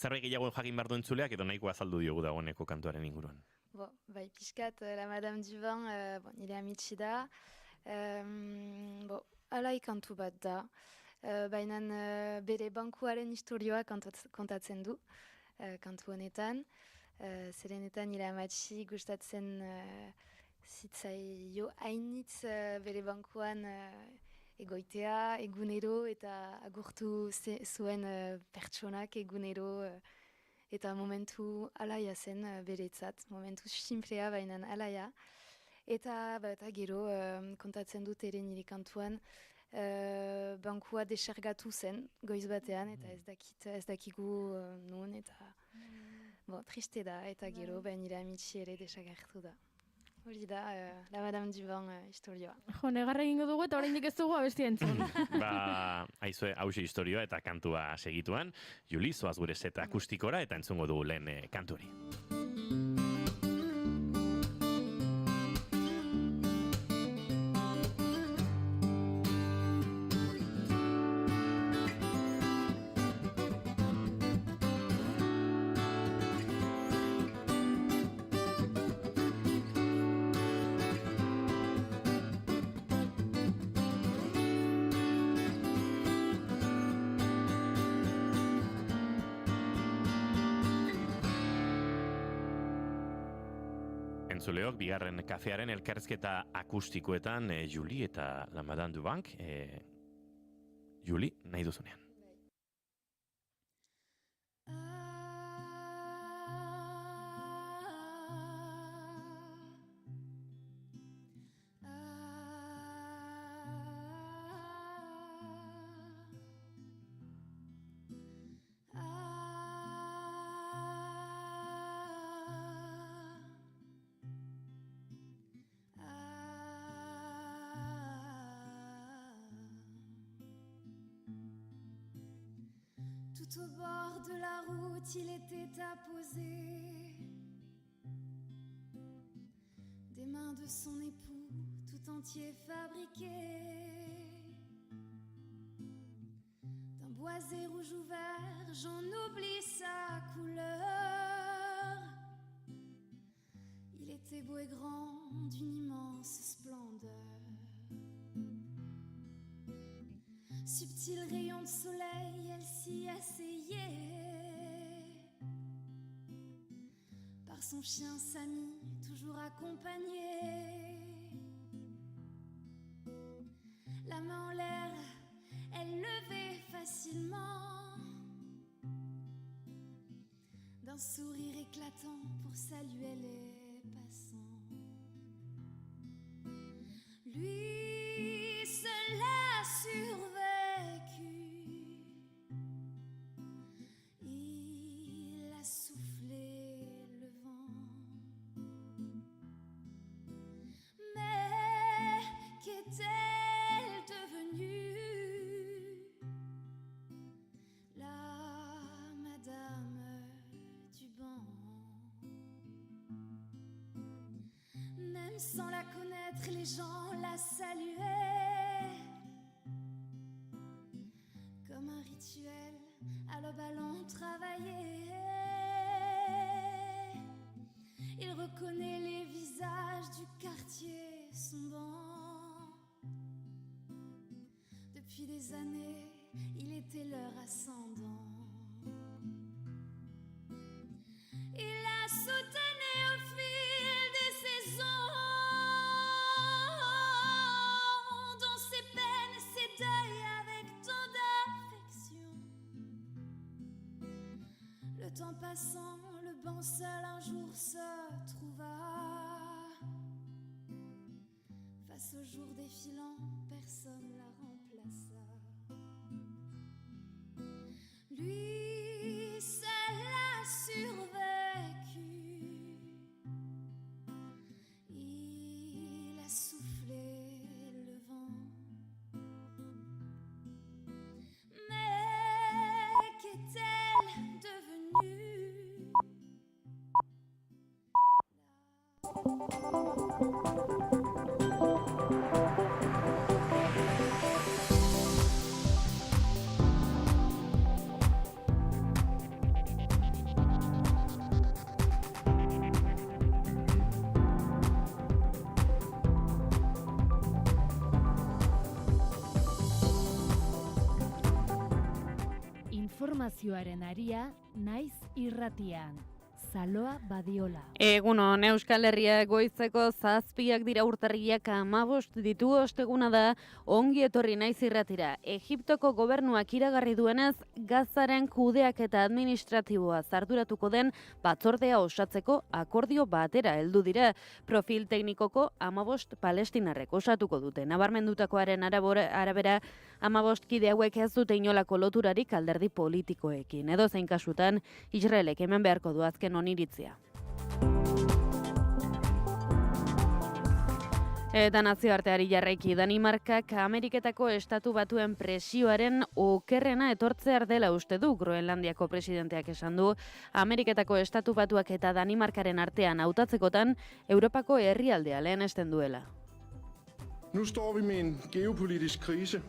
Zerbait gehiago jakin behar du entzuleak edo nahiko azaldu diogu dagoeneko kantuaren inguruan. Bai, pixkat, la Madame du Vin, nire amitsi da. Alai kantu bat da. Baina bere bankuaren historioa kontatzen du, kantu honetan. Zerenetan nire amatsi gustatzen zitzaio hainitz bere bankuan egoitea, egunero, eta agurtu zuen pertsonak egunero, eta momentu alaia zen beretzat, momentu simplea baina alaia. Eta gero kontatzen dut ere nire kantuan, bankua desergatu zen goiz batean, eta ez dakigu nun, eta triste da, eta gero nire amitsi ere desagertu da. Hori da, la Madame du Vin historioa. Negarra egingo dugu eta oraindik ez dugu abestia entzun. Aizue, hause historioa eta kantua segituan. Juli, zoaz gure set akustikora eta entzungo dugu lehen kanturi. Entzuleok, bigarren kafearen elkarrizketa akustikoetan Juli eta la Madame du Vin. Juli, nahi duzunean. Tout au bord de la route, il était apposé, des mains de son époux, tout entier fabriqué, d'un boisé rouge ou vert, j'en oublie sa couleur. Il était beau et grand, d'une immense splendeur. Subtil rayon de soleil, elle s'y asseyait. Par son chien Samy, toujours accompagné. La main en l'air, elle levait facilement, d'un sourire éclatant pour saluer les passants. Lui seul a survécu. Sans la connaître, les gens la saluaient comme un rituel à l'aube allant travailler. Il reconnaît les visages du quartier sombant. Depuis des années, il était leur ascendant. Il la soutenait au fil des saisons. Le temps passant, le banc seul un jour se trouva. Face au jour défilant, personne la remplaça. Lui seul a survécu. Il a soufflé le vent. Mais qu'est-elle devenue? informazioaren aria naiz irratian. Saloa Badiola. Egunon, Euskal Herria goizeko 7 dira, urtarriak 15 ditu, osteguna da, ongi etorri naiz irratira. Egiptoko gobernuak iragarri duenez, Gazaren kudeaketa administratiboa arduratuko den batzordea osatzeko akordio batera heldu dira. Profil teknikoko 15 palestinarrek osatuko dute. Nabarmendutakoaren arabera, 15 kide hauek ez dute inolako loturarik alderdi politikoekin. Edozein kasutan, Israelek hemen beharko du azken oniritzia. Eta nazioarteari jarraiki, Danimarkak Ameriketako Estatu Batuen presioaren okerrena etortzear dela uste du. Groenlandiako presidenteak esan du, Ameriketako Estatu Batuak eta Danimarkaren artean hautatzekotan Europako herrialdea lehenesten duela. Nu står vi med en geopolitisk krise.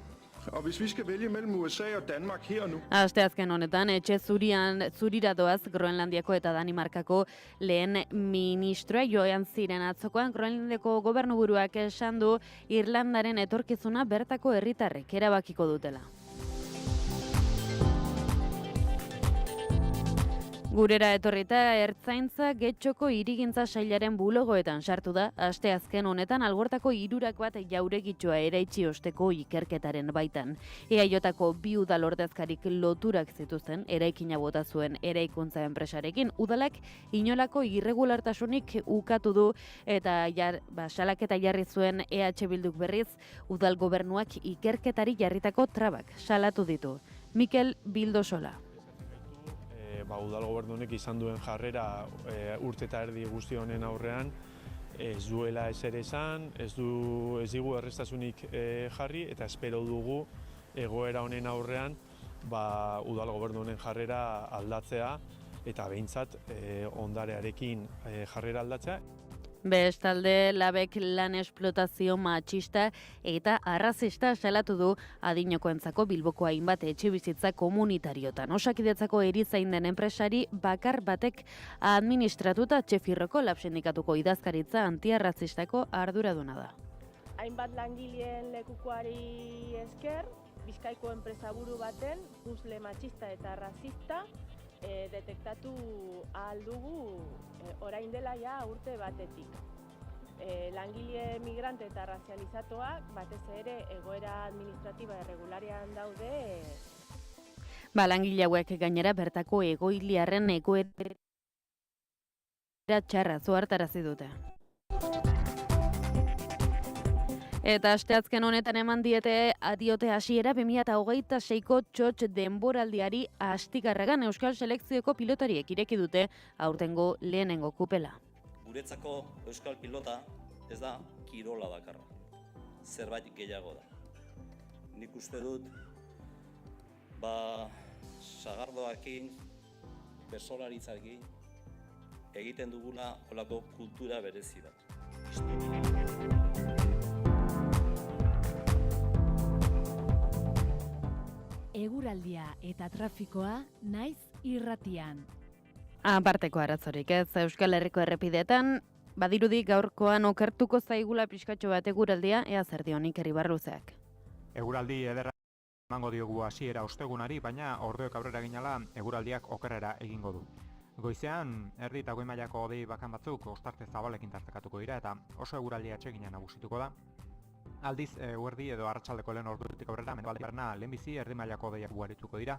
Og hvis vi skal vælge mellem USA og Danmark her og nu. Asteazken honetan, etxe zurira doaz Groenlandiako eta Danimarkako lehen ministroa joan ziren atzokoan. Groenlandiako gobernuburuak esan du Irlandaren etorkizuna bertako herritarrek erabakiko dutela. Gurera etorrita, Ertzaintza Getxoko hirigintza sailaren bulogoetan sartu da, asteazken honetan Algortako 3 bat jauregitxoa eraitsi osteko ikerketaren baitan. EAJko 2 udalordezkarik loturak zituzten, eraikina bota zuen eraikuntza enpresarekin. Udalak inolako irregulartasunik ukatu du eta salaketa jarri zuen EH Bilduk berriz, udal gobernuak ikerketari jarritako trabak salatu ditu. Mikel Bildosola. Udal gobernunek izan duen jarrera urte eta erdi guzti honen aurrean ez duela ezer esan, ez digu errestasunik jarri eta espero dugu egoera honen aurrean udal gobernu honen jarrera aldatzea eta behintzat ondarearekin jarrera aldatzea. Bestalde, Labek lan esplotazio matxista eta arrazista salatu du adinokoentzako Bilboko hainbat etxebizitza komunitariotan. Osakidetzako erizain den enpresari bakar batek administratuta Txefirroko Lab sindikatuko idazkaritza antiarrazistako arduraduna da. Hainbat langileen lekukoari esker, Bizkaiko enpresaburu baten puzle matxista eta arrazista detektatu ahal dugu orain dela ja urte batetik. Langile migrante eta razializatuak batez ere egoera administratiba irregularian daude. Langile hauek gainera bertako egoiliarren egoera txarra zuhartarazi dute. Eta asteazken honetan eman diote hasiera 2026ko txotx denboraldiari Astigarragan Euskal Selekzioko pilotariek ireki dute aurtengo lehenengo kupela. Guretzako euskal pilota ez da kirola bakarra, zerbait gehiago da. Nik uste dut, sagardoakin, bertsolaritzarekin egiten dugula holako kultura berezi bat. Eguraldia eta trafikoa naiz irratian. Aparteko arazorik ez, Euskal Herriko errepideetan, badirudi gaurkoan okertuko zaigula pixkatxo bat eguraldia, ea zer dio Iker Ibarruzeak. Eguraldi ederra emango diogu hasiera ostegunari, baina orduek aurrera ginala eguraldiak okerrera egingo du. Goizean, erdi eta goi mailako hodei bakan batzuk ostarte zabalekin tartekatuko dira eta oso eguraldia atsegina nagusituko da. Aldiz, eguerdi edo arratsaldeko lehen ordutik aurrera, mendebaldean lehenbizi erdi mailako hodeiak ugarituko dira.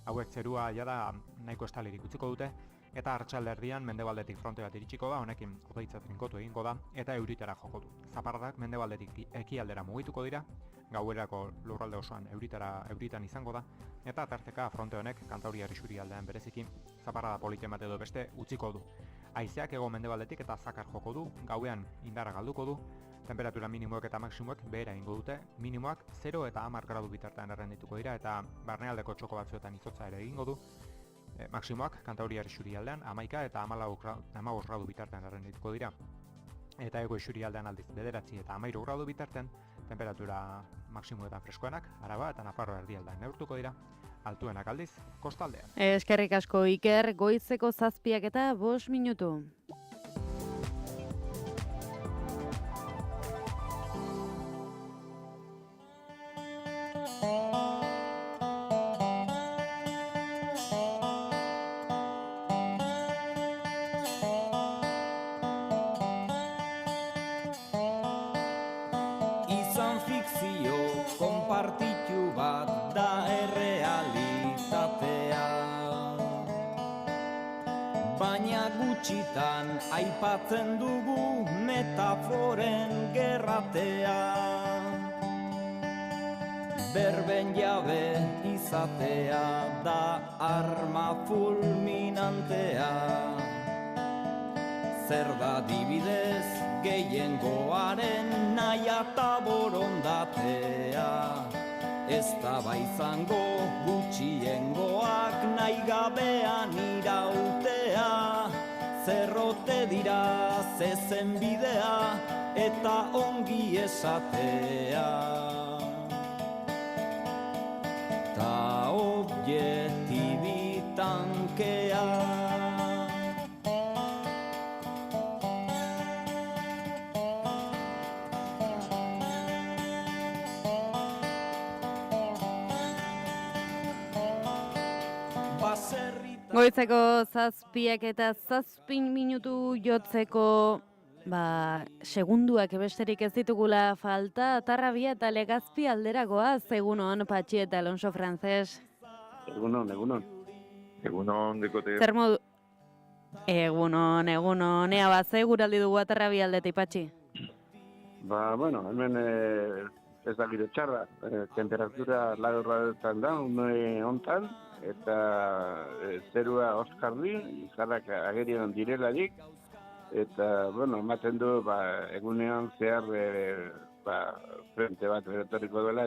Hauek zerua jada nahiko estalirik utziko dute, eta arratsalde erdian mendebaldetik fronte bat iritsiko da, honekin hodeitza trinkotu egingo da, eta euritara joko du. Zaparradak mendebaldetik ekialdera mugituko dira, gauerako lurralde osoan euritan izango da, eta tarteka fronte honek Kantauriar isurialdean bereziki zaparrada politen bat edo beste utziko du. Haizeak hego mendebaldetik eta zakar joko du, gauean indarra galduko du, temperatura minimoek eta maksimoek behera ingo dute, minimoak 0 eta 10 gradu bitartean errendituko dira eta barnealdeko txoko batzuetan izotza ere egingo du. Maksimoak Kantauriar isurialdean 11 eta 15 gradu bitartean errendituko dira. Eta hego isurialdean aldiz 9 eta 13 gradu bitartean, temperatura maksimoetan freskoenak, Araba eta Nafarroa erdialdean neurtuko dira, altuenak aldiz kostaldean. Eskerrik asko Iker, goizeko 7 eta 5 minutu. baina gutxitan aipatzen dugu metaforen gerratea. Berben jabe izatea da arma fulminantea. Zer da dibidez gehiengoaren naia eta borondatea. Ez da baizango gutxiengoak nahi gabean irautea. Zerrote dira zezen bidea eta ongi esatea. Ta objektibitankea. Goizeko 7 eta 7 minutu jotzeko segunduak besterik ez ditugula falta. Tarrabia eta Legazpi alderagoa, egunon, Patxi eta Alonso Frances. Egunon. Egunon, dekote. Zer modu? Egunon, ea ze guraldi dugu Tarrabia aldetik, Patxi? Bueno, hemen ez da giro txarra. Temperatura lagorradetan da, une hontan, eta zerua oskardi, izarrak agerian direlarik, eta, ematen du, egunean zehar frente bat etorriko dela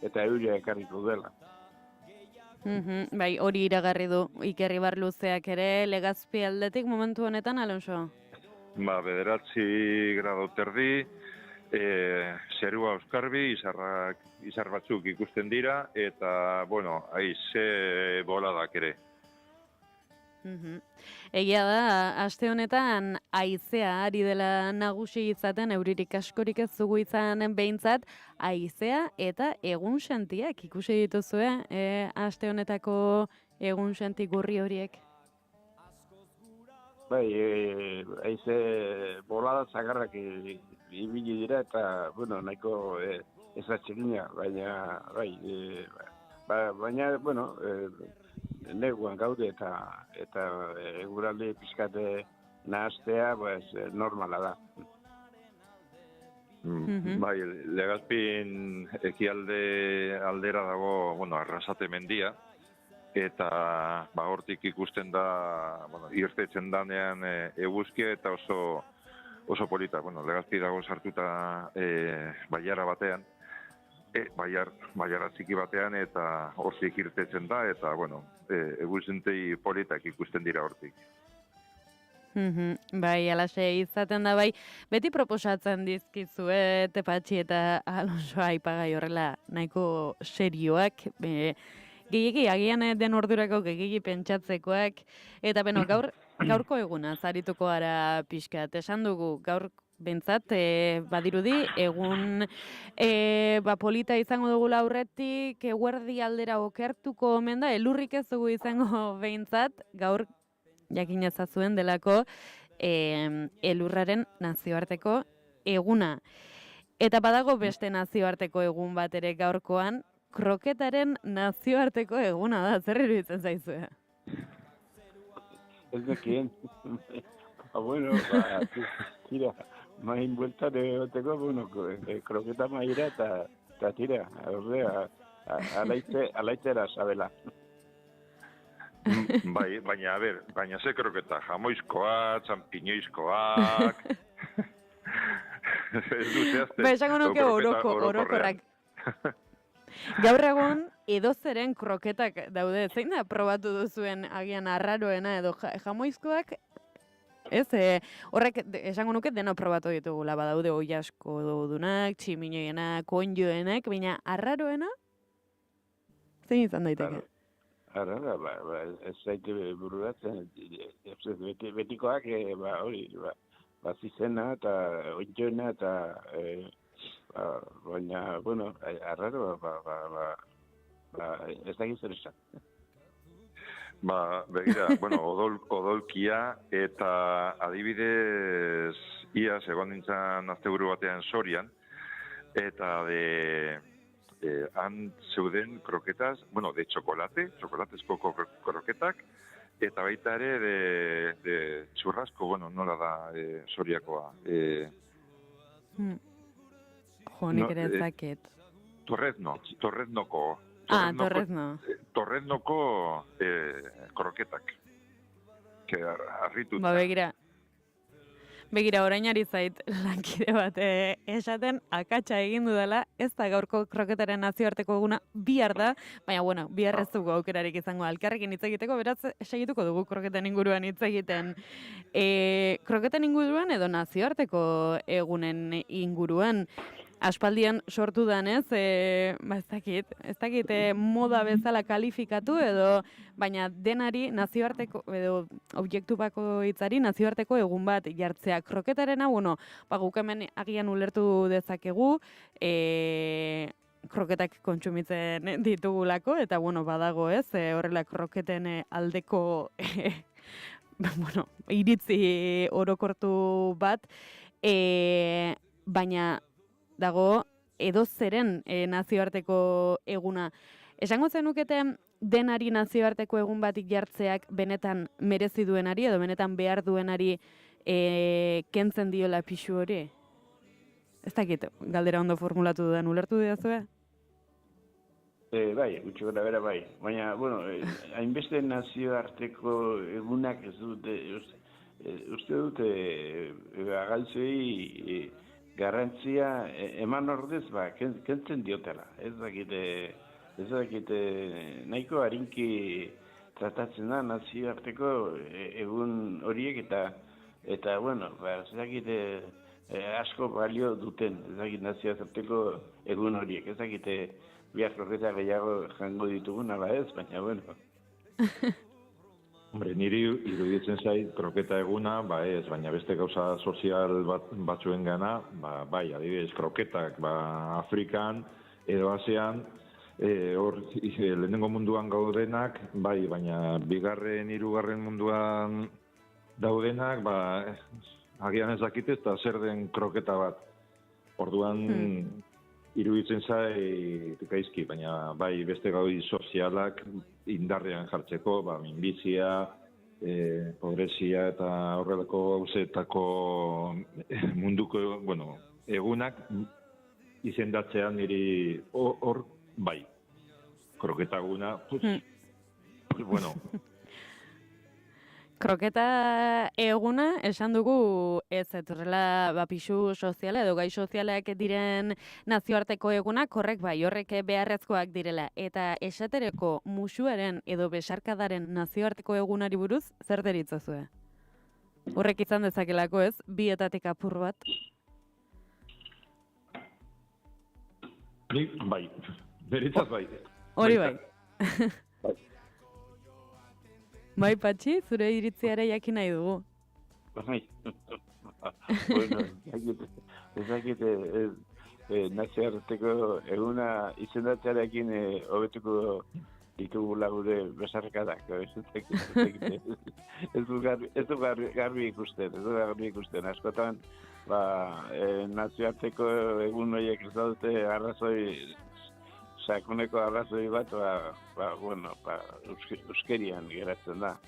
eta euria ekarriko dela. Bai, hori iragarri du Ikerri Barluzeak ere, Legazpi aldetik momentu honetan, Alonso? 9 grado terdi, zerua oskarbi, izar batzuk ikusten dira, eta, haize boladak ere. Egia da, aste honetan haizea ari dela nagusi izaten, euririk askorik ez dugu izan behintzat, haizea eta egunsentiak ikusi dituzue, aste honetako egunsenti gurri horiek. Bai, haize bolada zagarrak ibili dira eta, nahiko ezatxerina, baina, neguan gaude eta eguraldi pizkate nahaztea normala da. Bai, Legazpin ekialde aldera dago, Arrasate mendia, eta hortik ikusten da, irtetzen danean eguzkia eta oso polita. Legazpi dago sartuta baiara batean, baiara txiki batean, eta hortik irtetzen da, eta, eguzentei politak ikusten dira hortik. Bai, alaxe izaten da, bai, beti proposatzen dizkizue, Patxi eta Alonso aipagai horrela nahiko serioak, gehiagi agian den ordurako gehiagi pentsatzekoak, eta gaurko eguna zarituko gara pixkat, esan dugu gaur bentsat, badirudi, egun polita izango dugula aurretik, eguerdi aldera okertuko omen da, elurrik ez dugu izango bentsat, gaur jakin ezazuen delako elurraren nazioarteko eguna. Eta badago beste nazioarteko egun bat ere gaurkoan, kroketaren nazioarteko eguna da, zer iruditzen zaizue? Ez nekien. Tira, main bueltan egoteko, kroketa maira eta tira, alaitera sabela. Bai, baina ze kroketa, jamoizkoak, txampiñoizkoak... Esango nuke orokorrak. Gaur egun edozeren kroketak daude, zein da probatu duzuen agian arraroena edo jamoizkoak? Ez, horrek esango nuke deno probatu ditugula, badaude oiasko dudunak, tximinoienak, konjoenak, baina arraroena? Zein izan daiteke? Arrara, ez zaite bururatzen, betikoak, bazizena eta oitjoena eta baina, arraro, ez da gizera esan. Begira, odolkia eta adibidez iaz egon nintzen asteburu batean Sorian, eta han zeuden kroketas, de chocolate, chocolatezko kroketak, eta baita ere de churrasco, bueno, nola da Soriakoa. Jo, nik ere ez dakit. Torreznoko. Torrezno. Kroketak. Que arrituta. Ba, begira orain ari zait lankide bat esaten akatsa egin dudala, ez da gaurko kroketaren nazioarteko eguna bihar da, baina bueno, bihar ez dugu aukerarik izango alkarrekin hitz egiteko, beraz segituko dugu kroketan inguruan hitz egiten. Kroketan inguruan edo nazioarteko egunen inguruan, aspaldian sortu danez, ez dakit moda bezala kalifikatu edo, baina denari nazioarteko, edo objektu bakoitzari nazioarteko egun bat jartzea. Kroketarena, bueno, guk hemen agian ulertu dezakegu, kroketak kontsumitzen ditugulako, eta bueno, badago ez, horrela kroketen aldeko, bueno, iritzi orokortu bat, baina dago edozeren nazioarteko eguna. Esango zenukete denari nazioarteko egun batik jartzeak benetan merezi duenari edo benetan behar duenari kentzen diola pixu hori? Ez dakit, galdera ondo formulatu dudan, ulertu didazue? Bai, gutxi gara bera bai. Baina, bueno, hainbeste nazioarteko egunak ez dute, uste dute agaltzei garrantzia eman ordez, kentzen diotela. Ez dakite nahiko harinki tratatzen da nazioarteko egun horiek eta bueno, ez dakite asko balio duten, ez dakite nazioarteko egun horiek, ez dakite bihar kroketa gehiago jango ditugun, ala ez, baina bueno. Hombre, niri iruditzen zait kroketa eguna, ez, baina beste gauza sozial batzuen gana, bai, adibidez, kroketak, Afrikan, edo Asian, hor, lehenengo munduan gaudenak, bai, baina bigarren, hirugarren munduan daudenak, agian ez dakite eta zer den kroketa bat. Orduan, iruditzen zait gaizki, baina bai, beste gaudi sozialak, indarrean jartzeko, minbizia, pobrezia eta horrelako gauzetako munduko, egunak izendatzean niri hor, bai, kroketa eguna, bueno. Kroketa eguna, esan dugu ez horrela pixu soziala edo gai sozialak diren nazioarteko egunak, horrek bai, horrek beharrezkoak direla. Eta esatereko musuaren edo besarkadaren nazioarteko egunari buruz, zer deritzozue? Horrek izan dezakelako ez, bietatik apur bat? Bai, beritzaz bai. Hori bai. Bai, Patxi, zure iritziare jakin nahi dugu. Bai, bueno, ez dakite nazioarteko eguna izendatzearekin hobetuko ditugula gure besarkadak. Ez du garbi ikusten, askotan nazioarteko egun horiek ez daute arrazoi sakoneko arrazoi bat, euskerian geratzen da.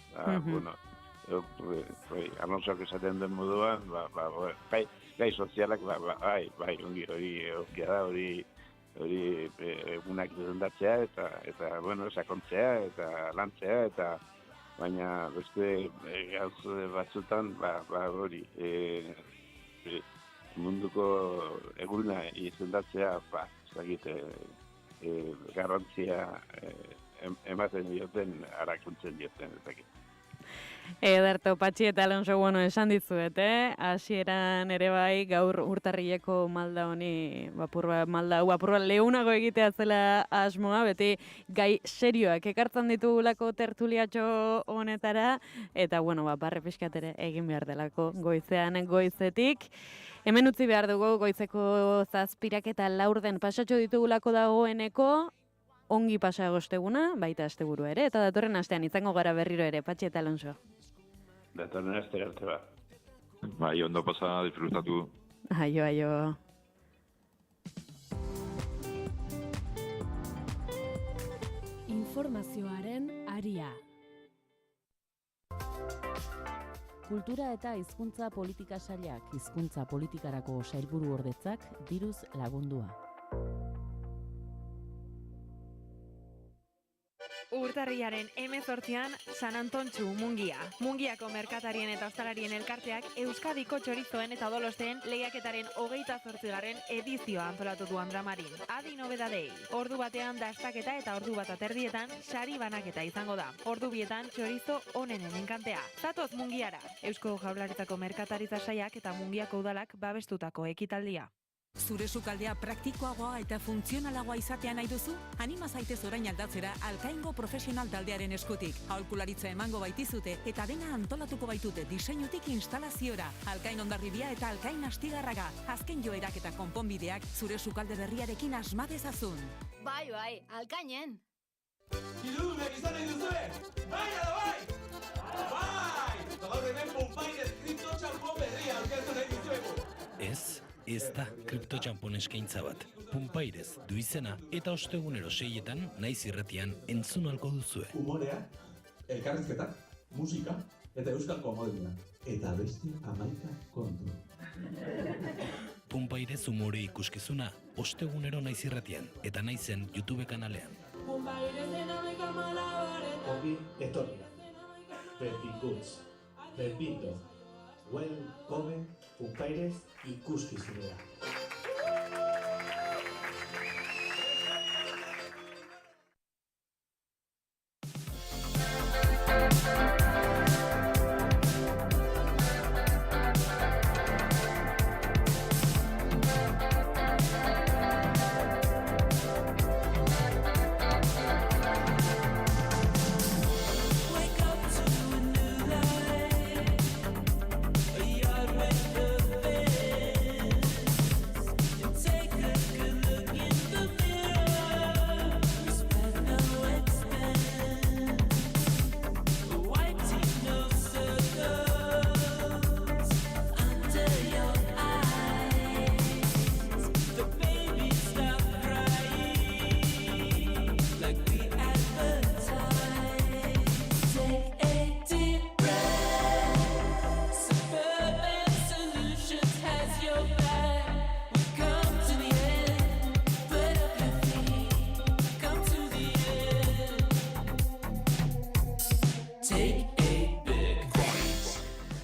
Alonsok esaten den moduan, gai sozialak, bai, hori da, hori egunak izendatzea, eta sakontzea, eta lantzea, baina beste gauz batzutan, hori, munduko eguna izendatzea, zagite, garrantzia ematen dioten, arakuntzen dioten, ezakit. Ederto, Patxi eta Alonso, esan dizuet, hasieran ere bai, gaur urtarrileko malda honi, apurba leunago egitea zela asmoa, beti gai serioak ekartzen ditugulako tertuliatxo honetara, eta, barre pixkatere egin behar delako goizean goizetik. Hemen utzi behar dugu goizeko 7 eta 4 den pasatxo ditugulako dagoeneko, ongi pasa osteguna, baita asteburua ere, eta datorren astean izango gara berriro ere, Patxi eta Alonso. Datorren aste arte ba. Bai, ondo pasa, disfrutatu. Aio. Informazioaren aria. Kultura eta hizkuntza politika sailak hizkuntza politikarako sailburu ordetzak diruz lagundua. Urtarrilaren 18an San Antontxu Mungia. Mungiako merkatarien eta ostalarien elkarteak Euskadiko txorizoen eta odolosteen lehiaketaren 28. edizioa antolatu du Andramarin. Adi nobedadei. Ordu batean dastaketa eta ordu bat aterdietan sari banaketa izango da. Ordu bietan txorizo onenen enkantea. Zatoz Mungiara. Eusko Jaurlaritzako merkataritza sailak eta Mungiako udalak babestutako ekitaldia. Zure sukaldea praktikoagoa eta funtzionalagoa izatea nahi duzu? Anima zaitez orain aldatzera Alkaingo profesional taldearen eskutik. Aholkularitza emango baitizute eta dena antolatuko baitute diseinutik instalaziora. Alkain Hondarribia eta Alkain Astigarraga. Azken joerak eta konponbideak zure sukalde berriarekin asma dezazun. Bai, Alkainen! Irudunek izan nahi duzue? Bai, ala bai! Bai! Gaur hemen Punpaires kriptotxampon berria aurkeztu nahi dizuegu. Ez da kriptotxampon eskaintza bat. Punpaires du izena eta ostegunero 6etan naiz irratian entzun alko duzue. Humorea, elkarrizketa, musika eta euskal komodina. Eta beste 11 kontu. Punpaires umore ikuskizuna ostegunero naiz irratian eta naizen YouTube kanalean. Ongi etorria. Berpikutz, Berpinto, Welcome, Punpaires ikuskizunera.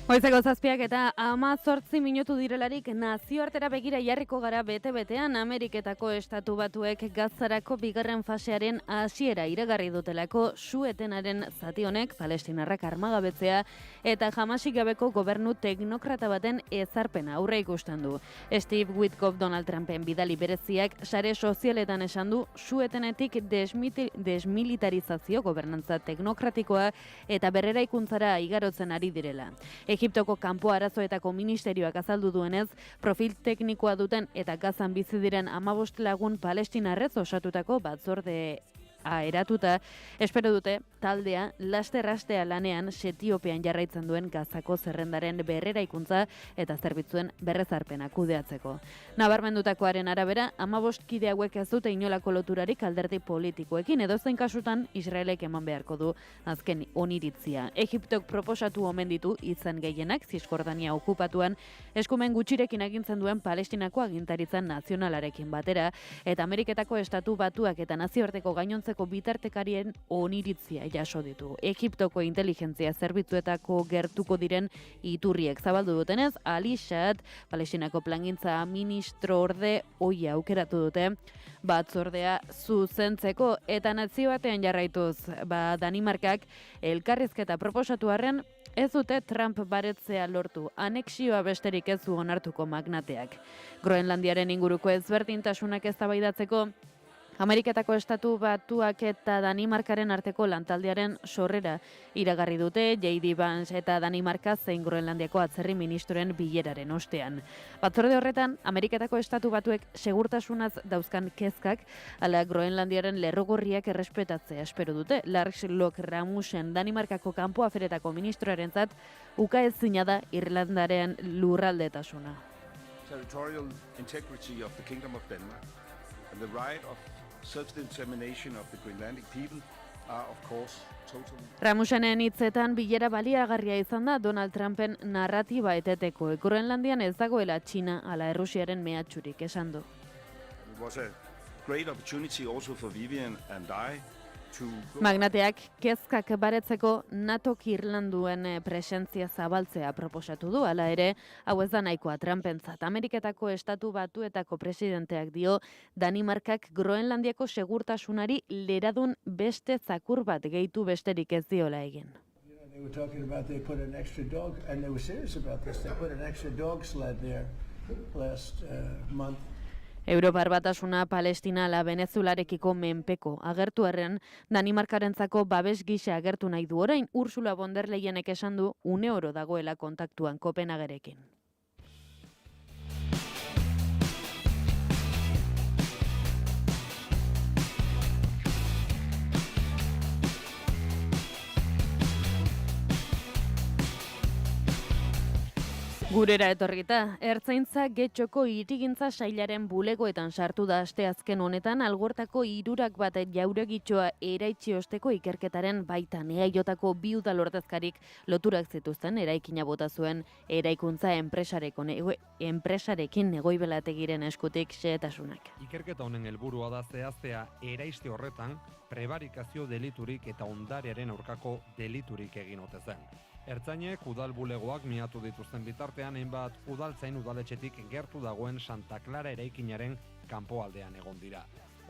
Goizeko 7 eta 18 minutu direlarik nazioartera begira jarriko gara bete-betean Ameriketako Estatu Batuek Gazarako bigarren fasearen hasiera iragarri dutelako su-etenaren zati honek palestinarrak armagabetzea eta Hamasik gabeko gobernu teknokrata baten ezarpena aurre ikusten du. Steve Witkoff Donald Trumpen bidali bereziak sare sozialetan esan du su-etenetik desmilitarizazio gobernantza teknokratikoa eta berreraikuntzara igarotzen ari direla. Egiptoko kanpo arazoetako ministerioak azaldu duenez, profil teknikoa duten eta Gazan bizi diren 15 lagun palestinarrez osatutako batzordea eratuta, espero dute taldea laster-astea lanean Etiopian jarraitzen duen Gazako zerrendaren berreraikuntza eta zerbitzuen berrezarpena kudeatzeko. Nabarmendutakoaren arabera, 15 kide hauek ez dute inolako loturarik alderdi politikoekin, edozein kasutan Israelek eman beharko du azken oniritzia. Egiptok proposatu omen ditu izan gehienak Zisjordania okupatuan eskumen gutxirekin agintzen duen Palestinako agintaritzan nazionalarekin batera, eta Ameriketako Estatu Batuak eta nazioarteko gainontzeko bitartekarien oniritzia jaso ditu. Egiptoko inteligentzia zerbitzuetako gertuko diren iturriek zabaldu dutenez, Ali Shahad, Palestinako plangintza ministro orde oia aukeratu dute batzordea zuzentzeko, eta nazioartean jarraituz, Danimarkak elkarrizketa proposatu arren ez dute Trump baretzea lortu, anexioa besterik ez du onartuko magnateak. Groenlandiaren inguruko ezberdintasunak eztabaidatzeko Ameriketako Estatu Batuak eta Danimarkaren arteko lantaldearen sorrera iragarri dute J.D. Vance eta Danimarka zein Groenlandiako atzerri ministroen bileraren ostean. Batzorde horretan, Ameriketako Estatu Batuek segurtasunaz dauzkan kezkak ala Groenlandiaren lerrogorriak errespetatzea espero dute. Lars Løkke Rasmussen Danimarkako kanpo aferetako ministroarentzat ukaezina da Irlandaren lurraldetasuna. Territorial integrity of the Kingdom of Denmark and the right of self-determination of the Greenlandic people are, of course, totally... Ramusenen hitzetan bilera baliagarria izan da Donald Trumpen narratiba eteteko. Groenlandian ez dagoela Txina ala Errusiaren mehatxurik esan du. It was a great opportunity also for Vivian and I to go... Magnateak kezkak baretzeko NATOk Irlanduen presentzia zabaltzea proposatu du, hala ere, hau ez da nahikoa Trumpentzat. Ameriketako Estatu Batuetako presidenteak dio Danimarkak Groenlandiako segurtasunari leradun beste zakur bat gehitu besterik ez diola egin. They were talking about they put an extra dog, and they were serious about this. They put an extra dog sled there last month. Europar Batasuna Palestina ala Venezuelarekiko menpeko agertu arren Danimarkarentzako babes gisa agertu nahi du orain Ursula von der Leyenek esan du une oro dagoela kontaktuan Kopenhagerekin. Gurera etorrita, Ertzaintza Getxoko hirigintza sailaren bulegoetan sartu da asteazken honetan Algortako 3 bat jauregitxoa eraitsi osteko ikerketaren baitan EAJko 2 udalordezkarik loturak zituzten eraikina bota zuen eraikuntza enpresarekin Egoibelategiren eskutik xehetasunak. Ikerketa honen helburua da zehaztea eraiste horretan prebarikazio deliturik eta ondarearen aurkako deliturik egin ote zen. Ertzainek udal bulegoak miatu dituzten bitartean hainbat udaltzain udaletxetik gertu dagoen Santa Clara eraikinaren kanpoaldean egon dira.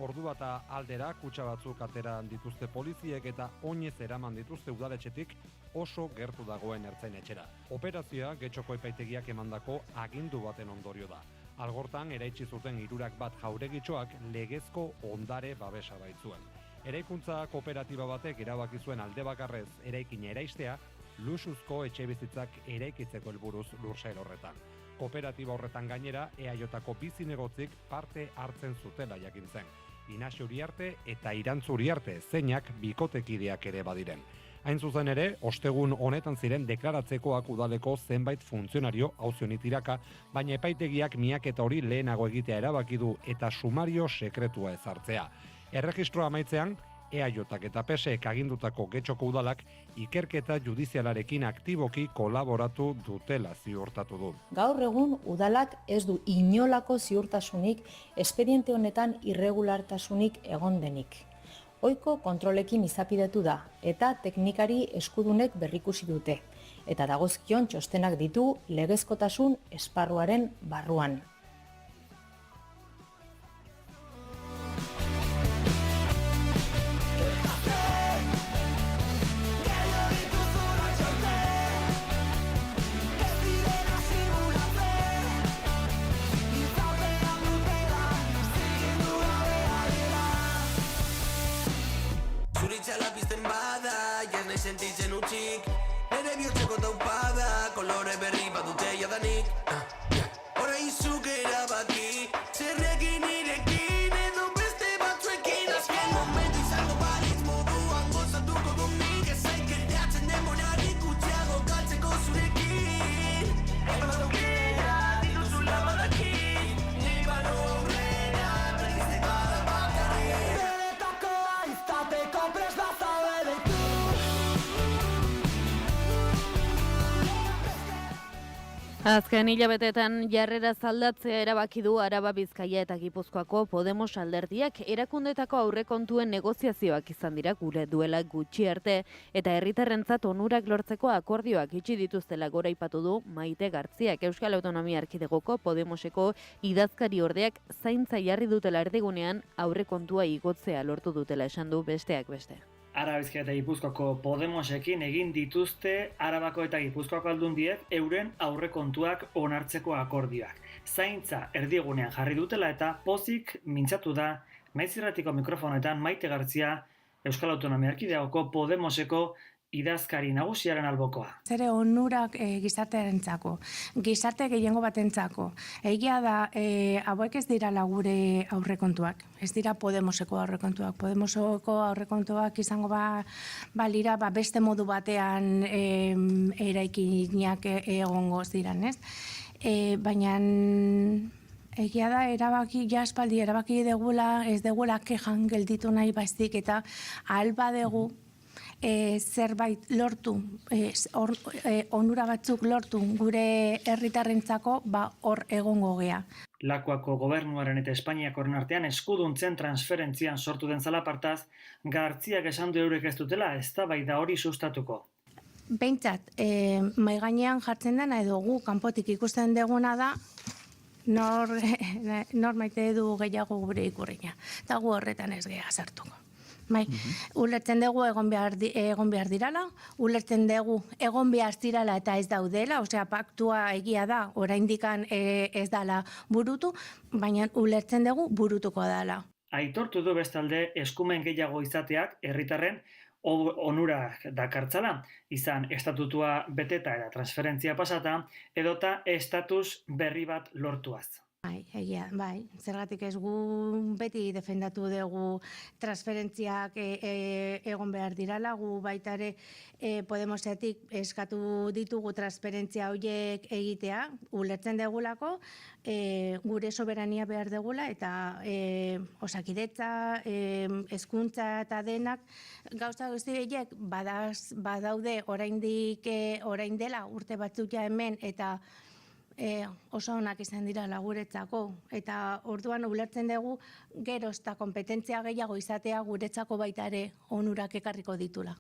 Ordu bata aldera kutxa batzuk atera dituzte poliziek eta oinez eraman dituzte udaletxetik oso gertu dagoen ertzainetxera. Operazioa Getxoko epaitegiak emandako agindu baten ondorio da. Algortan eraitsi zuten 3 bat jauregitxoak legezko ondare babesa baitzuen. Eraikuntza kooperatiba batek erabaki zuen alde bakarrez eraikina eraistea, luxuzko etxebizitzak eraikitzeko helburuz lursail horretan. Kooperatiba horretan gainera EAJko 2 zinegotzik parte hartzen zutela jakin zen. Inaxio Uriarte eta Irantzu Uriarte zeinak bikotekideak ere badiren. Hain zuzen ere, ostegun honetan ziren deklaratzekoak udaleko zenbait funtzionario auzionit tiraka, baina epaitegiak miaketa hori lehenago egitea erabaki du eta sumario sekretua ezartzea. Erregistroa amaitzean, EAJak eta PSek agindutako Getxoko udalak ikerketa judizialarekin aktiboki kolaboratu dutela ziurtatu du. Gaur egun udalak ez du inolako ziurtasunik espediente honetan irregulartasunik egon denik. Ohiko kontrolekin izapidetu da eta teknikari eskudunek berrikusi dute eta dagozkion txostenak ditu legezkotasun esparruaren barruan. Sentitzen utxik, nire bihurtzeko taupada, kolore berri badute jadanik. Orain zuk erabaki, zerrekin nirekin, edo beste batzuekin. Azken momentu izango balitz moduan gozatuko dunik, ezaik erdatzen demorari gutxiago galtzeko zurekin. Eman aukera, dituzula badakin, nik balorrera, berrizeko bakarri. Beretako izateko prest bazaude ditu. Azken hilabeteetan jarrera zaldatzea erabaki du Araba, Bizkaia eta Gipuzkoako Podemos alderdiak erakundetako aurrekontuen negoziazioak izan dira gure duela gutxi arte eta herritarrentzat onurak lortzeko akordioak itxi dituztela goraipatu du Maite Gartziak. Euskal Autonomia Erkidegoko Podemoseko idazkari ordeak zaintza jarri dutela erdigunean aurrekontua igotzea lortu dutela esan du besteak beste. Araba, Bizkaia eta Gipuzkoako Podemosekin egin dituzte Arabako eta Gipuzkoako aldundiek euren aurrekontuak onartzeko akordioak. Zaintza erdigunean jarri dutela eta pozik mintzatu da Naiz Irratiko mikrofonetan Maite Gartzia, Euskal Autonomia Erkidegoko Podemoseko idazkari nagusiaren albokoa. Zere onurak gizartearentzako, gizarte gehiengo batentzako. Egia da, hauek ez dira gure aurrekontuak, ez dira Podemoseko aurrekontuak. Podemoseko aurrekontuak izango balira beste modu batean eraikinak egongo ziren, ez? Baina Egia da, aspaldi erabaki degula, ez degula kejan gelditu nahi baizik eta ahal badegu zerbait lortu, onura batzuk lortu gure herritarrentzako, hor egongo gea. Lakuako gobernuaren eta Espainiakoren artean eskuduntzen transferentzian sortu den zalapartaz, Gartziak esan du eurek ez dutela eztabaida hori sustatuko. Behintzat, mahai gainean jartzen dena edo gu kanpotik ikusten deguna da, nor maite du gehiago gure ikurriña. Eta gu horretan ez geha sartuko. Bai, ulertzen dugu egon behar dirala, ulertzen dugu egon behar dirala eta ez daudela, osea paktua egia da, oraindikan ez dala burutu, baina ulertzen dugu burutuko dela. Aitortu du bestalde eskumen gehiago izateak herritarren onurak dakartzala, izan estatutua beteta eta transferentzia pasata, edota estatus berri bat lortuaz. Bai, zergatik ez gu beti defendatu dugu transferentziak egon behar dirala, gu baitare Podemosetik eskatu ditugu transferentzia horiek egitea, ulertzen degulako, gure soberania behar degula eta osakidetza, hezkuntza eta denak gauza guzti horiek badaude orain dela urte batzuk ja hemen eta oso onak izan dira laguretzako eta orduan ulertzen dugu gero eta kompetentzia gehiago izatea guretzako baita ere onurak ekarriko ditula.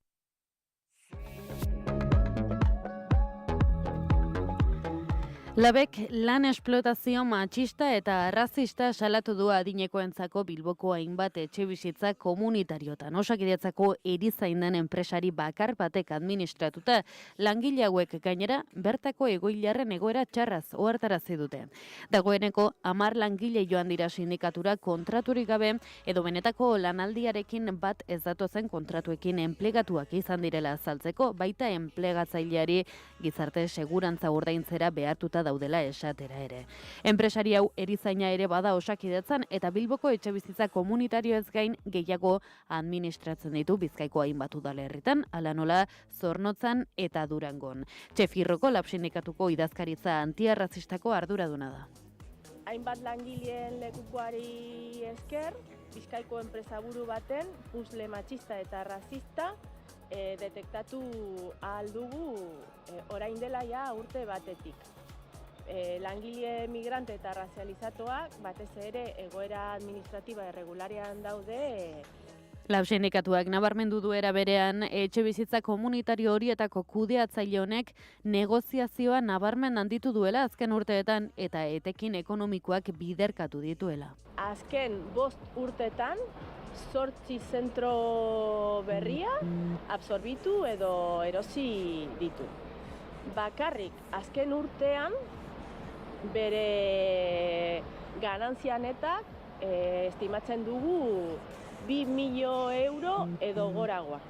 Labek lan esplotazio matxista eta arrazista salatu du adinekoentzako Bilboko hainbat etxebizitza komunitariotan. Osakidetzako erizainen enpresari bakar batek administratuta, langile hauek gainera bertako egoilarren egoera txarraz ohartarazi dute. Dagoeneko 10 langile joan dira sindikatura kontraturik gabe edo benetako lanaldiarekin bat ez datozen kontratuekin enplegatuak izan direla azaltzeko, baita enplegatzaileari gizarte segurantza ordaintzera behartuta daudela esatera ere. Enpresari hau erizaina ere bada Osakidetzan eta Bilboko etxebizitza komunitarioez gain gehiago administratzen ditu Bizkaiko hainbat udalerritan, hala nola Zornotzan eta Durangon. Txefirroko Lab Sindikatuko idazkaritza antiarrazistako arduraduna da. Hainbat langileen lekukoari esker, Bizkaiko enpresaburu baten puzzle matxista eta rasista detektatu ahal dugu orain dela ja urte batetik. Langile migrante eta razializatuak batez ere egoera administratiba irregularian daude. Lab Sindikatuak nabarmendu du era berean etxebizitza komunitario horietako kudeatzaile honek negoziazioa nabarmen handitu duela azken urteetan eta etekin ekonomikoak biderkatu dituela. Azken 5 urteetan 8 zentro berria absorbitu edo erosi ditu. Bakarrik azken urtean bere ganantzia netak estimatzen dugu 2 milio euro edo goragoa.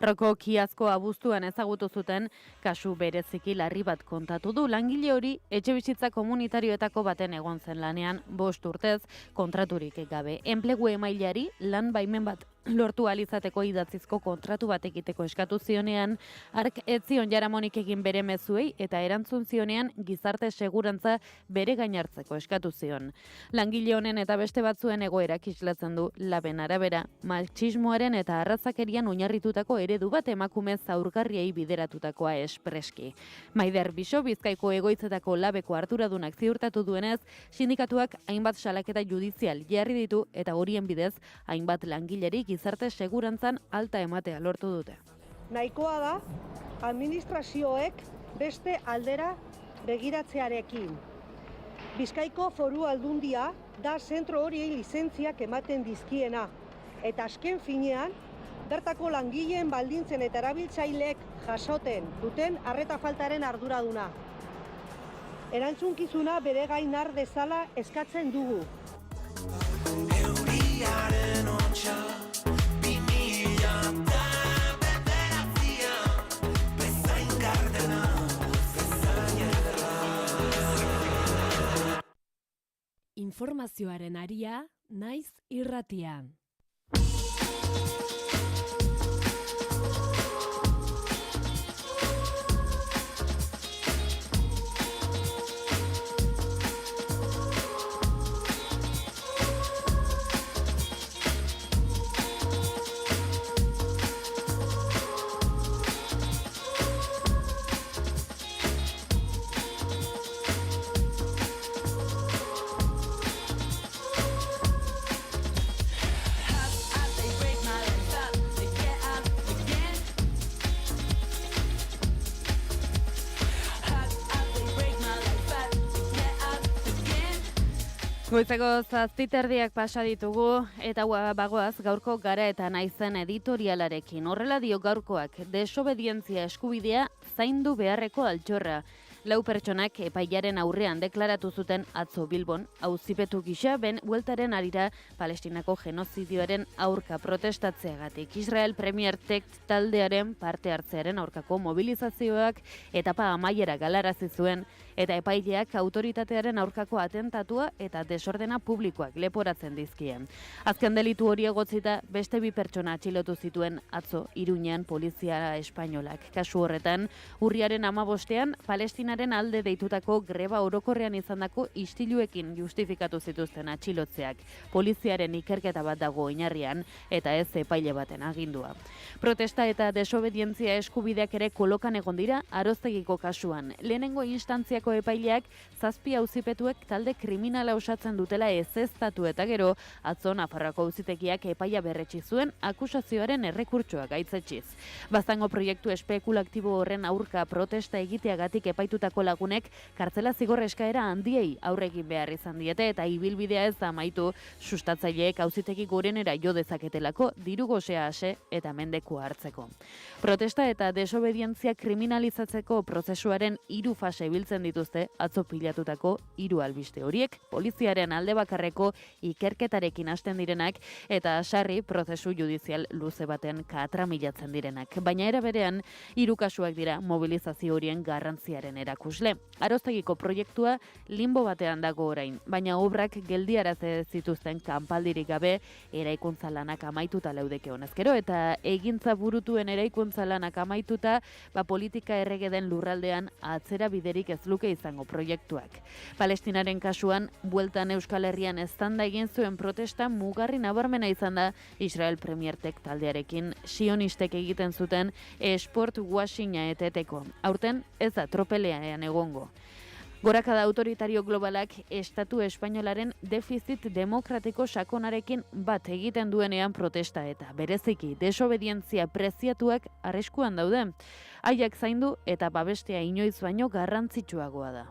Roko Kiazko abuztuan ezagutu zuten kasu bereziki larri bat kontatu du. Langile hori etxebizitza komunitarioetako baten egon zen lanean 5 urtez kontraturik gabe. Enplegu emaileari lan baimen bat lortu alizateko idatzizko kontratu bat egiteko eskatu zionean, hark ez zion jaramonik egin bere mezuei eta erantzun zionean gizarte segurantza bere gainartzeko eskatu zion. Langile honen eta beste batzuen egoerak islatzen du Laben arabera, matxismoaren eta arrazakerian oinarritutako eredu bat emakume zaurgarriei bideratutakoa espreski. Maider Biso Bizkaiko egoitzetako Labeko arduradunak ziurtatu duenez, sindikatuak hainbat salaketa judizial jarri ditu eta horien bidez hainbat langileri gizarte segurantzan alta ematea lortu dute. Nahikoa da administrazioek beste aldera begiratzearekin. Bizkaiko Foru Aldundia da zentro horiei lizentziak ematen dizkiena eta azken finean bertako langileen baldintzen eta erabiltzaileek jasoten duten arreta faltaren arduraduna. Erantzunkizuna bere gain har dezala eskatzen dugu. Informazioaren aria, naiz irratian. Goizeko 7:00 pasa ditugu eta bagoaz gaurko Gara eta Naizen editorialarekin. Horrela dio gaurkoak, desobedientzia eskubidea zaindu beharreko altxorra. 4 pertsonak epailaren aurrean deklaratu zuten atzo Bilbon, auzipetu gisa ben bueltaren arira Palestinako genozidioaren aurka protestatzeagatik. Israel Premier Text taldearen parte hartzearen aurkako mobilizazioak etapa amaiera galarazi zuen eta epaileak autoritatearen aurkako atentatua eta desordena publikoak leporatzen dizkien. Azken delitu hori egotzita beste 2 pertsona atxilotu zituen atzo Iruñean polizia espainolak. Kasu horretan, urriaren 15ean Palestinaren alde deitutako greba orokorrean izandako istiluekin justifikatu zituzten atxilotzeak. Poliziaren ikerketa bat dago oinarrian eta ez epaile baten agindua. Protesta eta desobedientzia eskubideak ere kolokan egon dira Aroztegiko kasuan. Lehenengo instantziako epaileak 7 auzipetuek talde kriminala osatzen dutela ezeztatu eta gero atzo Nafarroako auzitegiak epaia berretsi zuen akusazioaren errekurtsoa gaitzetxiz. Baztango proiektu espekulatibo horren aurka protesta egiteagatik epaitutako lagunek kartzela zigor eskaera handiei aurregin behar izan diete eta ibilbidea ez da amaitu sustatzaileek auzitegi gorenera jo dezaketelako diru gosea ase eta mendekua hartzeko. Protesta eta desobedientzia kriminalizatzeko prozesuaren 3 fase biltzen dituzte atzo pilatutako 3 albiste horiek, poliziaren alde bakarreko ikerketarekin hasten direnak eta sarri prozesu judizial luze baten katramilatzen direnak. Baina era berean 3 kasuak dira mobilizazio horien garrantziaren erakusle. Aroztegiko proiektua limbo batean dago orain, baina obrak geldiarazi zituzten kanpaldirik gabe eraikuntza lanak amaituta leudeke honezkero eta egintza burutuen eraikuntza lanak amaituta politika errege den lurraldean atzera biderik ez luke izango proiektuak. Palestinaren kasuan, bueltan Euskal Herrian eztanda egin zuen protesta mugarri nabarmena izan da Israel Premier Text taldearekin sionistek egiten zuten esport washing-a eteteko. Aurten ez da tropelean egongo. Gorakada autoritario globalak estatu espainolaren defizit demokratiko sakonarekin bat egiten duenean protesta eta bereziki desobedientzia preziatuak arriskuan daude. Haiek zaindu eta babestea inoiz baino garrantzitsuagoa da.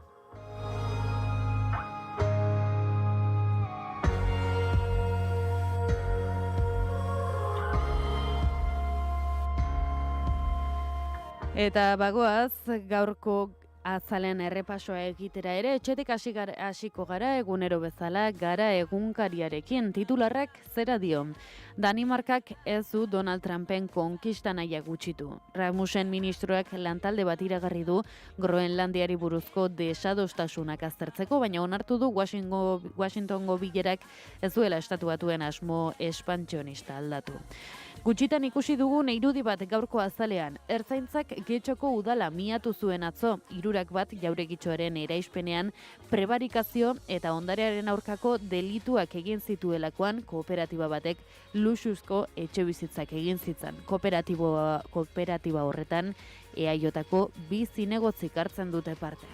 Eta bagoaz, gaurko azalen errepasoa egitera ere, etxetik hasiko gara egunero bezala Gara egunkariarekin. Titularrak zera dio. Danimarkak ez du Donald Trumpen konkista nahia gutxitu. Ramusen ministroak lantalde bat iragarri du Groenlandiari buruzko desadostasunak aztertzeko, baina onartu du Washingtongo bilerak ez duela estatu batuen asmo espantsionista aldatu. Gutxitan ikusi dugun irudi bat gaurko azalean. Ertzaintzak Getxoko udala miatu zuen atzo, 3 bat jauregitxoaren eraispenean prebarikazio eta ondarearen aurkako delituak egin zituelakoan kooperatiba batek luxuzko etxebizitzak egin zitzan. Kooperatiba horretan EAJko 2 zinegotzik hartzen dute parte.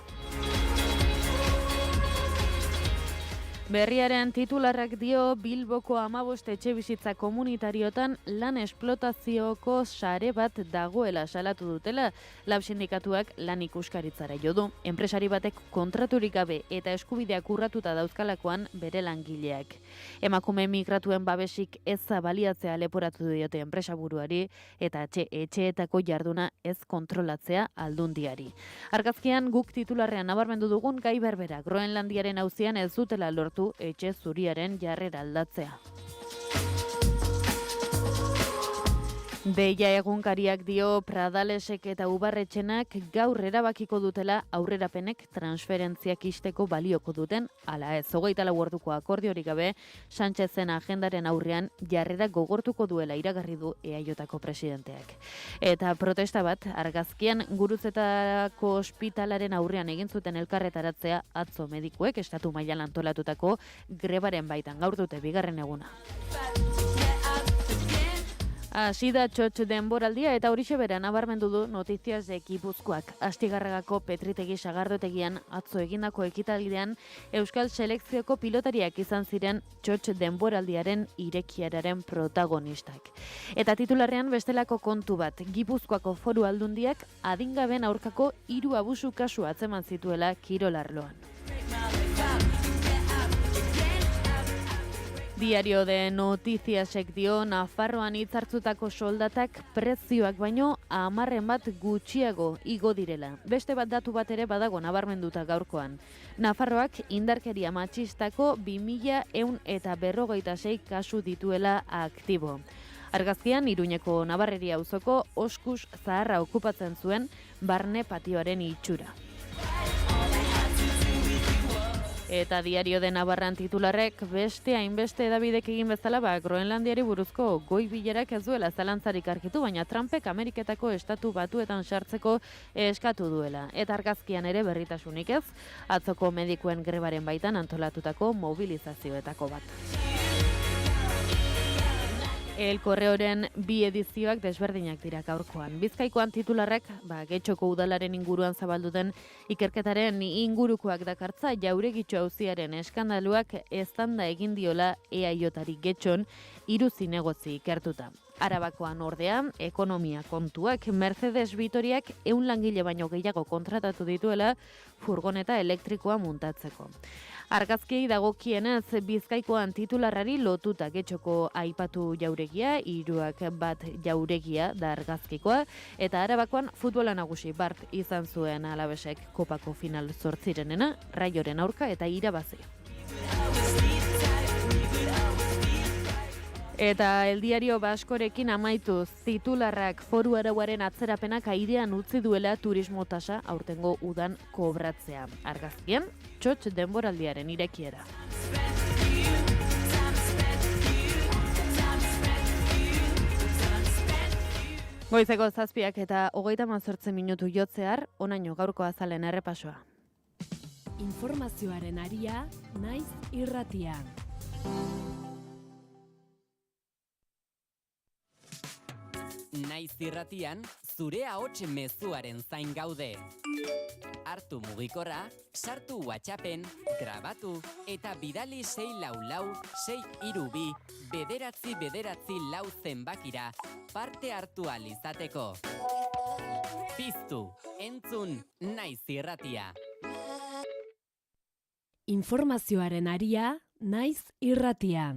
Berriaren titularrak dio Bilboko 15 etxebizitza komunitariotan lan esplotazioko sare bat dagoela salatu dutela. Lab sindikatuak lan ikuskaritzara jo du. Enpresari batek kontraturik gabe eta eskubideak urratuta dauzkalakoan bere langileak. Emakume migratuen babesik eza baliatzea leporatu diote enpresaburuari eta etxeetako jarduna ez kontrolatzea aldundiari. Argazkian guk titularrean nabarmendu dugun gai berbera. Groenlandiaren auzian ez dutela lortu etxe zuriaren jarrera aldatzea. Deia egunkariak dio Pradalesek eta Ubarretxenak gaur erabakiko dutela aurrerapenek transferentziak isteko balioko duten, ala ez. 24 orduko akordiorik gabe, Sánchezen agendaren aurrean jarrera gogortuko duela iragarri du EAJko presidenteak. Eta protesta bat, argazkian Guruzetako ospitalaren aurrean egin zuten elkarretaratzea atzo medikuek estatu mailan antolatutako grebaren baitan gaur dute 2. eguna. Hasi da txotx denboraldia eta horixe bera nabarmendu du Notizias de Gipuzkoak. Astigarragako Petritegi Sagardotegian atzo egindako ekitaldian Euskal Selekzioko pilotariak izan ziren txotx denboraldiaren irekiararen protagonistak. Eta titularrean bestelako kontu bat, Gipuzkoako Foru Aldundiak adingaben aurkako 3 abusu kasu atzeman zituela kirol arloan. Diario de Notiziasek dio Nafarroan hitzartutako soldatak prezioak baino 10% gutxiago igo direla. Beste bat datu bat ere badago nabarmenduta gaurkoan. Nafarroak indarkeria matxistako 2156 kasu dituela aktibo. Argazkian Iruñeko Nabarreria auzoko Oskus zaharra okupatzen zuen barne patioaren itxura. Eta Diario de Navarran titularrek beste hainbeste hedabidek egin bezala Groenlandiari buruzko goi bilerak ez duela zalantzarik argitu, baina Trumpek Ameriketako estatu batuetan sartzeko eskatu duela. Eta argazkian ere berritasunik ez, atzoko medikuen grebaren baitan antolatutako mobilizazioetako bat. El Correoren bi edizioak desberdinak dira gaurkoan. Bizkaikoan titularrek, Getxoko udalaren inguruan zabalduten ikerketaren ingurukoak dakartza Jauregitxo auziaren eskandaluak eztanda egin diola EAJ-ari Getxon 3 zinegotzi ikertuta. Arabakoan ordea, ekonomia kontuak Mercedes Vitoriak 100 langile baino gehiago kontratatu dituela furgoneta elektrikoa muntatzeko. Argazkiei dagokienez Bizkaikoan titularrari lotuta Getxoko aipatu jauregia, 3 jauregia da argazkikoa, eta Arabakoan futbola nagusi bart izan zuen Alabesek kopako final 8renena, Raioren aurka eta irabazi. Eta El Diario Baskorekin amaituz, titularrak Foru Arauaren atzerapenak airean utzi duela turismo tasa aurtengo udan kobratzea. Argazkian, txotx denboraldiaren irekiera. Goizeko 7 eta 38 minutu jotzear, onaino gaurko azalen errepasoa. Informazioaren aria, naiz irratia. Naiz irratian, zure ahots mezuaren zain gaude. Hartu mugikorra, sartu WhatsAppen, grabatu eta bidali 644-632-99 zenbakira parte hartu ahal izateko. Piztu, entzun, Naiz irratia. Informazioaren aria, naiz irratia.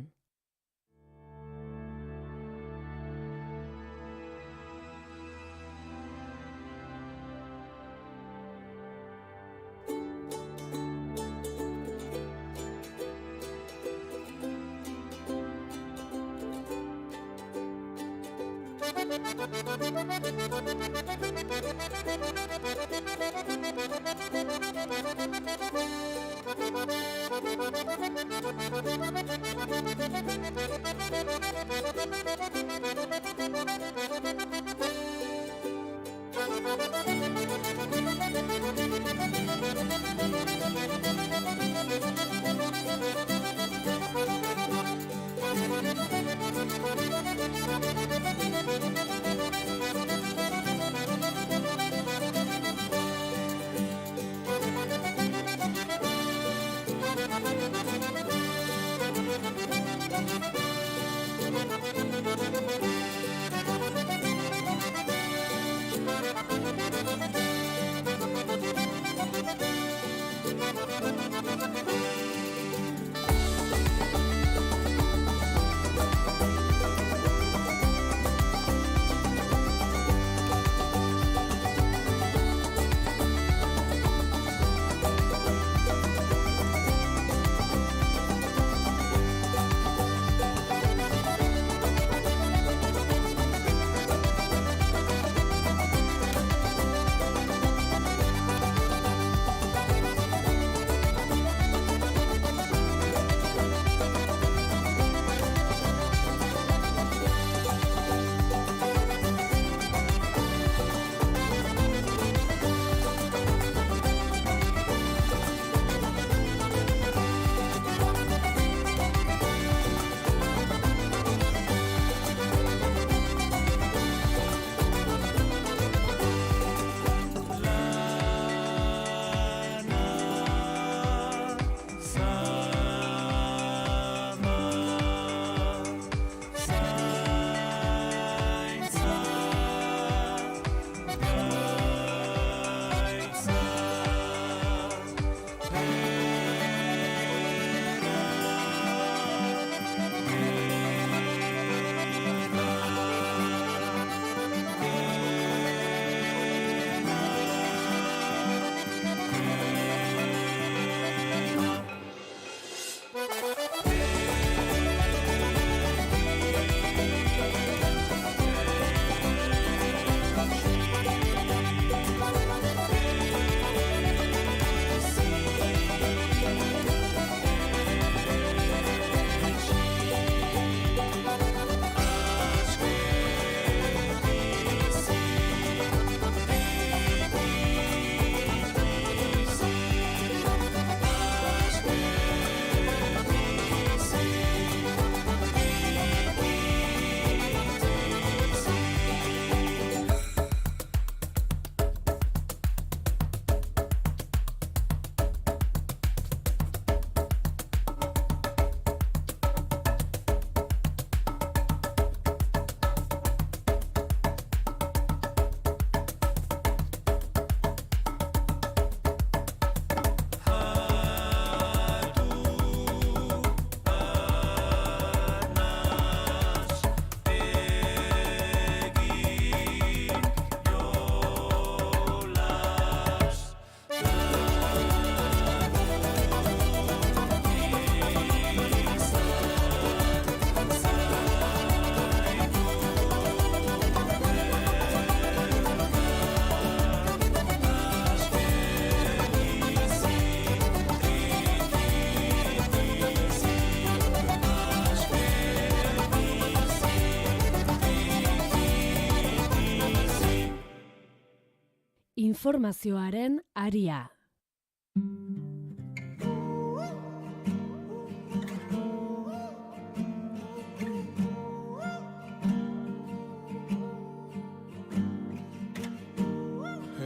informazioaren aria.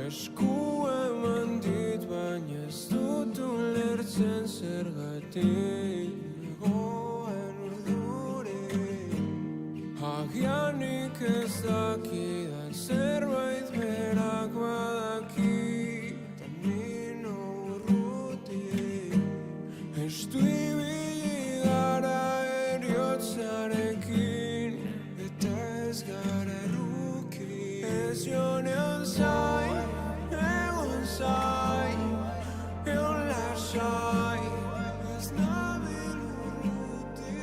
Esku eman dit baina ez dut ulertzen zergatik goen urduri Agianik ez dakidan zerbait berak badaki Tamino urruti Estu ibili gara eriotzarekin Eta ez gara erruki Ez jonean zain Zai, egon lasai, ez nabil urruti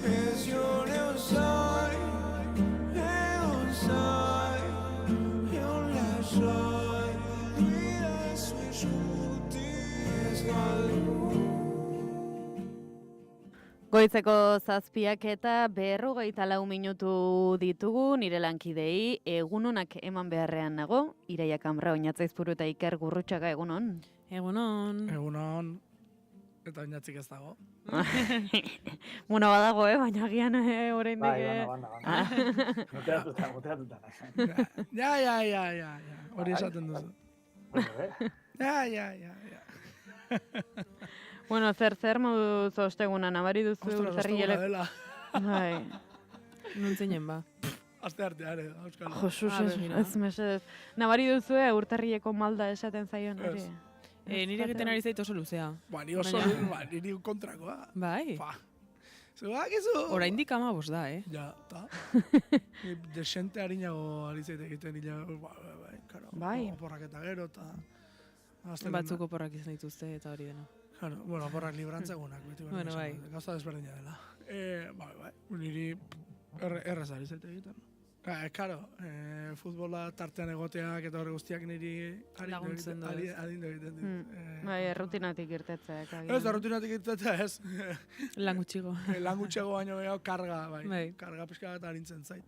Ez jonean zai, egon lasai Duidaz uizuti ez galdu Goizeko 7 eta 54 minutu ditugu nire lankidei egunonak eman beharrean nago. Iraia Kamra, Oñatzaizpuru eta Iker Gurrutxaga egunon. Egunon. Egunon. Eta oinatzik ez dago. Bueno, badago, baina agian oraindik. Bai, bana. Muteatuta. Ja. Hori esaten duzu. Ja. Bueno, zer moduz osteguna nabari duzu urtarrilek. Bai. Nuntzinen ba. Aste arteare, euskal. Jesus, ez mesedez. Nabari duzu urtarrileko malda esaten zaion hori. Nire egiten ari zait oso luzea. Ni niri kontrakoa. Bai. Zuak izu. Oraindik 15 da, Ja, ta. Desente harinago ari zait egiten karo. Bai. Oporrak eta gero, eta... Batzuk oporrak izan dituzte eta hori dena. Claro, bueno, oporrak librantzegunak. Bueno, bai. Gauza desberdina dela. Bai. Niri errez ari zait egiten. Karo, futbola tartean egoteak eta horre guztiak niri laguntzen du. Adindu egiten dit. Bai, errutinatik irtetzeak. Ez, errutinatik irtetzea ez. Lan gutxigo. Lan gutxigo baino gehiago karga, bai. Karga pixka bat arintzen zait.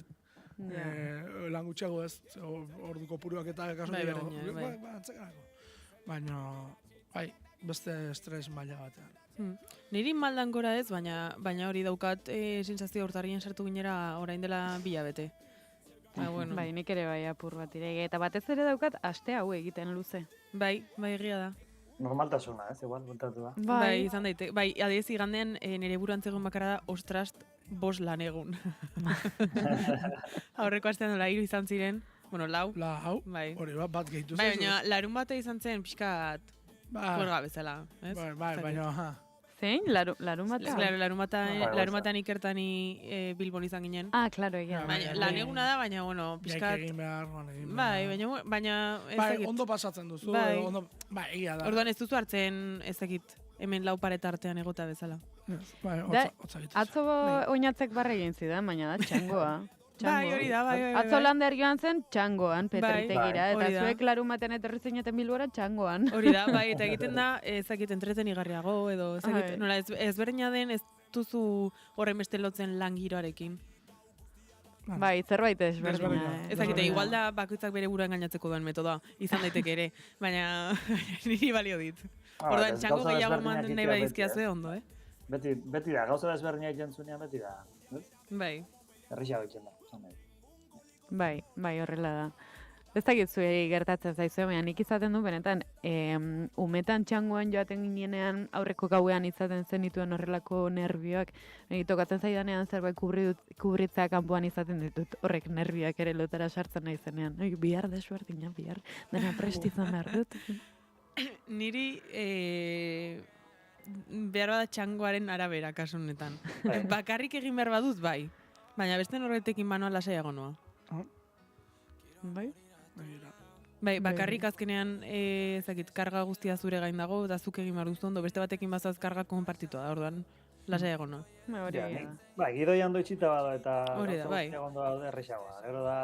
Lan gutxiago ez, orduko puruak eta kasu gehiago. Bai, antzekarako. Baina, beste estres maila batean. Niri maldan gora ez, baina hori daukat sentsazio urtarrien sartu ginera orain dela 2 hilabete. Bueno. Bai, nik ere bai apur bat irege. Eta batez ere daukat aste hau egiten luze. Bai, egia da. Normaltasuna, igual, buntatu da. Bai, izan daite. Bai, adiez igandean nire buruan zegoen bakarra da, ostrast, 5 lan egun. Aurreko astean dola 3 izan ziren. Bueno, 4. Bai. Hori bat gehitu bai, baina larun bate izan zen pixkat juerga bezala. Bai, baina... Zein? Larun bata? Larun batean Ikertani Bilbon izan ginen. Claro, egia. Lan eguna da, baina, bueno, pixkat... Egin behar. Bai, baina... Bai, ondo pasatzen duzu. Bai, egia da. Orduan ez duzu hartzen ezakit hemen 4 paret artean egota bezala. Bai, hotza egituz. Atzo oinatzek barra egin zidan, baina da txangoa. Bai, hori da, bai. Atzo lander joan zen txangoan, Petritegira, eta zuek larun batean etorri zineten Bilbora txangoan. Hori da, bai, eta egiten da, ezakit entretenigarriago, edo ezakit, nola, ezberdina den ez duzu horren beste lotzen lan giroarekin. Bai, zerbait ezberdina. Ezakite, igual da bakoitzak bere burua engainatzeko duen metodoa, izan daiteke ere, baina niri balio dit. Orduan, txango gehiago manten nahi badizkiazue ondo, Beti da, gauza ezberdina jentzunean beti da. Bai. Errexago itzen da. Bai, horrela da. Ez dakit zuei gertatzen zaizue, baina nik izaten du benetan, umetan txangoan joaten ginenean aurreko gauean izaten zenituen horrelako nervioak, tokatzen zaidanean zerbait kubritzea kanpoan izaten ditut, horrek nervioak ere lotara sartzen nahi zenean. Bihar desberdina, bihar, dena prestizan behar dut. Niri behar bada txangoaren arabera kasu honetan. Bakarrik egin behar badut bai, baina beste norretekin manual lasaiago noa. Bai? Bai, bakarrik azkenean ezakit, karga guztia zure gain dago, eta zuk egin behar duzu ondo, beste batekin bazaz karga konpartitua da, orduan, lasaiago noa. Bai, gidoia ondo itxita bado eta bai. ondo errexagoa. Gero da,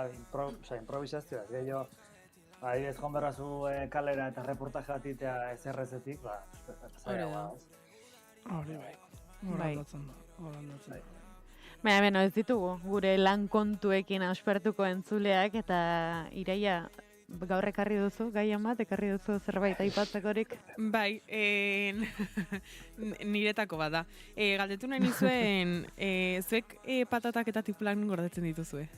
improvisazioa, gehiago, adibidez joan berrazu kalera eta reportaje bat itea ezerrezetik, zaiagoa. Hori bai, horandatzen da. Baina, ez ditugu, gure lan kontuekin auspertuko entzuleak, eta Iraia, gaur ekarri duzu, gaian bat, ekarri duzu zerbait aipatzekorik. Bai, niretako bada. Galdetu nahi nizuen, zuek patatak eta tipulan gordetzen dituzue.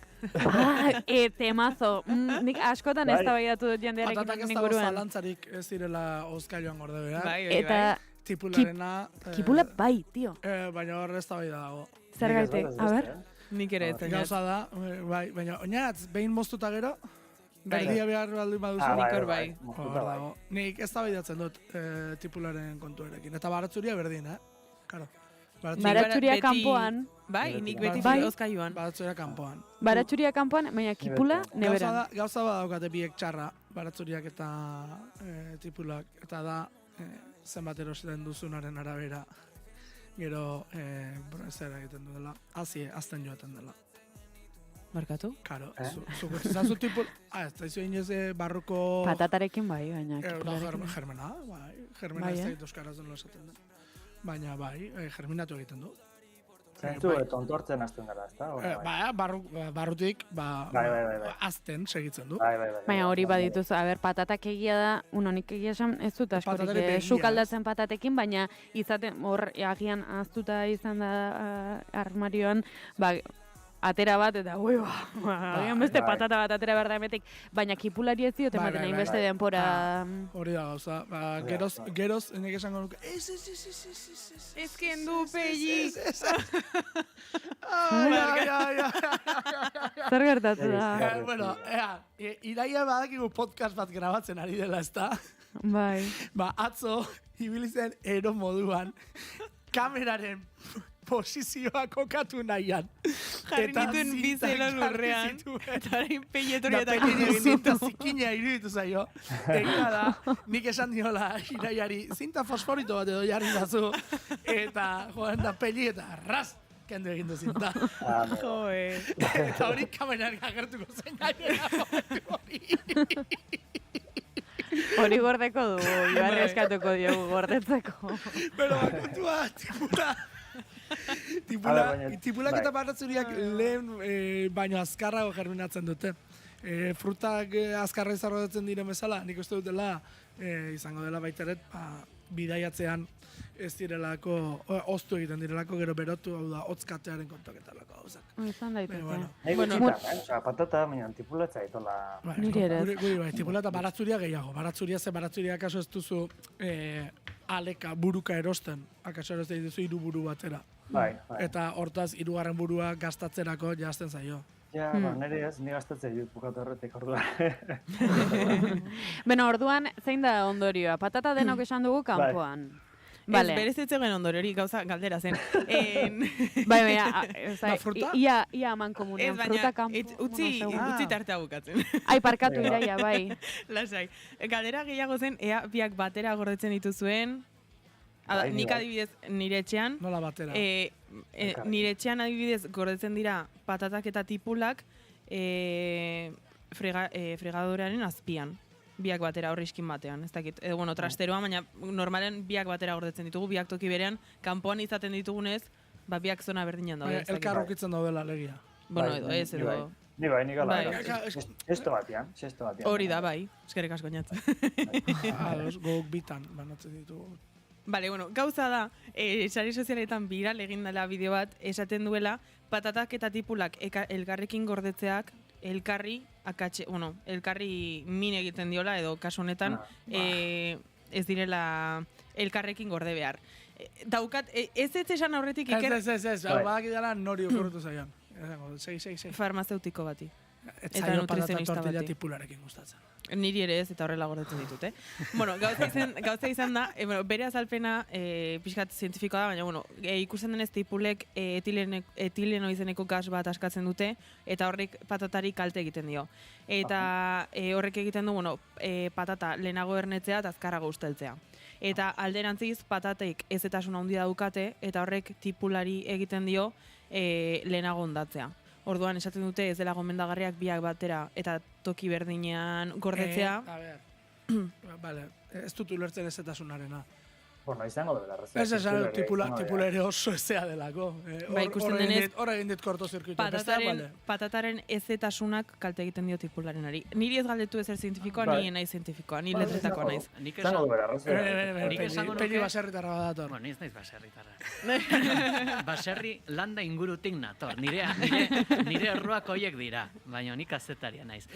Temazo. Nik askotan ez tabaidatu dut jendearekin Patatak ez inguruan. dago zalantzarik ez direla oskailuan gorde behar. Eta tipularena... Kipula bai, tio. Baina hor ez tabaida dago. Zergaitik, a ber? Nik ere ez. Gauza da, bai, baina oinatz, behin moztuta gero, berdia behar baldin baduzu. Nik hor bai. Nik ez tabaidatzen dut tipularen kontuarekin. Eta baratzuria berdin, Karo. Baratzuria kanpoan. Bai, nik beti oskailuan. Baratzuria kanpoan. Baratzuria kanpoan, baina kipula neberan. Gauza da daukate biek txarra, baratzuriak eta tipulak. Eta da, zenbat erosten duzunaren arabera. Gero, zer egiten duela, azten joaten dela. Markatu? Karo, zu tipul... ez da izo inez barruko... Patatarekin bai, baina kipularekin. Germena, bai. Germena ez da itoskaraz duen esaten da. Baina bai, germinatu egiten du. Zentzu, tontortzen azten dara, ez da? Barrutik, azten segitzen du. Baina hori badituz, patatak egia da, unonik egia esan ez dut askorik sukaldatzen patatekin, baina izaten hor agian aztuta izan da armarioan, atera bat, eta agian beste patata bat atera behar da emetik, baina kipulari ez diot ematen egin beste denpora. Hori da gauza, geroz, nek esango nuke, ez kendu pegi. Zer gertatu da? Bueno, iraia badakigu podcast bat grabatzen ari dela, ez da? Bai. Atzo, ibili zen ero moduan, kameraren posizioa kokatu nahian. Jarri nituen bizela lurrean. Eta harin peietori eta zinta zikina iruditu zaio. Egia da, nik esan diola iraiari, zinta fosforito bat edo jarri dazu. Eta joan da peli eta ras, kendu egin du zinta. Eta hori kameran agertuko zen gainera hori. Hori gordeko du, Ibarri eskatuko diogu gordetzeko. Pero kontua, tipulak eta baratzuriak lehen baino azkarrago germinatzen dute. Frutak azkarra izarrodatzen diren bezala, nik uste dutela izango dela baiteret, bidaiatzean ez direlako, oztu egiten direlako, gero berotu, hau da, hotzkatearen kontoketalako gauzak. Izan daiteke. Patata, baina tipulatza itola... Nire ere. Guri bai, tipula eta baratzuria gehiago. Baratzuria akaso ez duzu aleka buruka erosten. Akaso erosten duzu 3 buru batera. Eta hortaz 3. burua gastatzerako jazten zaio. Ja, nire ez, ni gastatzea dut bukatu horretik orduan. Beno, orduan, zein da ondorioa? Patata denok esan dugu kanpoan. Ez berez etzegen ondori gauza galdera zen. Ia aman komunean, fruta kanpo. Utzi tartea bukatzen. Ai, parkatu iraia, bai. Lasai. Galdera gehiago zen, ea biak batera gordetzen dituzuen. Nik adibidez nire etxean. Nola batera? Nire etxean adibidez gordetzen dira patatak eta tipulak fregadorearen azpian. Biak batera horriskin batean, ez dakit. Edo, bueno, trasteroa, baina normalen biak batera gordetzen ditugu, biak toki berean, kanpoan izaten ditugunez, biak zona berdinan daude. Elkar ukitzen daudela legia. Bueno, edo, ez, edo... Ni bai, nik ala. Sesto batian. Hori da, bai. Eskerrik asko inatzen. Gok bitan, banatzen ditugu. Bale, bueno, gauza da, sare sozialetan viral egin dela bideo bat, esaten duela, patatak eta tipulak elkarrekin gordetzeak, elkarri min egiten diola, edo kasu honetan, ez direla elkarrekin gorde behar. Daukat, ez esan aurretik iker... Ez, badak idala nori okurrutu zaian. Farmazeutiko bati. Eta patata tortilla tipularekin gustatzen. Niri ere ez, eta horrela gordetzen ditut, Bueno, gauza izan da, bere azalpena pixkat zientifikoa da, baina, bueno, ikusten denez tipulek etileno izeneko gas bat askatzen dute, eta horrek patatari kalte egiten dio. Eta horrek egiten du, bueno, patata lehenago ernetzea eta azkarrago usteltzea. Eta alderantziz, patateik ezetasuna handia daukate, eta horrek tipulari egiten dio lehenago ondatzea. Orduan esaten dute ez dela gomendagarriak biak batera eta toki berdinean gordetzea. Ez dut ulertzen ezetasunarena. Bueno, izango da bela. Ez esan, tipula ere oso ezea delako. Ikusten denez, hor egin dit kortozirkuitu. Patataren ezetasunak kalte egiten dio tipularenari. Niri ez galdetu ezer zientifikoa, ni naiz zientifikoa, ni letretakoa naiz. Nik esango nuke... Pegi baserritarra badator. Bueno, naiz baserritarra. Baserri landa ingurutik nator. Nire erruak hoiek dira, baina nik azetaria naiz.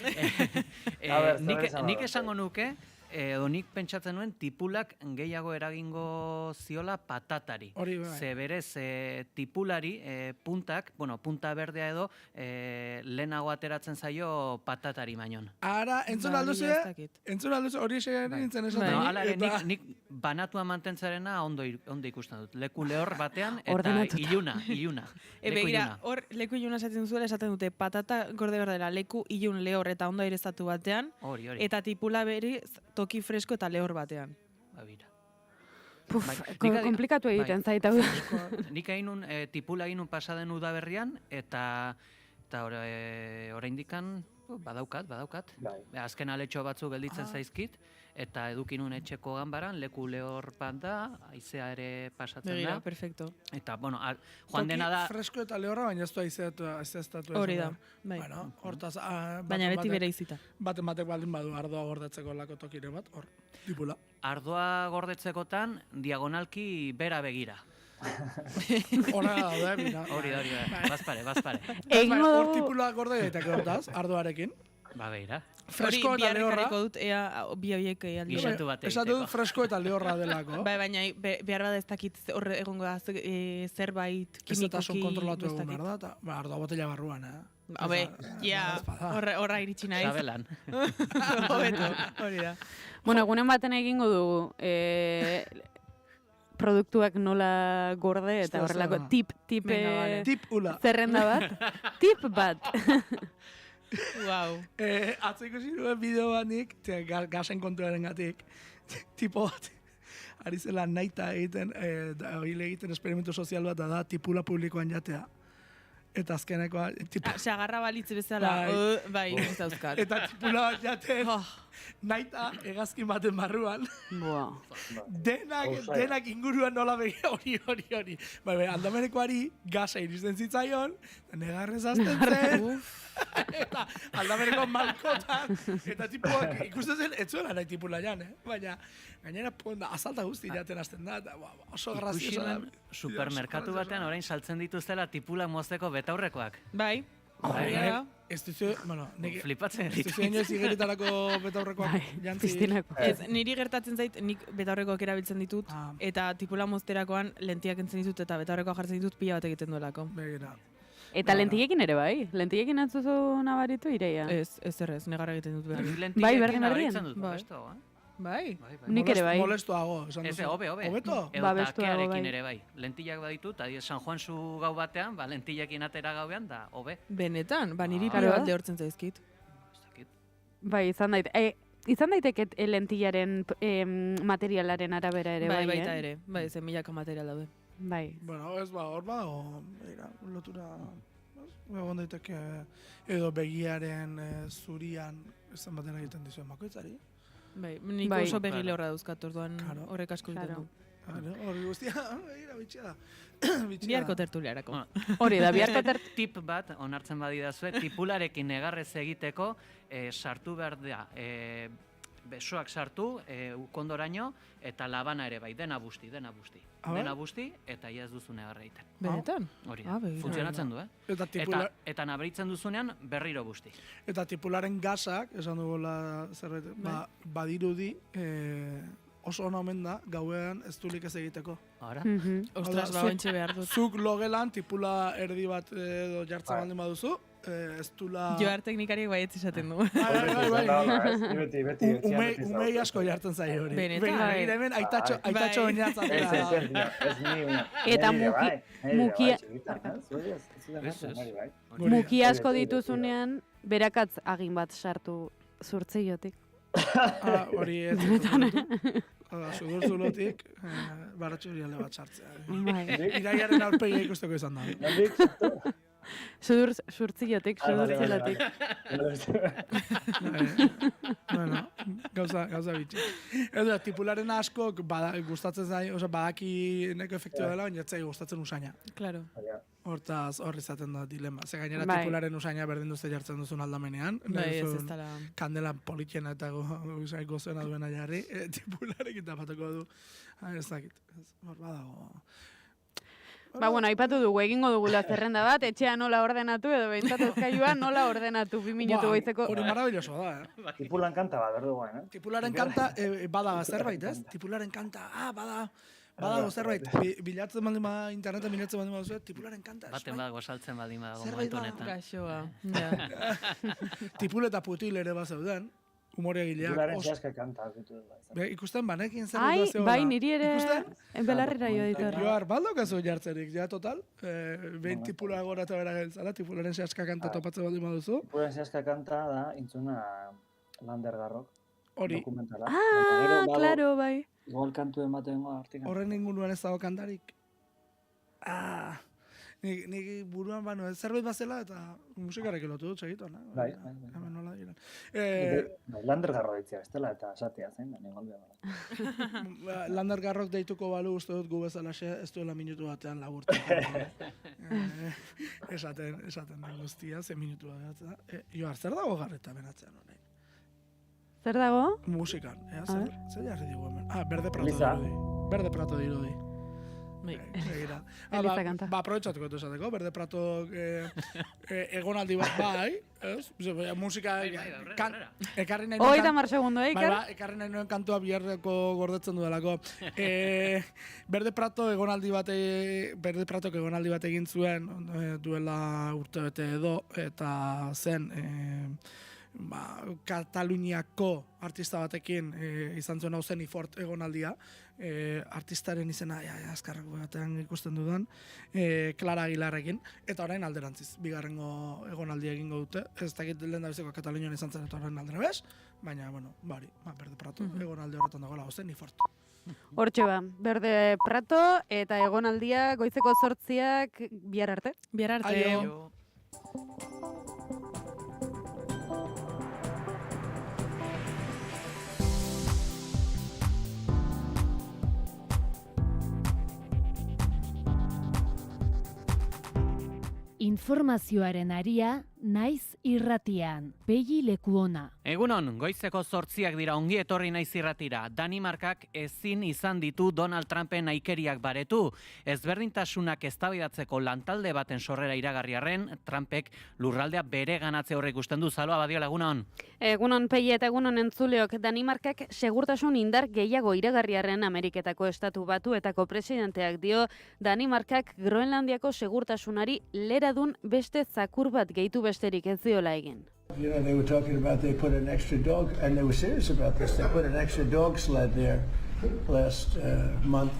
Nik esango nuke, edo nik pentsatzen nuen tipulak gehiago eragingo ziola patatari. Ze berez tipulari puntak, punta berdea edo lehenago ateratzen zaio patatari mainon. Ara, entzun alduze, hori esegaren nintzen esaten. Hala, nik banatua mantentzarena ondo ikusten dut. Leku lehor batean eta iluna. Begira, hor leku iluna esaten zuela esaten dute patata gorde berdela leku ilun lehor eta ondo aireztatu batean. Eta tipula berriz toki fresko eta lehor batean. Komplikatu egiten zait hau. Nik tipula egin nun pasaden udaberrian, eta oraindikan badaukat. Azken aletxo batzu gelditzen zaizkit, eta edukinun etxeko ganbaran, leku lehor bat da, haizea ere pasatzen da. Begira, perfecto. Eta, joan dena da... Toki fresko eta lehorra, baina ez du aizeztatu. Hori da, bai. Hortaz... Baina beti bere izita. Batek baldin badu ardoa gordetzeko lako tokire bat, hor, tipula. Ardoa gordetzekotan, diagonalki bera begira. Hora da, mira. Hori, bazpare. Hor tipula gorde daiteke hortaz, ardoarekin. Begira. Fresko eta lehorra. Dut, ea bi horiek aldi. Gixatu bat egiteko. Esatu dut fresko eta lehorra delako. Baina behar bada ez dakit horre egongo da zerbait kimikoki. Ez eta son kontrolatu egun behar da, eta ardoa botella barruan, horra iritsi naiz. Sabelan. Hobeto, hori da. Bueno, egunen baten egingo dugu, produktuak nola gorde eta horrelako tip zerrenda bat. Tip bat. Wow. Atzo ikusi nuen bideo bat nik, gasen kontuaren gatik, tipo bat, ari zela naita egiten, egiten esperimentu sozial bat da tipula publikoan jatea. Eta azkenekoa... Sagarra balitze bezala, bai, ez dauzkat. Eta tipula bat jaten, naita egazkin baten barruan. Denak inguruan nola begira hori. Bai, aldamenekoari gasa iristen zitzaion, negarrez azten zen. Eta aldameneko malkotan. Eta tipuak ikusten zen, etzuela nahi tipula jan, baina gainera azalta guzti jaten azten da, eta oso graziosa da. Supermerkatu batean orain saltzen dituztela tipula mozteko betaurrekoak. Bai. Ez duzu, flipatzen ditu. Ez duzu inoiz igeritarako betaurrekoak jantzi. Niri gertatzen zait, nik betaurrekoak erabiltzen ditut, eta tipula mozterakoan lentiak entzen ditut, eta betaurrekoak jartzen ditut pila bat egiten duelako. Begira. Eta lentillekin ere bai? Lentillekin antzuzu nabaritu ireia? Ez, negarra egiten dut berdin. Bai, berdin. Bai. Nik ere bai. Molestoago, esan duzu. Ez, hobe. Hobeto? Edo takearekin ere bai. Lentillak baditut, San Juan zu gau batean, lentillakin atera gauean, da, hobe. Benetan, niri pila bat lehortzen zaizkit. Bai, izan daiteke lentillaren materialaren arabera ere bai, baita ere. Bai, zen milaka material daude. Bai. Bueno, ez hor lotura, egon daiteke edo begiaren zurian, esan baten egiten dizuen bakoitzari. Bai, nik oso begi lehorra dauzkat, orduan horrek asko egiten du. Hori guztia, bitxia da. Biharko tertuliarako. Hori da, biharko tip bat, onartzen badidazue, tipularekin negarrez egiteko, sartu behar da, besoak sartu, kondoraino, eta labana ere bai, dena busti. Dena busti, eta ia ez duzu negarra egiten. Benetan? Hori da, funtzionatzen du, Eta nabaritzen duzunean berriro busti. Eta tipularen gasak, esan dugula zerbait, badirudi, oso ona omen da, gauean ez dulik ez egiteko. Ara? Ostras, bentxe behar dut. Zuk logelan tipula erdi bat edo jartzen baldin baduzu, ez dula... Joar teknikariek baietz esaten du. Beti. Umei asko jartzen zai hori. Benetan. Hemen aitatxo oinatzen. Eta muki asko dituzunean, berakatz agin bat sartu zurtzeiotik. Hori ez. Sudur zulotik, baratxo hori alde bat sartzea. Iraiaren aurpegia ikusteko izan da. Surtziotik. Bueno, gauza bitxi. Edo, tipularen asko gustatzen zai, badaki neko efektibo dela, baina etzai gustatzen usaina. Claro. Hortaz, hor izaten da dilema. Ze gainera tipularen usaina berdin duzte jartzen duzun aldamenean. Kandela politxena eta gozoena duena jarri, tipularekin tapatuko du. Ez dakit, hor badago. Aipatu dugu, egingo dugula zerrenda bat, etxea nola ordenatu edo behintzat ezkailua nola ordenatu 2 minutu goizeko. Hori maravilloso da, Tipulan kanta bat, berdugoen, Tipularen kanta bada zerbait, ez? Tipularen kanta, badago zerbait. Bilatzen baldin bada, interneten bilatzen baldin bada zuet, tipularen kanta. Baten badago saltzen baldin badago momentu honetan. Gaixoa. Tipul eta putil ere bat zeuden. Humore egileak. Tipularen zehaska kanta. Ikusten banekin zer dut zegoela. Bai, niri ere belarrera jo ditorra. Joar, baldokazu jartzerik, ja total. Behin tipula gora eta bera geltzala, tipularen zehaska kanta topatzen baldin baduzu. Tipularen zehaska kanta da, intzuna Lander Garrok. Hori. Dokumentala. Claro, bai. Igual kantu ematen artikan. Horren inguruan ez dago kantarik. Nik buruan bano, zerbait bazela eta musikarek elotu dut segituan. Bai. Hemen nola diren. Lander Garrok deitzea, bestela eta esatea zen, da nigolbea bala. Lander Garrok deituko balu uste dut gu bezalaxe ez duela minutu batean laburtu. Esaten da guztia, 1 minutu batean. Joar, zer dago garreta benatzean honek? Zer dago? Musikan. Zer jarri digu hemen? Berde prato dirudi. Berde prato dirudi. Eliza kanta. Aprobetxatuko dut esateko, Berde Prato egonaldi bat bai, ez? Musika ekarri nahi nuen... 30 segundo, Iker? Ekarri nahi nuen kantua biharreko gordetzen duelako. Berde Pratok egonaldi bat egin zuen duela urtebete edo, eta zen... Kataluniako artista batekin izan zuen hau zen Ifort egonaldia, artistaren izena azkarrako batean ikusten dudan, Clara Aguilarrekin, eta orain alderantziz, bigarrengo egonaldia egingo dute, ez dakit lehen da biziko Katalunian izan zen eta orain aldrebez, baina, Berde Prato egonaldi horretan dagoela hau zen Ifort. Hortxe Berde Prato eta egonaldia goizeko 8:00 bihar arte. Bihar arte. Aio. Informazioaren aria, naiz irratian. Begi lekuona. Egunon, goizeko 8:00 dira ongi etorri naiz irratira. Danimarkak ezin izan ditu Donald Trumpen aikeriak baretu. Ezberdintasunak eztabaidatzeko lantalde baten sorrera iragarriarren, Trumpek lurraldea bere ganatze horrek ikusten du. Zaloa Badiola, egunon. Egunon Peia eta egunon entzuleok. Danimarkak segurtasun indar gehiago iragarriarren Ameriketako estatu batuetako presidenteak dio Danimarkak Groenlandiako segurtasunari leradun beste zakur bat gehitu besterik ez diola egin. They were talking about they put an extra dog, and they were serious about this. They put an extra dog sled there last month.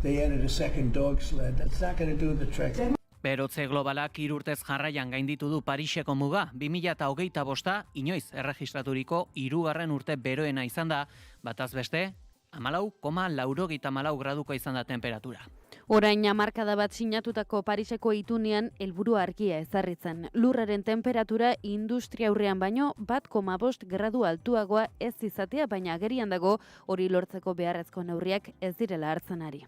They added a second dog sled. That's not going to do the trick. Berotze globalak 3 urtez jarraian gainditu du Pariseko muga. 2025 inoiz erregistraturiko 3. urte beroena izan da, bataz beste 14,84 graduko izan da temperatura. Orain hamarkada bat sinatutako Pariseko itunean helburua argia ezarritzen. Lurraren temperatura industria aurrean baino 1,5 gradu altuagoa ez izatea, baina agerian dago hori lortzeko beharrezko neurriak ez direla hartzen ari.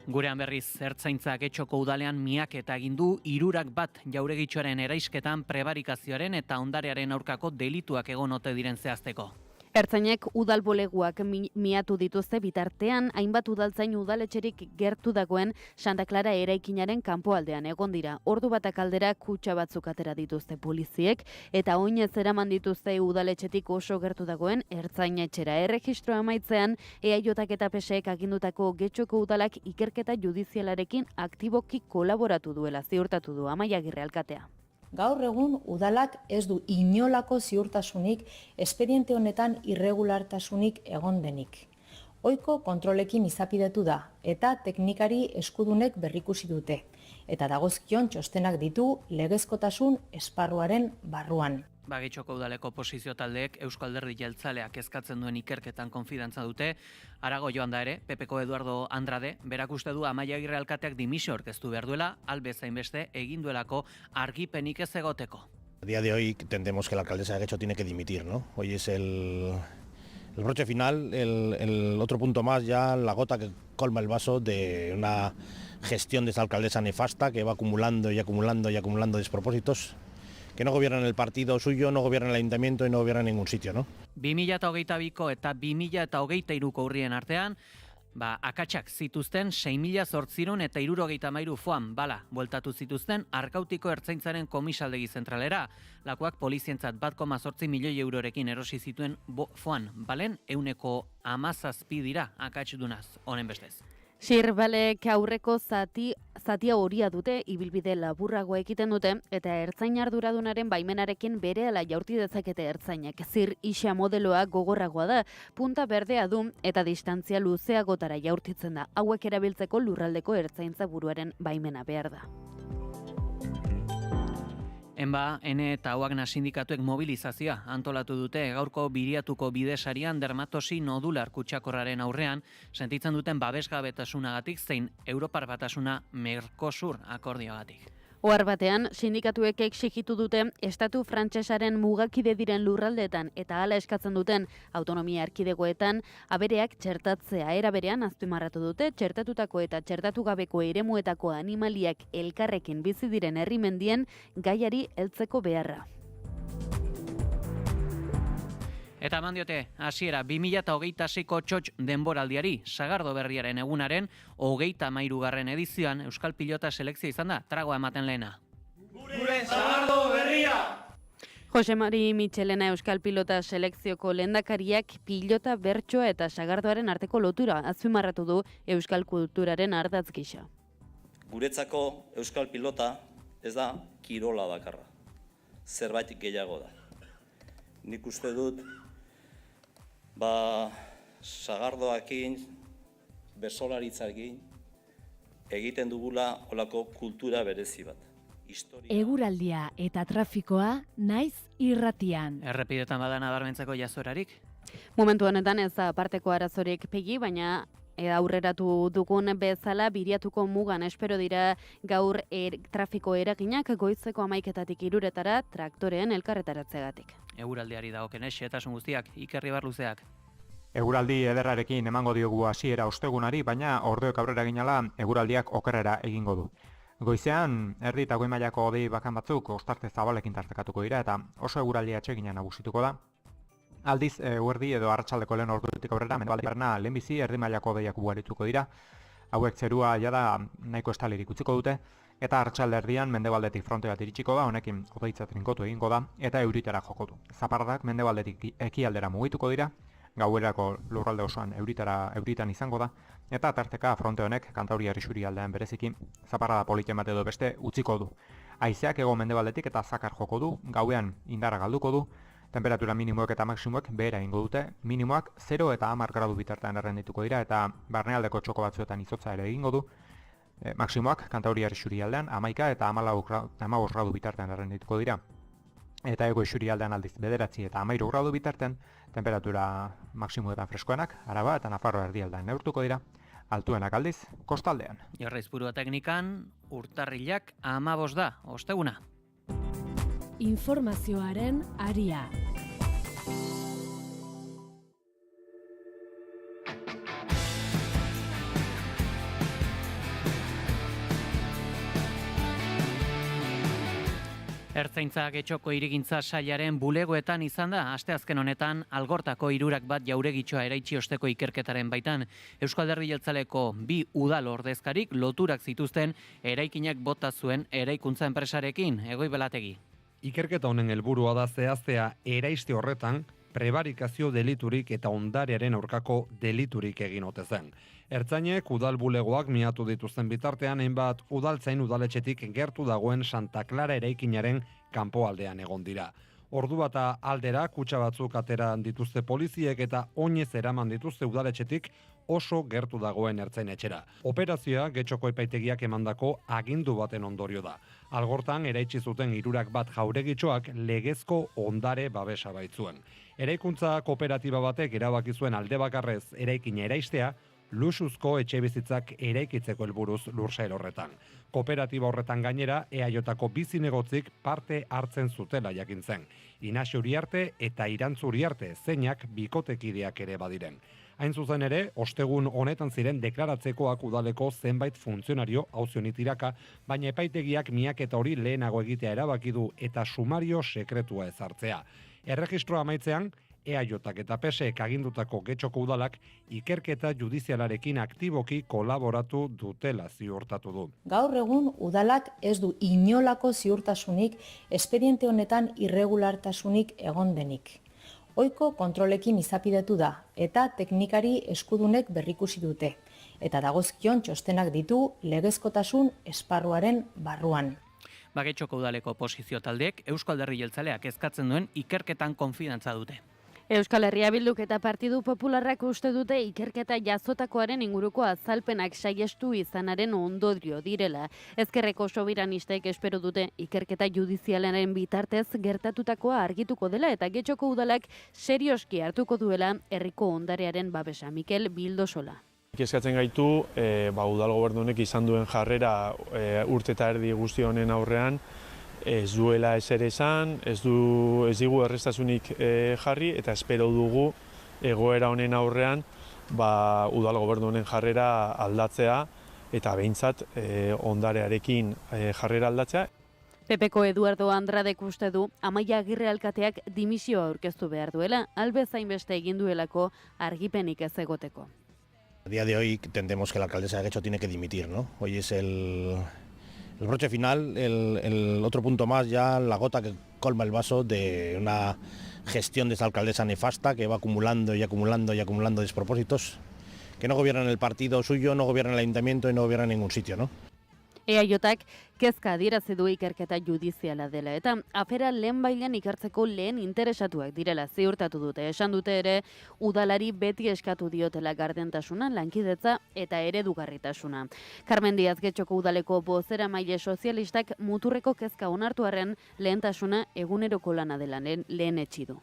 Gurean berriz, ertzaintzak Etxoko udalean miaketa egin du 101 jauregitxoaren eraisketan prebarikazioaren eta ondarearen aurkako delituak egon ote diren zehazteko. Ertzainek udalboleguak miatu dituzte bitartean, hainbat udaltzain udaletxerik gertu dagoen Santa Clara eraikinaren kanpoaldean egon dira. Ordu batak aldera kutxa batzuk atera dituzte poliziek, eta oinez eraman dituzte udaletxetik oso gertu dagoen ertzainetxera. Erregistroa amaitzean, EAJak eta PSek agindutako Getxoko udalak ikerketa judizialarekin aktiboki kolaboratu duela ziurtatu du Amaia Agirre alkatea. Gaur egun udalak ez du inolako ziurtasunik espediente honetan irregulartasunik egon denik. Ohiko kontrolekin izapidetu da eta teknikari eskudunek berrikusi dute eta dagozkion txostenak ditu legezkotasun esparruaren barruan. Getxoko udaleko oposizio taldeek Eusko Alderdi Jeltzaleak eskatzen duen ikerketan konfidantza dute. Harago joan da ere, PPko Eduardo Andrade, berak uste du Amaia Agirre alkateak dimisio aurkeztu behar duela, albezain beste egin duelako argipenik ez egoteko. A día de hoy entendemos que la alcaldesa de Getxo tiene que dimitir, ¿no? Hoy es el broche final, el otro punto más, ya la gota que colma el vaso de una gestión de esta alcaldesa nefasta que va acumulando y acumulando y acumulando despropósitos, que no gobiernan el partido suyo, no gobiernan el ayuntamiento y no gobiernan en ningún sitio, ¿no? 2022ko eta 2023ko urrien artean, akatsak zituzten 6.873 foam bala bueltatu zituzten Arkautiko Ertzaintzaren komisaldegi zentralera. Lakuak polizientzat 1,8 milioi eurorekin erosi zituen foam balen 17% dira akatsdunaz honen bestez. Sirbalek aurreko zatia horia dute, ibilbide laburrago egiten dute, eta ertzain arduradunaren baimenarekin berehala jaurti dezakete ertzainak. Zir isa modeloa gogorragoa da, punta berdea du eta distantzia luzeagotara jaurtitzen da. Hauek erabiltzeko lurraldeko ertzaintza buruaren baimena behar da. Enba, Ene eta Oagna sindikatuek mobilizazioa antolatu dute gaurko Biriatuko bidesarian dermatosi nodular kutsakorraren aurrean, sentitzen duten babesgabetasunagatik zein Europar Batasuna Mercosur akordioagatik. Ohar batean, sindikatuek exigitu dute estatu frantsesaren mugakide diren lurraldeetan eta hala eskatzen duten autonomia erkidegoetan abereak txertatzea era berean azpimarratu dute txertatutako eta txertatu gabeko eremuetako animaliak elkarrekin bizi diren herrimendien gaiari heltzeko beharra. Eta eman diote, hasiera 2026ko txotx denboraldiari, Sagardo Berriaren egunaren 33. edizioan Euskal Pilota selekzio izan da, tragoa ematen lehena. Gure Sagardo Berria! Jose Mari Michelena Euskal Pilota selekzioko lehendakariak pilota bertsoa eta sagardoaren arteko lotura azpimarratu du Euskal kulturaren ardatz gisa. Guretzako Euskal Pilota ez da kirola bakarra, zerbait gehiago da. Nik uste dut, sagardoakin, bersolaritzakin, egiten dugula olako kultura berezi bat. Eguraldia eta trafikoa naiz irratian. Errepidetan bada nabarmentzeko jazorarik? Momentu honetan ez da parteko arazorik pegi, baina aurreratu dugun bezala Biriatuko mugan espero dira gaur trafiko eraginak goizeko 11:00 3:00 traktoreen elkarretaratzeagatik. Eguraldiari dagokenez, xehetasun guztiak, Iker Ribarluzeak. Eguraldi ederrarekin emango diogu hasiera ostegunari, baina orduek aurrera ginala eguraldiak okerrera egingo du. Goizean, erdi eta goi mailako hodei bakan batzuk ostarte zabalekin tartekatuko dira eta oso eguraldia atsegina nagusituko da. Aldiz, eguerdi edo arratsaldeko lehen ordutik aurrera, mendebaldean lehenbizi erdi mailako hodeiak ugarituko dira. Hauek zerua jada nahiko estalirik utziko dute, eta arratsalde erdian mendebaldetik fronte bat iritsiko da, honekin hodeitza trinkotu egingo da, eta euritara joko du. Zaparradak mendebaldetik ekialdera mugituko dira, gauerako lurralde osoan euritan izango da, eta tarteka fronte honek Kantauriar isurialdean bereziki zaparrada politen bat edo beste utziko du. Haizeak hego mendebaldetik eta zakar joko du, gauean indarra galduko du, temperatura minimoek eta maksimoek behera ingo dute, minimoak 0 eta 10 gradu bitartean errendituko dira eta barnealdeko txoko batzuetan izotza ere egingo du, maksimoak Kantauriar isurialdean 11 eta 15 gradu bitartean errendituko dira. Eta ego isurialdean aldiz 9 eta 13 gradu bitartean, temperatura maksimoetan freskoenak, Araba eta Nafarroa erdialdean neurtuko dira, altuenak aldiz, kostaldean. Jarraizpurua teknikan, urtarrilak 15 da, osteguna. Informazioaren aria. Ertzaintza Getxoko hirigintza sailaren bulegoetan izan da, asteazken honetan Algortako 3 bat jauregitxoa eraitsi osteko ikerketaren baitan. Eusko Alderdi Jeltzaleko 2 udal ordezkarik loturak zituzten eraikinak bota zuen eraikuntza enpresarekin, Egoi Belategi. Ikerketa honen helburua da zehaztea eraiste horretan prebarikazio deliturik eta ondarearen aurkako deliturik egin ote zen. Ertzainek udal bulegoak miatu dituzten bitartean hainbat udaltzain udaletxetik gertu dagoen Santa Clara eraikinaren kanpoaldean egon dira. Ordu bata aldera kutxa batzuk atera dituzte poliziek eta oinez eraman dituzte udaletxetik oso gertu dagoen ertzainetxera. Operazioa Getxoko epaitegiak emandako agindu baten ondorio da. Algortan eraitsi zuten 3 bat jauregitxoak legezko ondare babesa baitzuen. Eraikuntza kooperatiba batek erabaki zuen alde bakarrez eraikina eraistea, luxuzko etxebizitzak eraikitzeko helburuz lursail horretan. Kooperatiba horretan gainera EAJko bi zinegotzik parte hartzen zutela jakin zen. Inaxio Uriarte eta Irantzu Uriarte zeinak bikotekideak ere badiren. Hain zuzen ere, ostegun honetan ziren deklaratzekoak udaleko zenbait funtzionario auzioni tiraka, baina epaitegiak miaketa hori lehenago egitea erabaki du eta sumario sekretua ezartzea. Erregistroa amaitzean, EAJak eta PSek agindutako Getxoko udalak ikerketa judizialarekin aktiboki kolaboratu dutela ziurtatu du. Gaur egun udalak ez du inolako ziurtasunik espediente honetan irregulartasunik egon denik. Ohiko kontrolekin izapidetu da eta teknikari eskudunek berrikusi dute eta dagozkion txostenak ditu legezkotasun esparruaren barruan. Getxoko udaleko oposizio taldeek Eusko Alderdi Jeltzaleak eskatzen duen ikerketan konfidantza dute. Euskal Herria Bilduk eta Partidu Popularrak uste dute ikerketa jazotakoaren inguruko azalpenak saiestu izanaren ondorio direla. Ezkerreko sobiranistek espero dute ikerketa judizialaren bitartez gertatutakoa argituko dela eta Getxoko udalak serioski hartuko duela herriko ondarearen babesa. Mikel Bildosola. Eskatzen gaitu, udal gobernu honek izan duen jarrera urte eta erdi guzti honen aurrean, ez duela ezer esan, ez digu errestasunik jarri eta espero dugu egoera honen aurrean udal gobernu honen jarrera aldatzea eta behintzat ondarearekin jarrera aldatzea. PPko Eduardo Andradek uste du Amaia Agirre alkateak dimisioa aurkeztu behar duela, albezain beste egin duelako argipenik ez egoteko. A día de hoy entendemos que la alcaldesa de Getxo tiene que dimitir, ¿no? Hoy es el broche final, el otro punto más, ya la gota que colma el vaso de una gestión de esta alcaldesa nefasta que va acumulando y acumulando y acumulando despropósitos, que no gobierna en el partido suyo, no gobierna en el ayuntamiento y no gobierna en ningún sitio, ¿no? EAJak kezka adierazi du ikerketa judiziala dela eta afera lehenbailen ikertzeko lehen interesatuak direla ziurtatu dute. Esan dute ere udalari beti eskatu diotela gardentasuna, lankidetza eta eredugarritasuna. Carmen Díaz Getxoko udaleko bozeramaile sozialistak muturreko kezka onartuarren lehentasuna eguneroko lana dela lehen etsi du.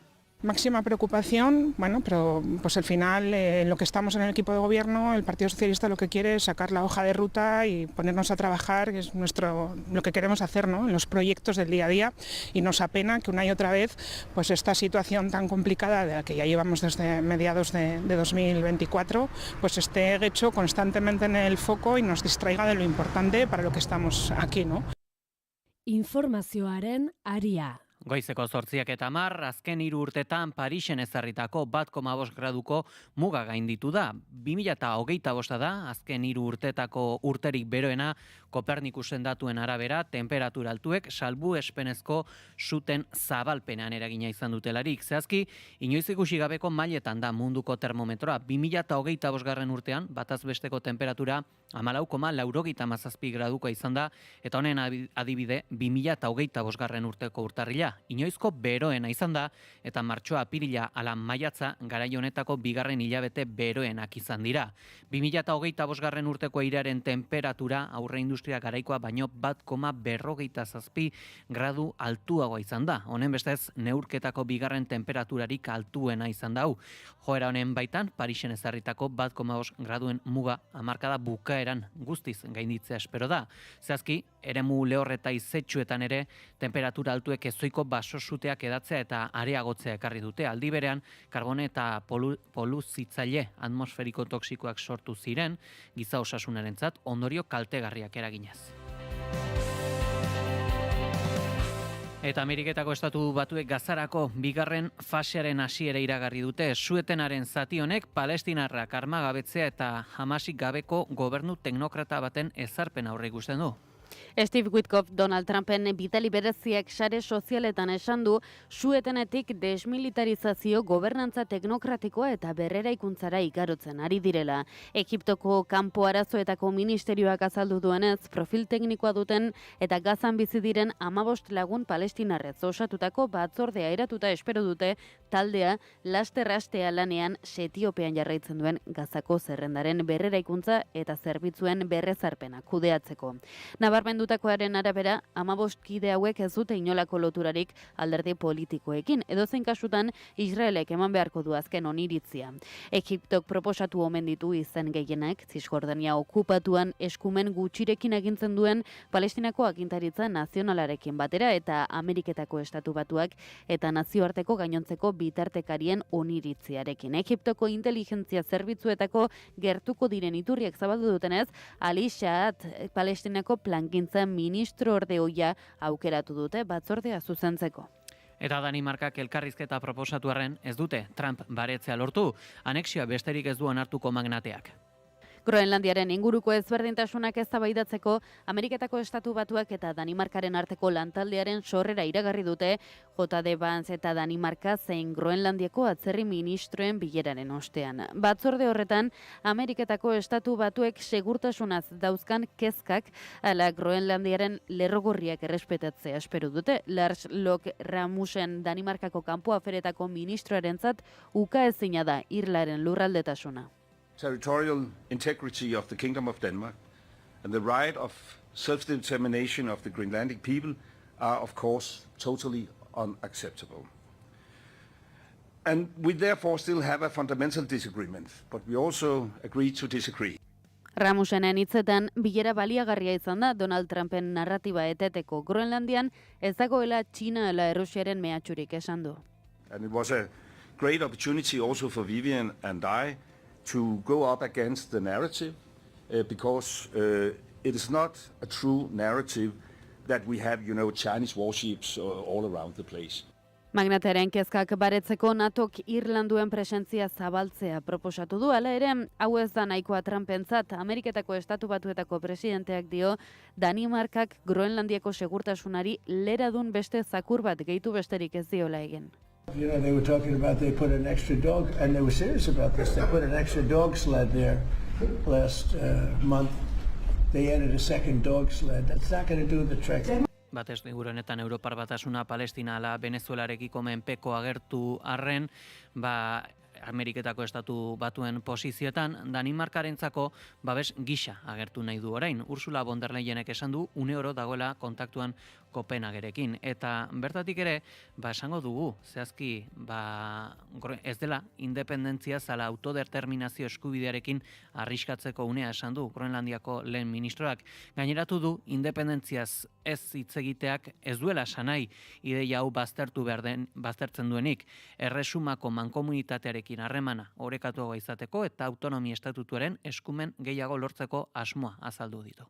Máxima preocupación, pero pues al final lo que estamos en el equipo de gobierno, el Partido Socialista lo que quiere es sacar la hoja de ruta y ponernos a trabajar, que es lo que queremos hacer, ¿no? En los proyectos del día a día, y nos apena que una y otra vez pues esta situación tan complicada de la que ya llevamos desde mediados de 2024 pues esté Getxo constantemente en el foco y nos distraiga de lo importante para lo que estamos aquí, ¿no? Informazioaren aria. Goizeko 8:10, azken 3 urtetan Parisen ezarritako 1,5 graduko muga gainditu da. 2025 da, azken 3 urtetako urterik beroena, Kopernikusen datuen arabera, temperatura altuek salbuespenezko suten zabalpenean eragina izan dutelarik. Zehazki, inoiz ikusi gabeko mailetan da munduko termometroa. 2025 urtean, bataz besteko temperatura 14,87 graduko izan da, eta honen adibide 2025 urteko urtarrila. Inoizko beroena izan da, eta martxoa apirila ala maiatza garai honetako 2. hilabete beroenak izan dira. 2025 urteko airaren temperatura aurre industria garaikoa baino 1,47 gradu altuagoa izan da. Honen bestez, neurketako 2. temperaturarik altuena izan da hau. Joera honen baitan, Parisen ezarritako 1,5 graduen muga hamarkada bukaeran guztiz gainditzea espero da. Zehazki, eremu lehor eta izetxuetan ere, temperatura altuek ezoiko basosuteak edatzea eta areagotzea ekarri dute. Aldi berean, karbone eta poluzitzaile atmosferiko toksikoak sortu ziren, giza osasunarentzat ondorio kaltegarriak eraginez. Eta Ameriketako Estatu Batuek Gazarako 2. fasearen hasiera iragarri dute. Suetenaren zati honek palestinarrak armagabetzea eta Hamasik gabeko gobernu teknokrata baten ezarpen aurre ikusten du. Steve Witkoff Donald Trumpen bidali bereziak sare sozialetan esan du suetenetik desmilitarizazio, gobernantza teknokratikoa eta berreraikuntzara igarotzen ari direla. Egiptoko kanpo arazoetako ministerioak azaldu duenez, profil teknikoa duten eta Gazan bizi diren 15 lagun palestinarrez osatutako batzordea eratuta espero dute taldea lasterrastea lanean Etiopian jarraitzen duen Gazako zerrendaren berreraikuntza eta zerbitzuen berrezarpena kudeatzeko. Nabarmendutakoaren arabera, 15 kide hauek ez dute inolako loturarik alderdi politikoekin, edozein kasutan Israelek eman beharko du azken oniritzia. Egiptok proposatu omen ditu izen gehienak, Zisjordania okupatuan eskumen gutxirekin agintzen duen Palestinako agintaritza nazionalarekin batera eta Ameriketako Estatu Batuak eta nazioarteko gainontzeko bitartekarien oniritziarekin. Egiptoko inteligentzia zerbitzuetako gertuko diren iturriak zabaldu dutenez, Ali Shaat Palestinako plangintza ministro ordeoia aukeratu dute batzordea zuzentzeko. Eta Danimarkak elkarrizketa proposatu arren ez dute Trump baretzea lortu, anexioa besterik ez du onartuko magnateak. Groenlandiaren inguruko ezberdintasunak eztabaidatzeko Ameriketako Estatu Batuak eta Danimarkaren arteko lantaldearen sorrera iragarri dute J.D. Vance eta Danimarka zein Groenlandiako atzerri ministroen bileraren ostean. Batzorde horretan Ameriketako Estatu Batuek segurtasunaz dauzkan kezkak ala Groenlandiaren lerrogorriak errespetatzea espero dute. Lars Løkke Rasmussen Danimarkako kanpo aferetako ministroarentzat ukaezina da Irlaren lurraldetasuna. Territorial integrity of the Kingdom of Denmark and the right of self-determination of the Greenlandic people are, of course, totally unacceptable. And we therefore still have a fundamental disagreement, but we also agree to disagree. Rasmussenen hitzetan bilera baliagarria izan da Donald Trumpen narratiba eteteko. Groenlandian ez dagoela Txina ala Errusiaren mehatxurik esan du. And it was a great opportunity also for Vivian and I to go up against the narrative because it is not a true narrative that we have, Chinese warships all around the place. Magnatearen kezkak baretzeko NATOk Irlanduen presentzia zabaltzea proposatu du, hala ere, hau ez da nahikoa Trumpentzat. Ameriketako Estatu Batuetako presidenteak dio Danimarkak Groenlandiako segurtasunari leradun beste zakur bat gehitu besterik ez diola egin. They were talking about they put an extra dog, and they were serious about this. They put an extra dog sled there last month. They added a second dog sled. That's not going to do the trick. Batez honetan Europar Batasuna Palestina ala Venezuelarekiko menpeko agertu arren, Ameriketako Estatu Batuen posizioetan Danimarkarentzako babes gisa agertu nahi du orain. Ursula von der Leyenek esan du oro dagoela kontaktuan Kopenhagerekin. Eta bertatik ere, esango dugu, zehazki, ez dela independentzia zala autodeterminazio eskubidearekin arriskatzeko unea esan du Groenlandiako lehen ministroak. Gaineratu du, independentziaz ez hitz egiteak ez duela sanai ideia hau baztertzen duenik, erresumako mankomunitatearekin harremana orekatuago izateko eta autonomia estatutuaren eskumen gehiago lortzeko asmoa azaldu ditu.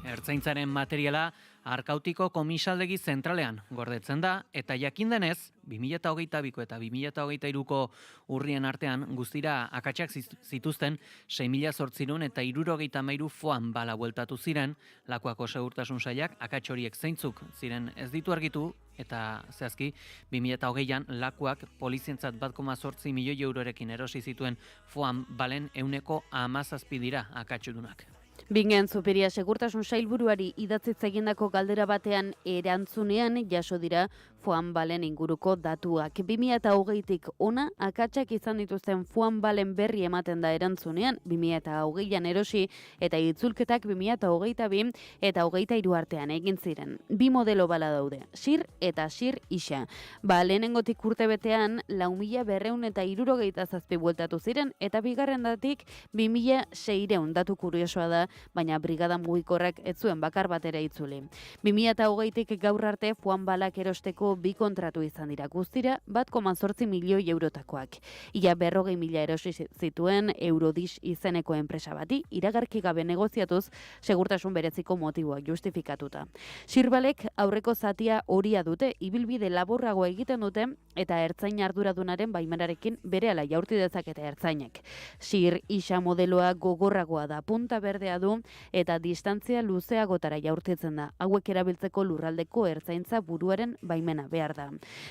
Ertzaintzaren materiala Arkautiko komisaldegi zentralean gordetzen da, eta jakindenez, 2022ko eta 2023ko urrien artean guztira akatsak zituzten 6.800 eta 63 foam bala bueltatu ziren, Lakuako segurtasun sailak akats horiek zeintzuk ziren ez ditu argitu, eta zehazki 2020an Lakuak polizientzat 1,8 milioi eurorekin erosi zituen foam balen 17% dira akatsudunak. Bingen Zupiria segurtasun sailburuari idatzitz egindako galdera batean erantzunean jaso dira foam balen inguruko datuak. 2020tik ona akatsak izan dituzten foam balen berri ematen da erantzunean, 2020an erosi eta itzulketak 2022 eta 23 artean egin ziren. Bi modelo bala daude, Sir eta Sir Isa. Lehenengotik urtebetean 4.267 bueltatu ziren eta bigarren datik 2.600 datu kuriosoa da baina brigada mugikorrak ez zuen bakar batera itzuli. 2020tik gaur arte Juan balak erosteko 2 kontratu izan dira, guztira 1,8 milioi eurotakoak. Ia 40.000 erosi zituen Eurodis izeneko enpresa bati, iragarki gabe negoziatuz segurtasun bereziko motiboak justifikatuta. Sirbalek aurreko zatia horia dute, ibilbide laburrago egiten dute eta ertzain arduradunaren baimenarekin berehala jaurti dezakete ertzainek. Sir isa modeloa gogorragoa da, punta berdea du eta distantzia luzeagotara jaurtitzen da. Hauek erabiltzeko lurraldeko ertzaintza buruaren baimena behar da.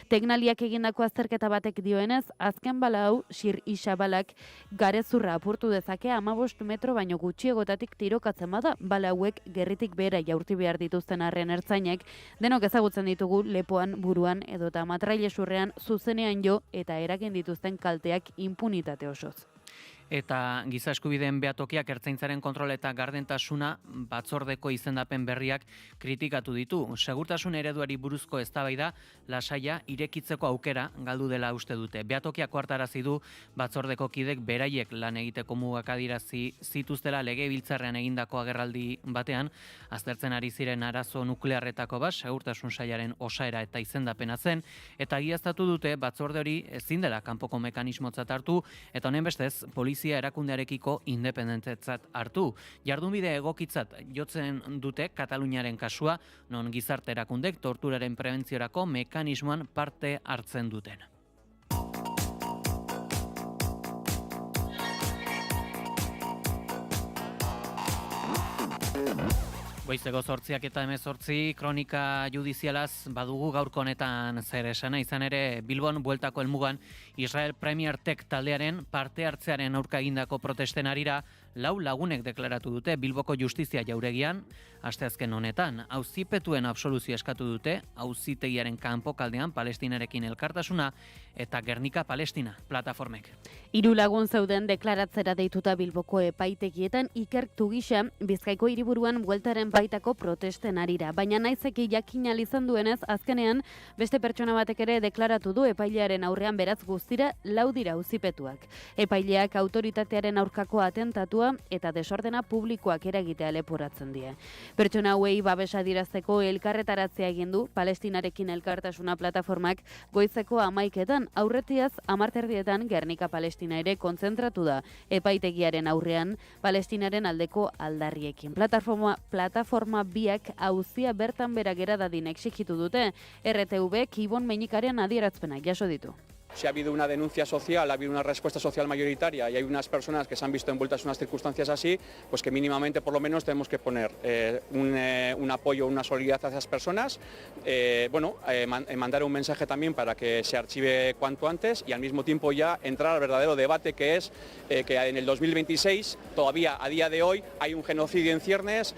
Teknaliak egindako azterketa batek dioenez, azken bala hau Sir isa balak garezurra apurtu dezake 15 metro baino gutxiegotatik tirokatzen bada, bala hauek gerritik behera jaurti behar dituzten arren ertzainek, denok ezagutzen ditugu lepoan, buruan edota matraile surrean zuzenean jo eta eragin dituzten kalteak impunitate osoz. Eta giza eskubideen behatokiak ertzaintzaren kontrol eta gardentasuna batzordeko izendapen berriak kritikatu ditu. Segurtasun ereduari buruzko eztabaida lasaia irekitzeko aukera galdu dela uste dute. Behatokiak ohartarazi du batzordeko kidek beraiek lan egiteko mugak adirazi zituztela legebiltzarrean egindako agerraldi batean, aztertzen ari ziren arazo nuklearretako bat, segurtasun sailaren osaera eta izendapena zen, eta egiaztatu dute batzorde hori ezin dela kanpoko mekanismotzat hartu, eta honen bestez, polizia erakundearekiko independentetzat hartu. Jardunbide egokitzat jotzen dute Kataluniaren kasua, non gizarte erakundek torturaren prebentziorako mekanismoan parte hartzen duten. Goizeko 8:18 kronika judizialaz badugu gaurko honetan zer esana, izan ere Bilbon bueltako helmugan Israel Premier Tech taldearen parte hartzearen aurka egindako protesten harira 4 lagunek deklaratu dute Bilboko Justizia jauregian asteazken honetan. Auzipetuen absoluzio eskatu dute, auzitegiaren kanpokaldean Palestinarekin elkartasuna eta Gernika Palestina plataformek. 3 lagun zeuden deklaratzera deituta Bilboko epaitegietan ikertu gisa Bizkaiko hiriburuan bueltaren baitako protesten harira, baina naizeki jakin ahal izan duenez azkenean beste pertsona batek ere deklaratu du epailearen aurrean, beraz guztira 4 dira auzipetuak. Epaileak autoritatearen aurkako atentatua eta desordena publikoak eragitea leporatzen die. Pertsona hauei babesa adierazteko elkarretaratzea egin du Palestinarekin elkartasuna plataformak goizeko 11etan, aurretiaz 10:30 Gernika Palestina ere kontzentratu da epaitegiaren aurrean Palestinaren aldeko aldarriekin. Plataforma biak auzia bertan bera gera dadin exigitu dute. RTVek Ibon Meñikaren adierazpenak jaso ditu. Si ha habido una denuncia social, ha habido una respuesta social mayoritaria y hay unas personas que se han visto envueltas en unas circunstancias así, pues que mínimamente por lo menos tenemos que poner un apoyo, una solidaridad a esas personas, mandar un mensaje también para que se archive cuanto antes y al mismo tiempo ya entrar al verdadero debate que es que en el 2026, todavía a día de hoy, hay un genocidio en ciernes.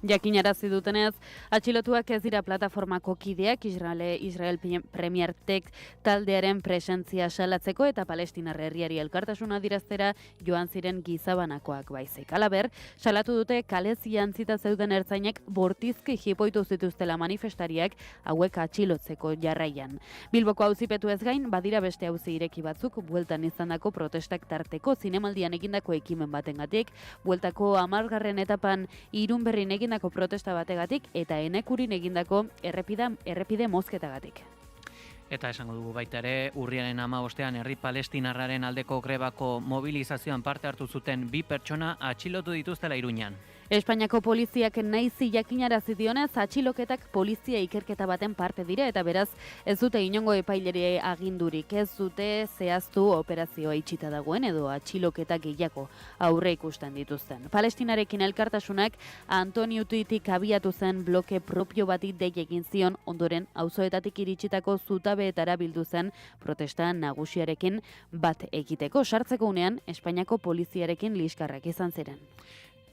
Jakinarazi dutenez, atxilotuak ez dira plataformako kideak Israel Premier Tech taldearen presentzia salatzeko eta Palestinar herriari elkartasuna adieraztera joan ziren gizabanakoak baizik. Halaber, salatu dute kalez jantzita zeuden ertzainek bortizki jipoitu zituztela manifestariak hauek atxilotzeko jarraian. Bilboko auzipetu ez gain, badira beste auzi ireki batzuk bueltan izandako protestak tarteko zinemaldian egindako ekimen batengatik, bueltako 10. etapan Irunberrin egindako protesta bategatik eta Enekurin egindako errepide mozketagatik. Eta esango dugu baita ere, urriaren 15ean herri palestinarraren aldeko grebako mobilizazioan parte hartu zuten 2 pertsona atxilotu dituztela Iruñan. Espainiako poliziak naizi jakinarazi dionez, atxiloketak polizia ikerketa baten parte dira eta beraz ez dute inongo epaileri agindurik, ez dute zehaztu operazioa itxita dagoen edo atxiloketa gehiago aurre ikusten dituzten. Palestinarekin elkartasunak Antoniutitik abiatu zen bloke propio bati dei egin zion, ondoren auzoetatik iritsitako zutabeetara bildu zen protesta nagusiarekin bat egiteko. Sartzeko unean Espainiako poliziarekin liskarrak izan ziren.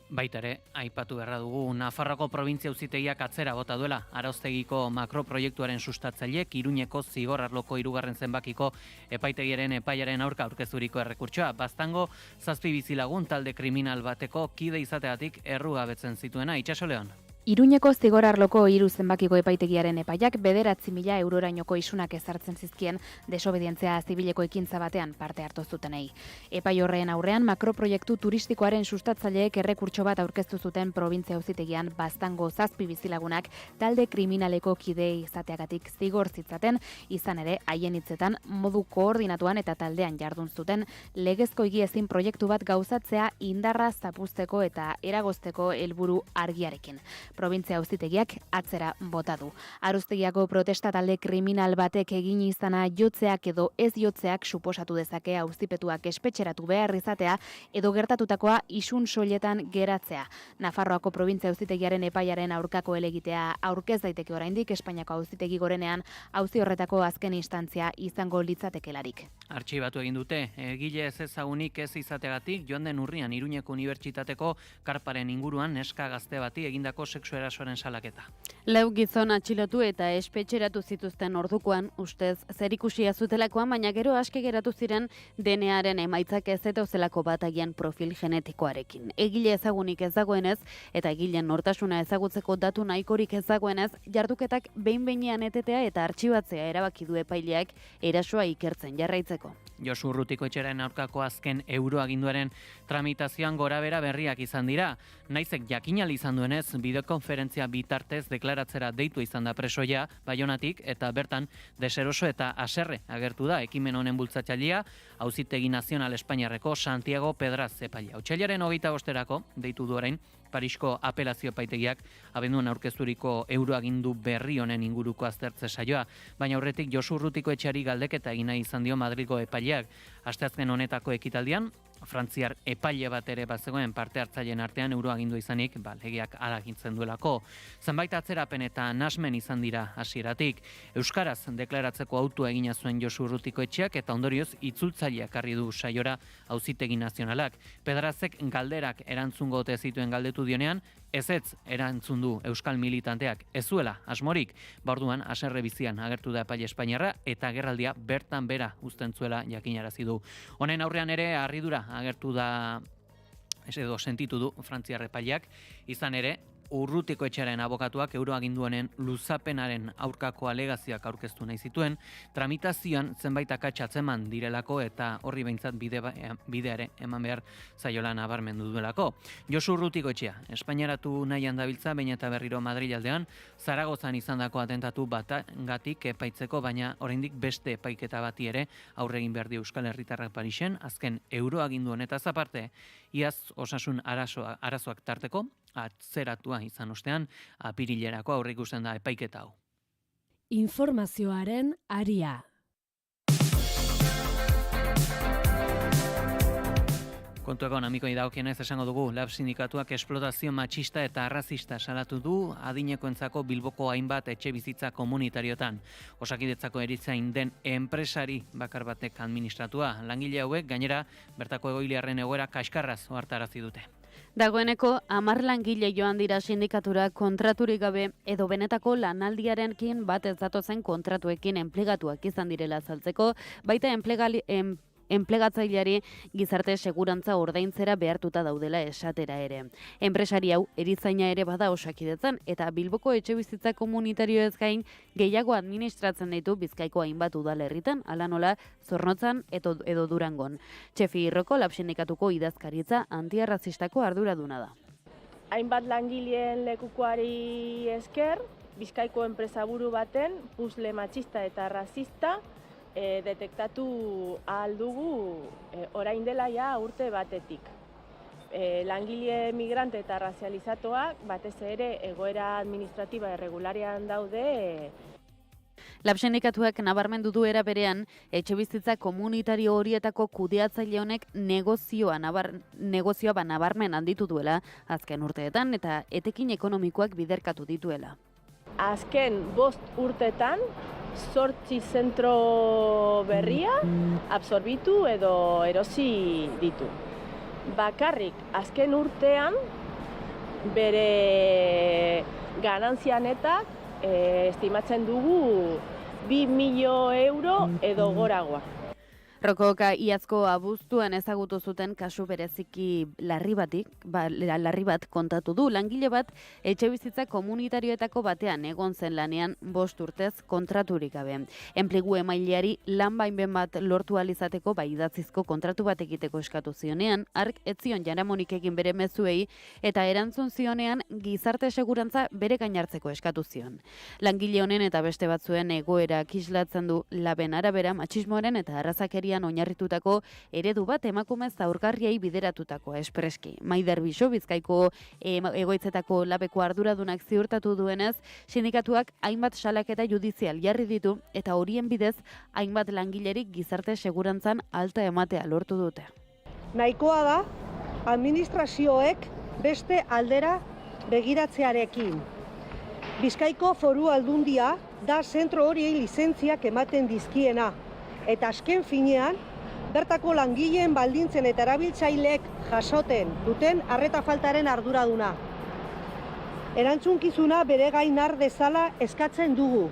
Baita ere, aipatu beharra dugu, Nafarroako probintzia auzitegiak atzera bota duela Arauztegiko makroproiektuaren sustatzailek Iruñeko zigor arloko 3. zenbakiko epaitegiaren epaiaren aurka aurkezturiko errekurtsoa. Baztango 7 bizilagun talde kriminal bateko kide izateagatik errugabetzen zituena. Itxaso Leon. Iruñeko zigorarloko 3 zenbakiko epaitegiaren epaiak 9.000 eurorainoko isunak ezartzen zizkien desobedientzia zibileko ekintza batean parte hartu zutenei. Epai horren aurrean makroproiektu turistikoaren sustatzaileek errekurtso bat aurkeztu zuten probintzia auzitegian Baztango 7 bizilagunak talde kriminaleko kide izateagatik zigor zitzaten, izan ere haien hitzetan modu koordinatuan eta taldean jardun zuten legezko higiezin proiektu bat gauzatzea indarra zapuzteko eta eragozteko helburu argiarekin. Probintzia auzitegiak atzera bota du. Aruztegiako protesta talde kriminal batek egin izana jotzeak edo ez jotzeak suposatu dezake auzipetuak espetxeratu behar izatea edo gertatutakoa isun soiletan geratzea. Nafarroako probintzia auzitegiaren epaiaren aurkako helegitea aurkez daiteke oraindik Espainiako auzitegi gorenean auzi horretako azken instantzia izango litzatekelarik. Artxibatu egin dute, egile ez ezagunik ez izategatik joan den urrian Iruñeko Unibertsitateko karparen inguruan neska gazte bati egindako sexu erasoaren salaketa. 4 gizon atxilotu eta espetxeratu zituzten ordukoan, ustez zerikusia zutelakoan, baina gero aske geratu ziren DNA-aren emaitzak ez eta zelako bat agian profil genetikoarekin. Egile ezagunik ez dagoenez eta egileen nortasuna ezagutzeko datu nahikorik ez dagoenez, jarduketak behin-behinean etetea eta artxibatzea erabaki du epaileak erasoa ikertzen jarraitzeko. Josu Urrutikoetxearen aurkako azken euroaginduaren tramitazioan gorabera berriak izan dira. Naizek jakinal izan duenez, bideokonferentzia bitartez deklaratzera deitu izan da presoia Baionatik eta bertan deseroso eta haserre agertu da ekimen honen bultzatzailea Auzitegi Nazional Espainiarreko Santiago Pedraz epailea. Otsailaren 25erako deitu du orain Parisko apelazio epaitegiak abenduan aurkezturiko euroagindu berri honen inguruko aztertze saioa, baina aurretik Josu Urrutikoetxeari galdeketa egin nahi izan dio Madrilgo epaileak. Asteazken honetako ekitaldian Frantziar epaile bat ere bazegoen parte hartzaileen artean euroagindua izanik, legeak alagintzen duelako. Zenbait atzerapen eta nasmen izan dira hasieratik. Euskaraz deklaratzeko autua egina zuen Josu Urrutikoetxeak eta ondorioz itzultzaileak harri du saiora Auzitegi Nazionalak. Pedrazek galderak erantzungo ote zituen galdetu dionean, ezetz erantzun du euskal militanteak ez zuela asmorik. Orduan haserre bizian agertu da epaile espainiarra eta gerraldia bertan bera uzten zuela jakinarazi du. Honen aurrean ere harridura agertu da edo sentitu du Frantziar epaileak, izan ere Urrutikoetxearen abokatuak euroagindu honen luzapenaren aurkako alegazioak aurkeztu nahi zituen, tramitazioan zenbait akats atzeman direlako eta horri behintzat bideare eman behar zaiola nabarmendu duelako. Josu Urrutikoetxea, Espainiaratu nahian dabiltza, baina eta berriro Madrilaldean, Zaragozan izandako atentatu batangatik epaitzeko, baina oraindik beste epaiketa bati ere aurregin behar dio Euskal Herritarrak Parisen, azken euroagindu honetaz aparte, iaz osasun arazoak tarteko, atzeratua izan ostean, apirilerako aurreikusten da epaiketa hau. Informazioaren aria. Kontu ekonomikoei dagokienez esango dugu, Lab sindikatuak esplotazio matxista eta arrazista salatu du adinekoentzako Bilboko hainbat etxe bizitza komunitariotan. Osakidetzako eritzain den enpresari bakar batek administratua. Langile hauek gainera bertako egoiliarren egoera kaskarraz ohartarazi dute. Dagoeneko 10 langile joan dira sindikatura kontraturik gabe edo benetako lanaldiarekin bat ez datozen kontratuekin enplegatuak izan direla azaltzeko, baita enplegatzaileari gizarte segurantza ordaintzera behartuta daudela esatera ere. Enpresari hau erizaina ere bada Osakidetzan eta Bilboko etxebizitza komunitarioez gain gehiago administratzen ditu Bizkaiko hainbat udalerritan, hala nola Zornotzan edo Durangon. Txefi Irroko Lab sindikatuko idazkaritza antiarrazistako arduraduna da. Hainbat langileen lekukoari esker, Bizkaiko enpresaburu baten puzle matxista eta arrazista detektatu ahal dugu orain dela ja urte batetik. Langile migrante eta razializatuak batez ere egoera administratiba irregularian daude. Lab sindikatuak nabarmendu du era berean, etxebizitza komunitario horietako kudeatzaile honek negozioa nabarmen handitu duela azken urteetan eta etekin ekonomikoak biderkatu dituela. Azken 5 urtetan 8 zentro berria absorbitu edo erosi ditu. Bakarrik azken urtean bere ganantzia netak estimatzen dugu 2 milioi euro edo goragoa. Rokoka iazko abuztuan ezagutu zuten kasu bereziki larri bat kontatu du. Langile bat etxebizitza komunitarioetako batean egon zen lanean 5 urtez kontraturik gabe. Enplegu emaileari lan bainben bat lortu alizateko idatzizko kontratu bat egiteko eskatu zionean, hark ez zion jaramonik egin bere mezuei eta erantzun zionean gizarte segurantza bere gainartzeko eskatu zion. Langile honen eta beste batzuen egoera kislatzen du laben arabera matxismoaren eta arrazakerian oinarritutako eredu bat emakumez zaurgarriei bideratutako espreski. Maider Bixo, Bizkaiko egoitzetako labeko arduradunak ziurtatu duenez, sindikatuak hainbat salaketa judizial jarri ditu eta horien bidez hainbat langilerik gizarte segurantzan alta ematea lortu dute. Nahikoa da administrazioek beste aldera begiratzearekin. Bizkaiko Foru Aldundia da zentro horiei lizentziak ematen dizkiena eta azken finean bertako langileen baldintzen eta erabiltzaileek jasoten duten arreta faltaren arduraduna. Erantzunkizuna bere gain har dezala eskatzen dugu.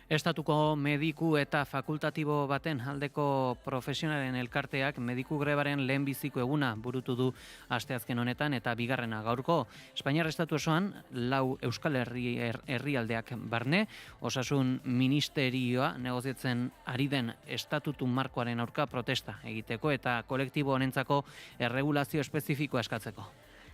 Estatuko mediku eta fakultatibo baten aldeko profesionalen elkarteak mediku grebaren lehenbiziko eguna burutu du asteazken honetan eta bigarrena gaurko. Espainiar estatu osoan 4 Euskal herrialdeak barne, osasun ministerioa negoziatzen ari den estatutu markoaren aurka protesta egiteko eta kolektibo honentzako erregulazio espezifikoa eskatzeko.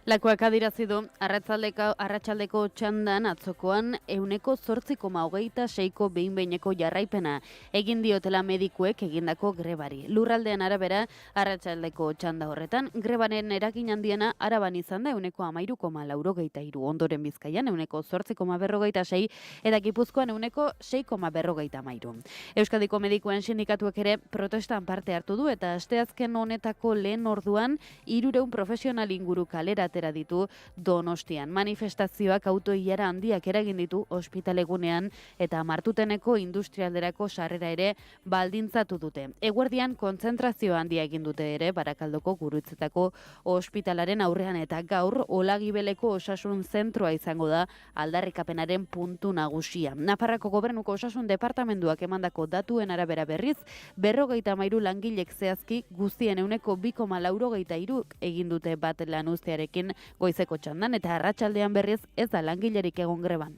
Lakoak adirazi du arratsaldeko txandan atzokoan 8,26ko behin-behineko jarraipena egin diotela medikuek egindako grebari. Lurraldean arabera arratsaldeko txanda horretan grebaren eragin handiena Araban izan da 13,83, ondoren Bizkaian 8,46 eta Gipuzkoan 6,53. Euskadiko medikuen sindikatuek ere protestan parte hartu du eta asteazken honetako lehen orduan 300 profesional inguru kalera ditu Donostian. Manifestazioak autoilara handiak eragin ditu ospitalegunean eta Martuteneko industrialderako sarrera ere baldintzatu dute. Eguerdian kontzentrazio handia egin dute ere Barakaldoko Gurutzetako ospitalaren aurrean eta gaur Olagibeleko osasun zentroa izango da aldarrikapenaren puntu nagusia. Nafarrako Gobernuko osasun departamentuak emandako datuen arabera berriz 53 langilek zehazki guztien 2,83 egin dute bat lan uztearekin goizeko txandan eta arratsaldean berriz ez da langilerik egon greban.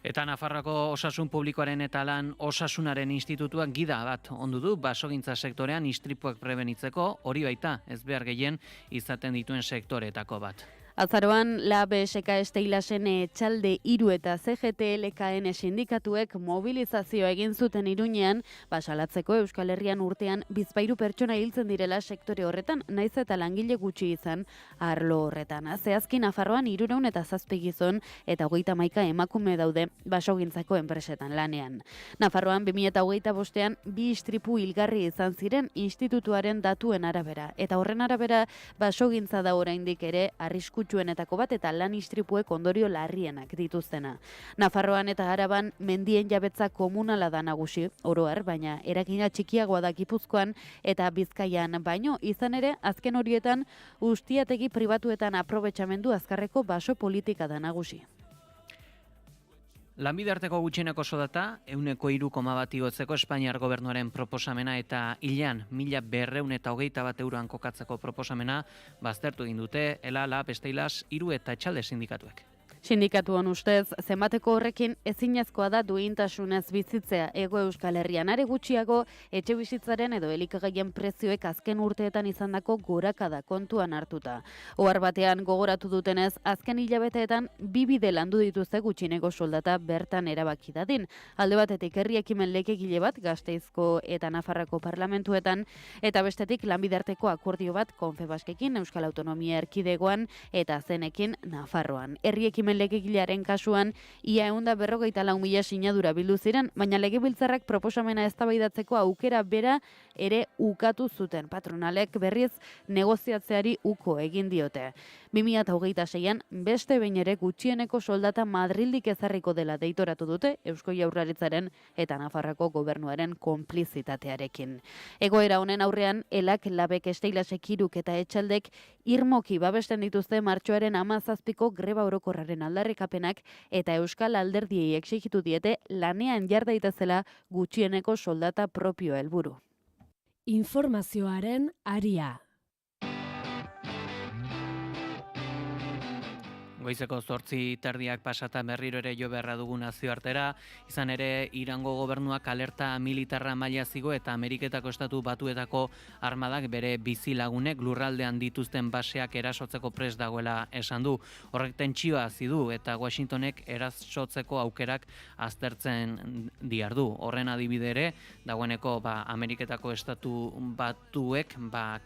Eta Nafarroako osasun publikoaren eta lan osasunaren institutuak gida bat ondu du basogintza sektorean istripuak prebenitzeko, hori baita ez behar gehien izaten dituen sektoreetako bat. Azaroan, la BSK Esteilasen Etxalde 3 eta CGT-LKN sindikatuek mobilizazioa egin zuten Iruñean, basalatzeko Euskal Herrian urtean bizpahiru pertsona hiltzen direla sektore horretan, naiz eta langile gutxi izan arlo horretan. Zehazki Nafarroan 307 gizon eta 31 emakume daude basogintzako enpresetan lanean. Nafarroan 2025ean 2 istripu hilgarri izan ziren institutuaren datuen arabera, eta horren arabera basogintza da oraindik ere arriskutsuenetako bat eta lan istripuek ondorio larrienak dituztena. Nafarroan eta Araban mendien jabetza komunala da nagusi, oro har, baina eragina txikiagoa da Gipuzkoan eta Bizkaian, baino izan ere azken horietan ustiategi pribatuetan aprobetxamendu azkarreko baso politika da nagusi. Lanbide arteko gutxieneko soldata 3,1 igotzeko Espainiar gobernuaren proposamena eta hilean 1.221 euroan kokatzeko proposamena baztertu egin dute ELA, LAB, Esteilas, Hiru eta Etxalde sindikatuek. Sindikatuan ustez, zenbateko horrekin ezinezkoa da duintasunez bizitzea Hego Euskal Herrian, are gutxiago etxebizitzaren edo elikagaien prezioek azken urteetan izandako gorakada kontuan hartuta. Ohar batean gogoratu dutenez, azken hilabeteetan 2 bide landu dituzte gutxieneko soldata bertan erabaki dadin. Alde batetik herri ekimen legegile bat Gasteizko eta Nafarrako parlamentuetan eta bestetik lanbide arteko akordio bat Confebaskekin Euskal Autonomia Erkidegoan eta Zenekin Nafarroan. Herri ekimen legegilearen kasuan ia 154.000 sinadura bildu ziren, baina legebiltzarrak proposamena eztabaidatzeko aukera bera ere ukatu zuten. Patronalek berriz negoziatzeari uko egin diote. 2026an beste behin ere gutxieneko soldata Madrildik ezarriko dela deitoratu dute Eusko Jaurlaritzaren eta Nafarrako gobernuaren konplizitatearekin. Egoera honen aurrean ELAK, LABek, Esteilasek, Hiruk eta Etxaldek irmoki babesten dituzte martxoaren 17ko greba orokorraren aldarrikapenak eta Euskal Alderdiei exijitu diete lanean jar daitezela gutxieneko soldata propio helburu. informazioaren aria. Goizeko 8:30 pasata berriro ere jo beharra dugu nazioartera, izan ere Irango gobernuak alerta militarra maila zigo eta Ameriketako Estatu Batuetako armadak bere bizilagunek lurraldean dituzten baseak erasotzeko prest dagoela esan du. Horrek tentsioa zidu eta Washingtonek erasotzeko aukerak aztertzen diardu. Horren adibide ere, dagoeneko Ameriketako Estatu Batuek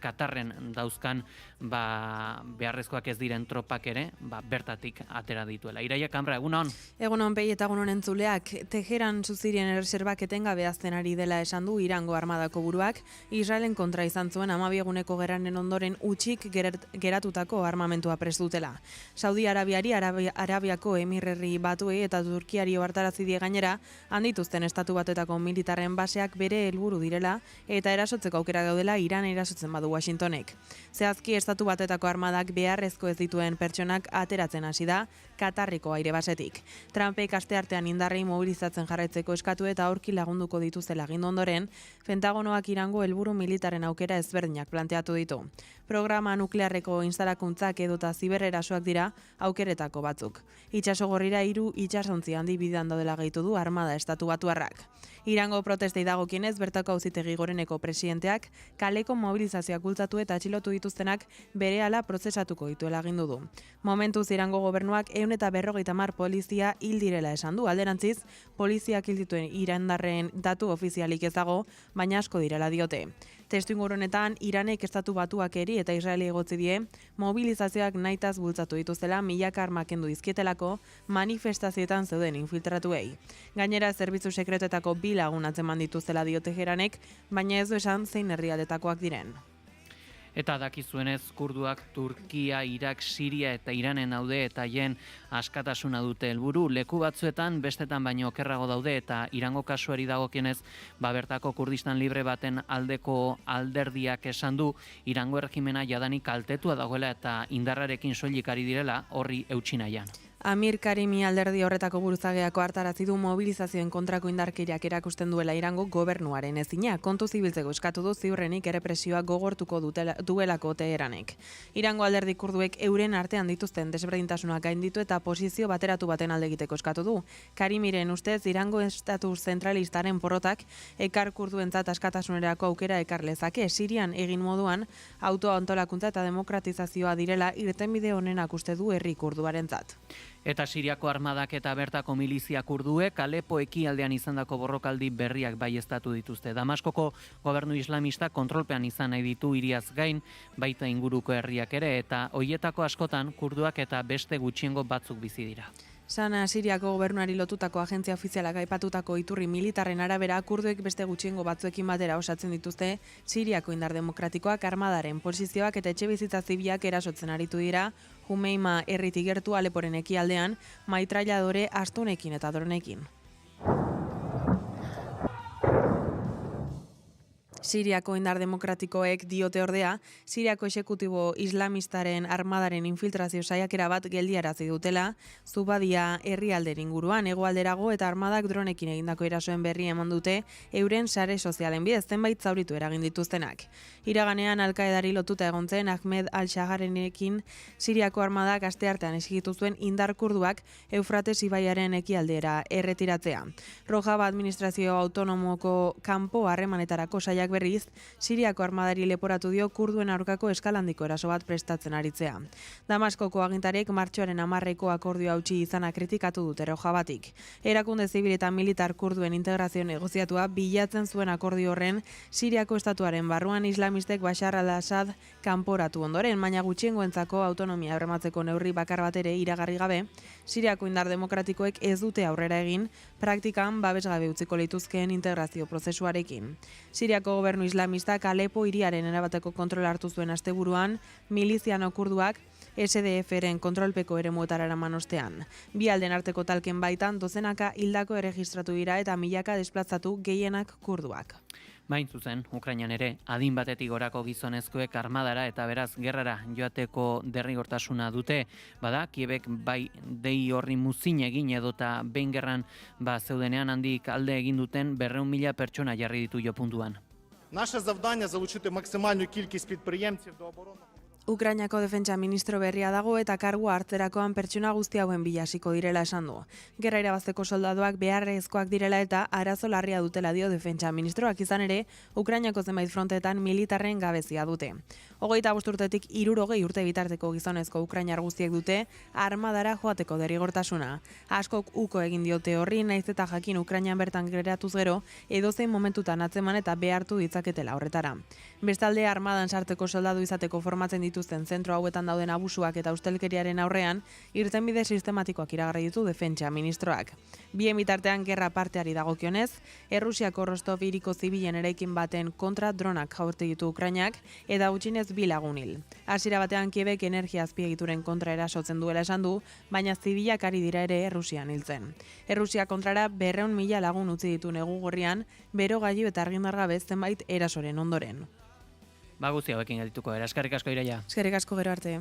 Katarren dauzkan beharrezkoak ez diren tropak ere, bertatik atera dituela. Iraia Kamra, egunon? Egunon behi eta egunon entzuleak, Teheran Suzirien erreserbak etengabe azten ari dela esan du Irango armadako buruak, Israelen kontra izan zuen 12 eguneko gerranen ondoren utxik geratutako armamentua prest dutela. Saudi Arabiari, Arabiako Emirerri Batuei eta Turkiari ohartarazi die gainera, handituzten Estatu Batuetako militarren baseak bere helburu direla eta erasotzeko aukera gaudela Iran erasotzen badu Washingtonek. Zehazki Estatu Batuetako armadak beharrezko ez dituen pertsonak ateratzen hasi da Katarriko aire basetik. Trumpek asteartean indarrei mobilizatzen jarraitzeko eskatu eta aurki lagunduko dituztela agindu ondoren, Pentagonoak Irango helburu militaren aukera ezberdinak planteatu ditu. Programa nuklearreko instalakuntzak edota zibererasoak dira aukeretako batzuk. Itsasogorrira 3 itsasontzi handi bidean daudela gehitu du armada Estatu Batuarrak. Irango protestei dagokienez bertako auzitegi goreneko presidenteak kaleko mobilizazioak bultzatu eta atxilotu dituztenak berehala prozesatuko dituela agindu du. Momentuz Irango gobernuak 150 polizia hil direla esan du. Alderantziz, poliziak hil dituen irandarren datu ofizialik ez dago, baina asko direla diote. Testuinguru honetan, Iranek Estatu Batuak eri eta Israeli egotzi die, mobilizazioak nahitaz bultzatu dituztela milaka arma kendu dizkietelako manifestazioetan zeuden infiltratuei. Gainera, zerbitzu sekretetako 2 lagun atzeman dituztela dio Teheranek, baina ez du esan zein herrialdetakoak diren. Eta dakizuenez, kurduak Turkia, Irak, Siria eta Iranen daude eta haien askatasuna dute helburu. Leku batzuetan bestetan baino okerrago daude eta Irango kasuari dagokienez, bertako Kurdistan libre baten aldeko alderdiak esan du Irango erregimena jadanik kaltetua dagoela eta indarrarekin soilik ari direla horri eutsi nahian. Amir Karimi alderdi horretako buruzageako hartarazi du mobilizazioen kontrako indarkeriak erakusten duela Irango gobernuaren ezina. Kontu zibiltzeko eskatu du ziurrenik errepresioa gogortuko duelako Teheranek. Irango alderdi kurduek euren artean dituzten desberdintasunak gainditu eta posizio bateratu baten alde egiteko eskatu du. Karimiren ustez Irango estatus zentralistaren porrotak ekar kurduentzat askatasunerako aukera ekar lezake. Sirian egin moduan autoa antolakuntza eta demokratizazioa direla irtenbide honenak uste du herri kurduarentzat. Eta Siriako armadak eta bertako milizia kurduek Alepo ekialdean izandako borrokaldi berriak baieztatu dituzte. Damaskoko gobernu islamista kontrolpean izan nahi ditu hiriaz gain, baita inguruko herriak ere, eta hoietako askotan kurduak eta beste gutxiengo batzuk bizi dira. Sana Siriako gobernuari lotutako agentzia ofizialak aipatutako iturri militarren arabera kurduek beste gutxiengo batzuekin batera osatzen dituzte Siriako indar demokratikoak armadaren posizioak eta etxebizitza zibilak erasotzen aritu dira Jumeima herritik gertu Aleporen ekialdean maitrailadore astunekin eta dronekin. Siriako indar demokratikoek diote ordea, Siriako exekutibo islamistaren armadaren infiltrazio saiakera bat geldiarazi dutela, Zubadia herrialden inguruan hegoalderago eta armadak dronekin egindako erasoen berri eman dute euren sare sozialen bidez zenbait zauritu eragin dituztenak. Iraganean Al-Qaedari lotuta egon zen Ahmed al-Shagarenekin Siriako armadak asteartean exigitu zuen indar kurduak Eufrates ibaiaren ekialdera erretiratzea. Rojava administrazio autonomoko kanpo harremanetarako saiak berriz, Siriako armadari leporatu dio kurduen aurkako eskalandiko eraso bat prestatzen aritzea. Damaskoko agintarek martxoaren 10ko akordioa hautsi izana kritikatu dute Rojavatik. Erakunde zibil eta militar kurduen integrazio negoziatua bilatzen zuen akordio horren Siriako estatuaren barruan islamistek Bashar al-Assad kanporatu ondoren, baina gutxiengoentzako autonomia bermatzeko neurri bakar bat ere iragarri gabe, Siriako indar demokratikoek ez dute aurrera egin, praktikan babesgabe utziko lituzkeen integrazio prozesuarekin. Siriako gobernu islamistak Alepo hiriaren erabateko kontrol hartu zuen asteburuan, miliziano kurduak SDF-ren kontrolpeko eremuetara eraman ostean. Bi alden arteko talken baitan dozenaka hildako erregistratu dira eta milaka desplazatu gehienak kurduak. Bain zuzen, Ukrainan ere, adin batetik gorako gizonezkoek armadara eta beraz gerrara joateko derrigortasuna dute, bada, Kiebek bai dei horri muzin egin edota behin gerran zeudenean handik alde egin duten 200.000 pertsona jarri ditu jo puntuan. Наше завдання залучити максимальну кількість підприємців до оборонного. Ukrainako defentsa ministro berria dago eta kargua hartzerakoan pertsona guzti hauen bilasiko direla esan du. Gerra irabazteko soldaduak beharrezkoak direla eta arazo larria dutela dio defentsa ministroak, izan ere, Ukrainako zenbait frontetan militarren gabezia dute. 25 urtetik 60 urte bitarteko gizonezko ukrainar guztiek dute armadara joateko derrigortasuna. Askok uko egin diote horri, naiz eta jakin Ukrainan bertan geratuz gero, edozein momentutan atzeman eta behartu ditzaketela horretara. Bestalde, armadan sartzeko soldadu izateko formatzen dituzten zentro hauetan dauden abusuak eta ustelkeriaren aurrean, irtenbide sistematikoak iragarri ditu defentsa ministroak. Bien bitartean gerra parteari dagokionez, Errusiako Rostov hiriko zibilen eraikin baten kontra dronak jaurte ditu Ukrainak eta gutxienez 2 lagun hil. Hasiera batean Kievek energia azpiegituren kontra erasotzen duela esan du, baina zibilak ari dira ere Errusian hiltzen. Errusia kontrara 200.000 lagun utzi ditu negu gorrian, berogailu eta argindar gabe zenbait erasoren ondoren. Guzti hauekin geldituko era. Eskerrik asko, Ireia. Eskerrik asko, gero arte.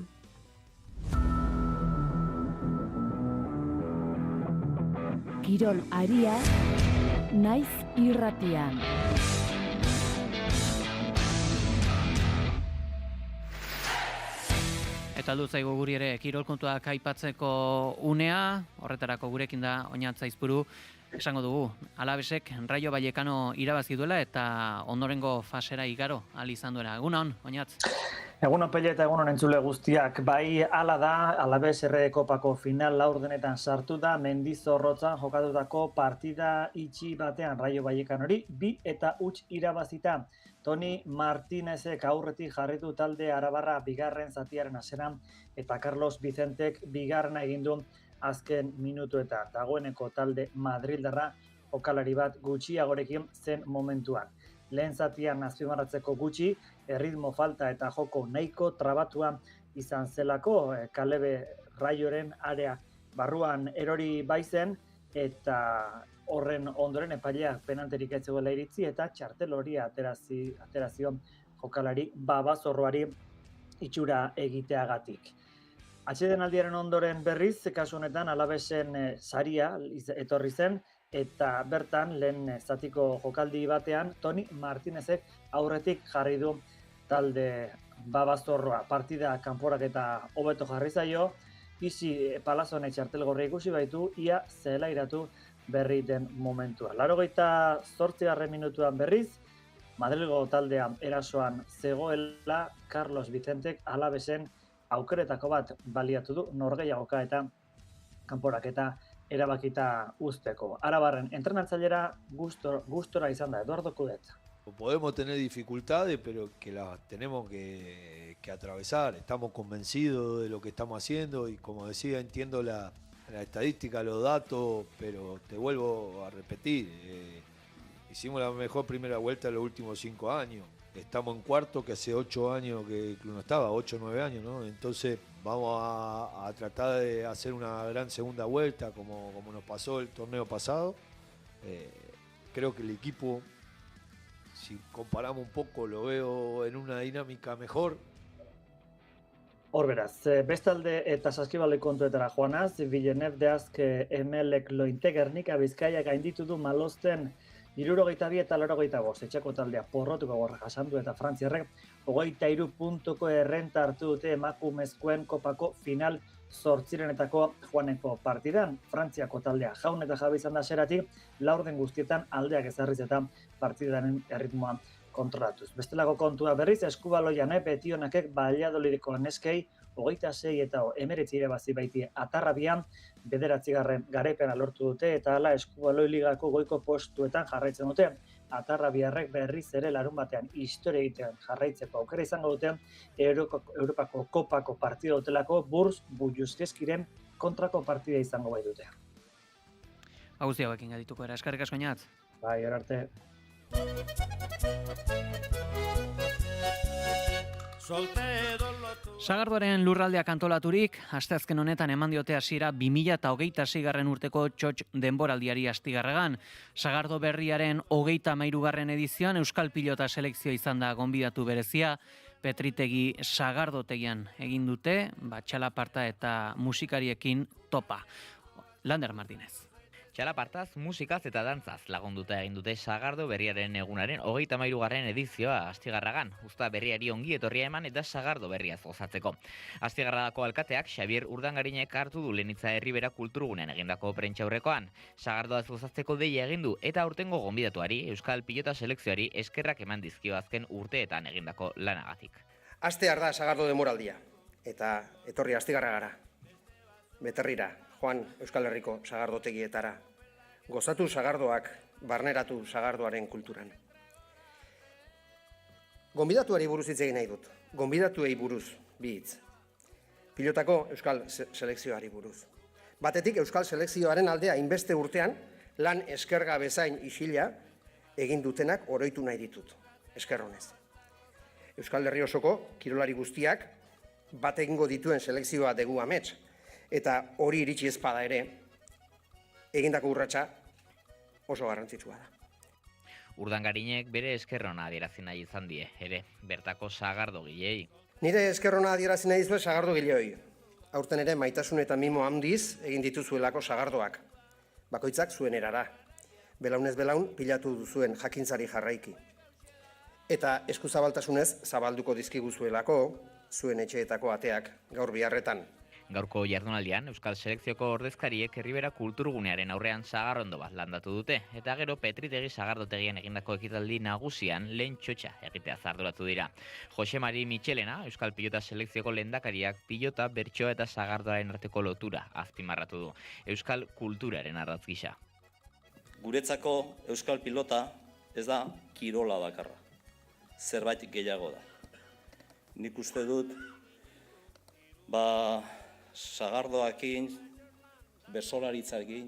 Kirol aria, naiz irratian. Eta aldu zaigu guri ere kirol kontuak aipatzeko unea, horretarako gurekin da Oñat Zaizpuru. Esango dugu, Alabesek Rayo Vallecano irabazi duela eta ondorengo fasera igaro ahal izan duela. Egunon, Oñat? Egunon Pelle eta egunon entzule guztiak. Bai, hala da, Alabes Errege Kopako final laurdenetan sartu da Mendizorrotzan jokatutako partida itxi batean Rayo Vallecanori 2-0 irabazita. Toni Martinezek aurretik jarritu talde arabarra bigarren zatiaren hasieran eta Carlos Vicentek bigarrena egin du azken minutuetan. Dagoeneko talde Madrildarra jokalari bat gutxiagorekin zen momentuan. Lehen zatian azpimarratzeko gutxi, erritmo falta eta joko nahiko trabatua izan zelako, Kalebe Rayoren area barruan erori baizen eta horren ondoren epaileak penalterik ez zegoela iritzi eta txartel hori aterazion jokalari Babazorroari itxura egiteagatik. Atsedenaldiaren ondoren berriz, kasu honetan Alabesen saria etorri zen eta bertan lehen zatiko jokaldi batean Toni Martinezek aurretik jarri du talde Babazorroa. Partida kanporak eta hobeto jarri zaio, Isi Palazone txartel gorri ikusi baitu, ia zelairatu berri den momentua. 88. minutuan berriz, Madrilgo taldean erasoan zegoela Carlos Vicentek Alabesen aukeretako bat baliatu du norgehiagoka eta kanporaketa erabakita usteko. Arabarren entrenatzailera gustora izan da Eduardo Cudet. Podemos tener dificultades, pero que las tenemos que atravesar. Estamos convencidos de lo que estamos haciendo y, como decía, entiendo la estadística, los datos, pero te vuelvo a repetir. Hicimos la mejor primera vuelta en los últimos 5 años. Estamos en cuarto, que hace 8 años que el club no estaba, 8 o 9 años, ¿no? Entonces vamos a tratar de hacer una gran segunda vuelta, como nos pasó el torneo pasado. Creo que el equipo, si comparamos un poco, lo veo en una dinámica mejor. Hor beraz, bestalde eta saskibale kontuetara joanaz, Villeneuve de Azke Emelek Lointegernik Bizkaia gainditu du Malosten 62 eta 85, etxeko taldea porrotuko gorra jasandu eta frantziarrek 23 puntuko errenta hartu dute emakumezkoen kopako final 8. joaneko partidan. Frantziako taldea jaun eta jabe izan da hasieratik, laurden guztietan aldeak ezarriz eta partidaren erritmoa kontrolatuz. Bestelako kontua berriz, Eskubaloian Betionakek Valladolideko neskei 26 eta 19 irabazi baiti Atarrabian, 9. garaipena lortu dute eta hala Eskubaloi ligako goiko postuetan jarraitzen dute. Atarrabiarrek berriz ere larun batean historia egiten jarraitzeko aukera izango dute Europako kopako partida dutelako Burs Bujuskeskiren kontrako partida izango bai dute. Agustia hauekin gadituko era, eskerrik asko Oñat. Bai, hor arte. Sagardoaren lurraldeak antolaturik, asteazken honetan eman diote hasiera 2026. urteko txotx denboraldiari astigarragan. Sagardo berriaren 33. edizioan Euskal Pilota selekzio izan da gonbidatu berezia, Petritegi Sagardotegian egin dute, txalaparta eta musikariekin topa. Lander Martinez. Txalapartaz, musikaz eta dantzaz lagunduta egin dute Sagardo berriaren egunaren 33. edizioa Astigarragan. Usta berriari ongi etorria eman eta Sagardo berriaz gozatzeko. Astigarragako alkateak Xabier Urdangarinek hartu du Lehenitza Herribera kulturgunean egindako prentsaurrekoan. Sagardoaz gozatzeko deia egin du eta aurtengo gonbidatuari Euskal Pilota selekzioari eskerrak eman dizkio azken urteetan egindako lanagatik. Astear da Sagardo denboraldia eta etorri Astigarragara. Beterrira, joan Euskal Herriko sagardotegietara. Gozatu sagardoak, barneratu sagardoaren kulturan. Gonbidatuari buruz hitz egin nahi dut. Gonbidatuei buruz, bi hitz. Pilotako Euskal selekzioari buruz. Batetik Euskal selekzioaren aldea inbeste urtean, lan eskerga bezain isila egin dutenak oroitu nahi ditut. Eskerronez. Euskal Herri osoko kirolari guztiak bat egingo dituen selekzioa dugu amets. Eta hori iritsi ezpada ere, egindako urratsa oso garrantzitsua da. Urdangarinek bere eskerrona adierazi nahi izan die, ere, bertako sagardo gilei. Nire eskerrona adierazi nahi izue sagardo gilei. Aurten ere maitasun eta mimo handiz egin dituzuelako sagardoak. Bakoitzak zuen erara. Belaunez belaun pilatu duzuen jakintzari jarraiki. Eta eskuzabaltasunez zabalduko dizkiguzuelako zuen etxeetako ateak gaur biharretan. Gaurko jardunaldian, Euskal Selekzioko ordezkariek Herribera kulturgunearen aurrean sagarrondo bat landatu dute, eta gero Petritegi sagardotegian egindako ekitaldi nagusian lehen txotxa egitea arduratu dira. Jose Mari Michelena, Euskal Pilota Selekzioko lehendakariak pilota, bertsoa eta sagardoaren arteko lotura azpimarratu du. Euskal kulturaren ardatz gisa. Guretzako Euskal Pilota ez da kirola bakarra. Zerbait gehiago da. Nik uste dut, sagardoakin, bersolaritzakin,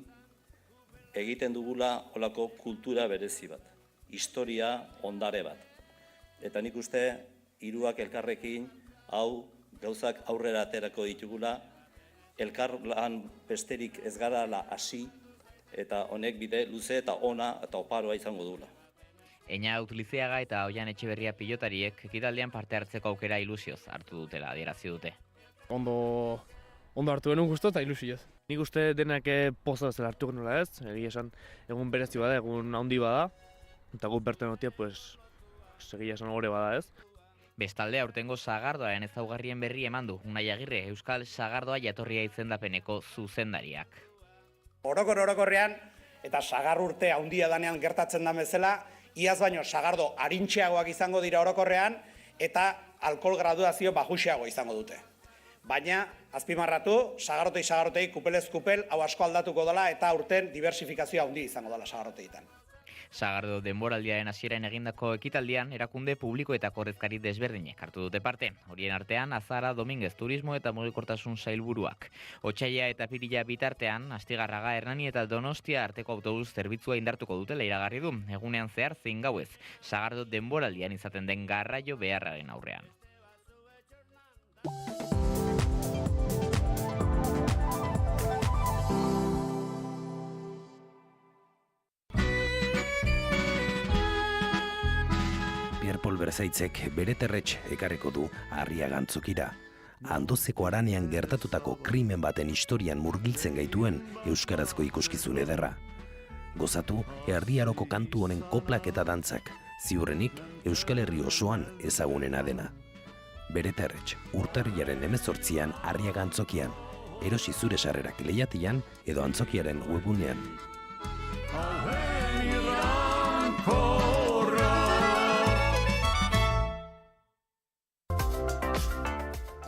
egiten dugula olako kultura berezi bat, historia ondare bat. Eta nik uste, hiruak elkarrekin, hau gauzak aurrera aterako ditugula, elkarlan besterik ez garala hasi, eta honek bide luze eta ona eta oparoa izango dugula. Eina Utlizeaga eta Oian Etxeberria pilotariek ekitaldian parte hartzeko aukera ilusioz hartu dutela adierazi dute. Ondo hartu genuen guztu eta ilusioz. Nik uste denak poza zela hartu genuela ez, egia esan egun berezi bada, egun handi bada, eta gu berten otia, egia esan gore bada ez. Bestalde aurtengo sagardoaren ezaugarrien berri eman du Unai Agirre, Euskal Sagardoa jatorria izendapeneko zuzendariak. Orokorrean, eta sagar urte handia danean gertatzen da bezala, iaz baino sagardo arintxeagoak izango dira orokorrean, eta alkohol graduazio bajuxeago izango dute. Baina, azpimarratu, sagarrotei kupelez kupel, hau asko aldatuko dela eta aurten diversifikazioa handi izango dela sagarroteetan. Sagardo denboraldiaren hasieran egindako ekitaldian, erakunde publikoetako ordezkari desberdinek hartu dute parte. Horien artean, Azara Dominguez Turismo eta Mugikortasun Sailburuak. Otsaila eta Pirila bitartean, Astigarraga, Hernani eta Donostia arteko autobus zerbitzua indartuko dutela iragarri du, egunean zehar zein gauez, sagardo denboraldian izaten den garraio beharraren aurrean. Pierpol Berzaitzek bere terretx ekarriko du Arriaga Antzokira. Andozeko haranean gertatutako krimen baten historian murgiltzen gaituen euskarazko ikuskizun ederra. Gozatu Erdi Aroko kantu honen koplak eta dantzak, ziurrenik Euskal Herri osoan ezagunena dena. Bere terretx, urtarrilaren 18an Arriaga Antzokian, erosi zure sarrerak lehiatian edo Antzokiaren webunean.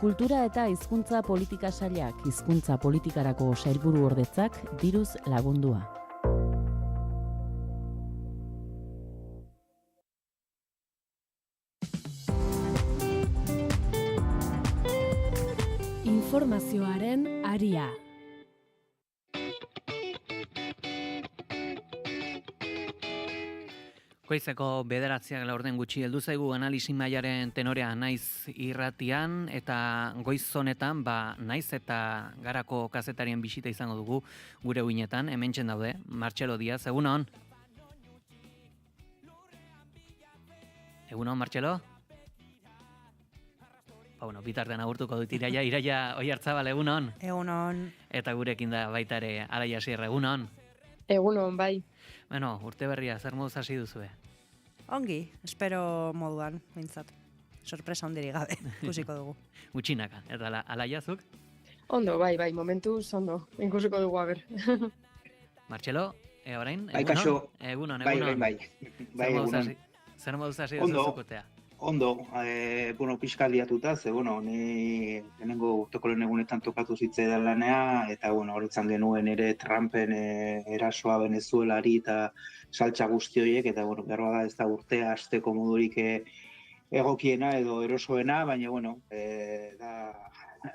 Kultura eta hizkuntza politika sailak, hizkuntza politikarako sailburu ordetzak diruz lagundua. Informazioaren aria. Goizeko 9:00 gutxi heldu zaigu analisi mailaren tenorea naiz irratian eta goiz honetan naiz eta garako kazetarien bisita izango dugu gure uinetan, hementzen daude, Martxelo Diaz, egunon? Egunon, Martxelo? Bitartean agurtuko dut Iraia Oiartzabal, egunon? Egunon. Eta gurekin da baita ere Araia Sierra, egunon? Egunon, bai. Bueno, urte berria, zer moduz hasi duzue? Ongi, espero moduan, mintzat. Sorpresa ondirik gabe, ikusiko dugu. Gutxinaka, eta alaiazuk? Ondo, bai, momentuz, ondo. Ikusiko dugu, aber. Martxelo, orain? Bai, kaixo. Egunon. Bai, egunon. Zer moduz hasi Ondo. duzukotea? Ondo, pixka aldiatuta, ze, ni lehenengo urteko lehen egunetan tokatu zitzaidan lanea, eta, horretzan genuen ere Trumpen erasoa Venezuelari eta saltza guzti horiek, eta, behar bada ez da urtea hasteko modurik egokiena edo erosoena, baina, da